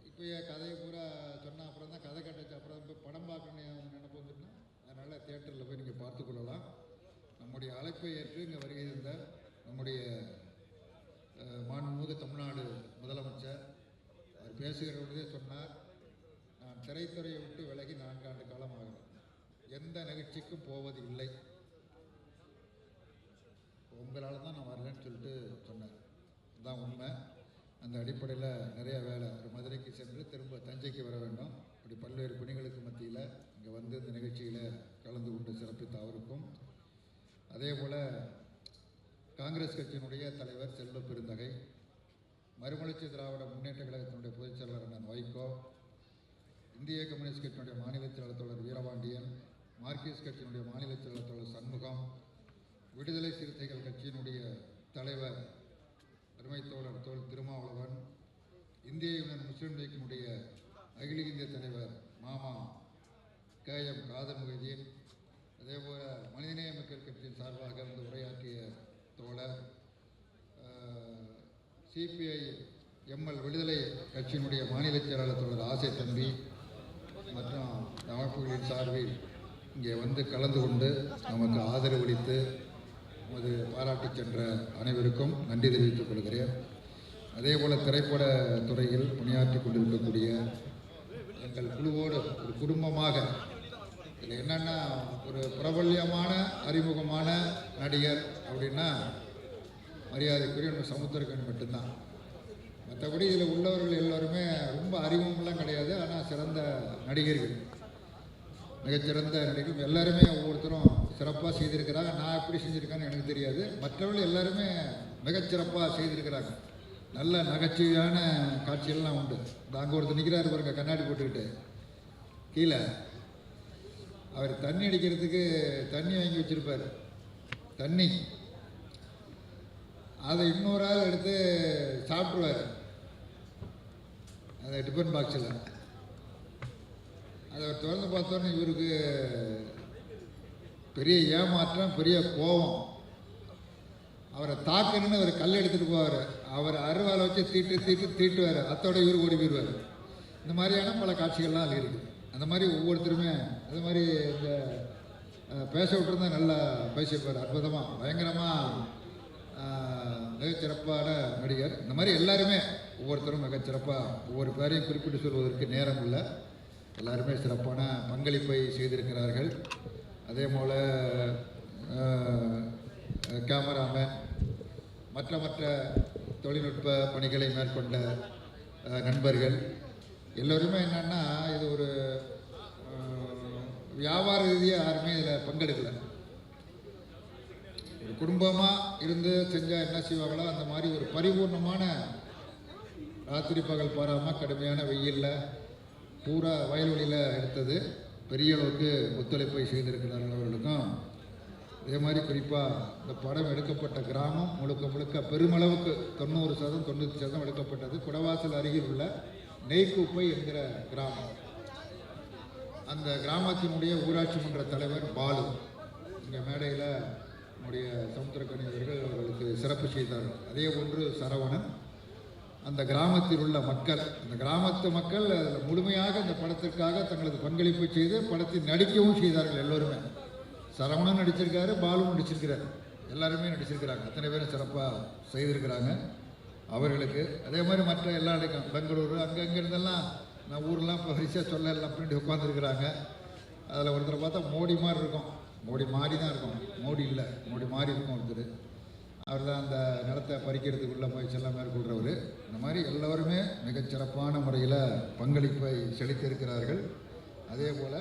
இப்போ கதையை பூரா சொன்னால் அப்புறம் தான் கதை கட்டுச்சு, அப்புறம் போய் படம் பார்க்கணும் நினைப்பு வந்துட்டுனா, அதனால் தியேட்டரில் போய் நீங்கள் பார்த்துக்கொள்ளலாம். நம்முடைய அழைப்பை ஏற்று இங்கே வருகை இருந்த நம்முடைய மாண்புமிகு தமிழ்நாடு முதலமைச்சர் அவர் பேசுகிற பொழுதே சொன்னார், நான் திரைத்துறையை விட்டு விலகி 4 ஆண்டு காலம் ஆகிறேன், எந்த நிகழ்ச்சிக்கும் போவது இல்லை, உங்களால் தான் நான் வரலன்னு சொல்லிட்டு சொன்னார். அதுதான் உண்மை. அந்த அடிப்படையில் நிறைய வேலை, ஒரு மதுரைக்கு சென்று திரும்ப தஞ்சைக்கு வர வேண்டும், இப்படி பல்வேறு பணிகளுக்கு மத்தியில் இங்கே வந்து இந்த நிகழ்ச்சியில் கலந்து கொண்டு சிறப்பித்த அவருக்கும், அதே போல் காங்கிரஸ் கட்சியினுடைய தலைவர் செல்வ பெருந்தகை, மறுமலர்ச்சி திராவிட முன்னேற்ற கழகத்தினுடைய பொதுச் செயலாளர் அண்ணன் வைகோ, இந்திய கம்யூனிஸ்ட் கட்சியினுடைய மாநில செயலாளர் தோழர் வீரபாண்டியன், மார்க்சிஸ்ட் கட்சியினுடைய மாநில செயலாளர் தோழர் சண்முகம், விடுதலை சிறுத்தைகள் கட்சியினுடைய தலைவர் அருமை தோழர் திருமாவளவன், இந்திய யூனியன் முஸ்லீம் லீக்கினுடைய அகில இந்திய தலைவர் மாமா KM காதர் முகைதீன், அதேபோல் மனிதநேய மக்கள் கட்சியின் சார்பாக வந்து உரையாற்றிய தோழர் CPI ML விடுதலை கட்சியினுடைய மாநில செயலாளர் தோழர் ஆசை தம்பி மற்றும் அமைப்புகளின் சார்பில் இங்கே வந்து கலந்து கொண்டு நமக்கு ஆதரவளித்து நமது பாராட்டி சென்ற அனைவருக்கும் நன்றி தெரிவித்துக் கொள்கிறேன். அதேபோல் திரைப்பட துறையில் பணியாற்றி கொண்டிருக்கக்கூடிய எங்கள் குழுவோடு ஒரு குடும்பமாக இதில் என்னென்னா ஒரு பிரபல்யமான அறிமுகமான நடிகர் அப்படின்னா மரியாதைக்குரிய நம்ம சமுத்திரக்கனி மட்டும்தான். மற்றபடி இதில் உள்ளவர்கள் எல்லோருமே ரொம்ப அறிமுகம்லாம் கிடையாது. ஆனால் சிறந்த நடிகர்கள், மிகச்சிறந்த நடிகர்கள் எல்லாருமே ஒவ்வொருத்தரும் சிறப்பாக செய்திருக்கிறாங்க. நான் எப்படி செஞ்சுருக்கேன்னு எனக்கு தெரியாது. மற்றவர்கள் எல்லாருமே மிகச்சிறப்பாக செய்திருக்கிறாங்க. நல்ல நகைச்சுவையான காட்சிகள்லாம் உண்டு. அங்கே ஒருத்தர் நிற்கிறாரு பாருங்க, கண்ணாடி போட்டுக்கிட்டு கீழே. அவர் தண்ணி அடிக்கிறதுக்கு தண்ணி வாங்கி வச்சுருப்பார். தண்ணி அதை இன்னொரு ஆள் எடுத்து சாப்பிட்ருவார் அந்த டிஃபன் பாக்ஸில். அதை திறந்து பார்த்தோன்னே இவருக்கு பெரிய ஏமாற்றம், பெரிய கோபம். அவரை தாக்கணுன்னு அவர் கல் எடுத்துகிட்டு போவார். அவர் அருவாலை வச்சு தீட்டுவார். அத்தோட இவர் ஓடி போயிடுவார். இந்த மாதிரியான பல காட்சிகள்லாம் அதில் இருக்குது. அந்த மாதிரி ஒவ்வொருத்தருமே அது மாதிரி இந்த பேச விட்டுருந்தா நல்லா பேசியிருப்பார். அற்புதமாக, பயங்கரமாக, மிகச்சிறப்பான நடிகர். இந்த மாதிரி எல்லாருமே ஒவ்வொருத்தரும் மிகச்சிறப்பாக, ஒவ்வொரு பேரையும் குறிப்பிட்டு சொல்வதற்கு நேரம் இல்லை. எல்லாருமே சிறப்பான பங்களிப்பை செய்திருக்கிறார்கள். அதே போல் கேமராமேன், மற்ற தொழில்நுட்ப பணிகளை மேற்கொண்ட நண்பர்கள் எல்லோருமே என்னென்னா, இது ஒரு வியாபார ரீதியாக யாருமே இதில் பங்கெடுக்கலை. ஒரு குடும்பமாக இருந்து செஞ்சால் என்ன செய்வாங்களோ அந்த மாதிரி ஒரு பரிபூர்ணமான, ராத்திரி பகல் பாராமல் கடுமையான வெயிலில் பூரா வயல்வெளியில் எடுத்தது. பெரிய அளவுக்கு ஒத்துழைப்பை செய்திருக்கிறார்கள் அவர்களுக்கும். அதே மாதிரி குறிப்பாக இந்த படம் எடுக்கப்பட்ட கிராமம் முழுக்க பெருமளவுக்கு 90% 90% எடுக்கப்பட்டது குடவாசல் அருகில் உள்ள நெய்க்குப்பை என்கிற கிராமம். அந்த கிராமத்தினுடைய ஊராட்சி மன்ற தலைவர் பாலு இங்கே மேடையில் நம்முடைய சமுத்திரக்கனி அவர்களுக்கு சிறப்பு செய்தார்கள். அதே போன்று சரவணன். அந்த கிராமத்தில் உள்ள மக்கள், அந்த கிராமத்து மக்கள் முழுமையாக இந்த படத்திற்காக தங்களது பங்களிப்பை செய்து படத்தில் நடிக்கவும் செய்தார்கள். எல்லோருமே, சரவணன் நடிச்சிருக்காரு, பாலும் நடிச்சிருக்கிறார், எல்லாருமே நடிச்சிருக்கிறாங்க. அத்தனை பேரும் சிறப்பாக செய்திருக்கிறாங்க அவர்களுக்கு. அதே மாதிரி மற்ற எல்லா இடக்கும் பெங்களூரு அங்கே இருந்தெல்லாம் நான் ஊரெலாம் இப்போ வரிசையாக சொல்ல எல்லாம் பின்னாடி உட்காந்துருக்குறாங்க. அதில் ஒருத்தரை பார்த்தா மோடி மாதிரி இருக்கும். மோடி மாறி தான் இருக்கும், மோடி இல்லை, மோடி மாறி இருக்கும் ஒருத்தர். அவர் தான் அந்த நிலத்தை பறிக்கிறதுக்குள்ள முயற்சியெல்லாம் மேற்கொள்கிறவர். இந்த மாதிரி எல்லோருமே மிகச்சிறப்பான முறையில் பங்களிப்பை செலுத்தியிருக்கிறார்கள். அதே போல்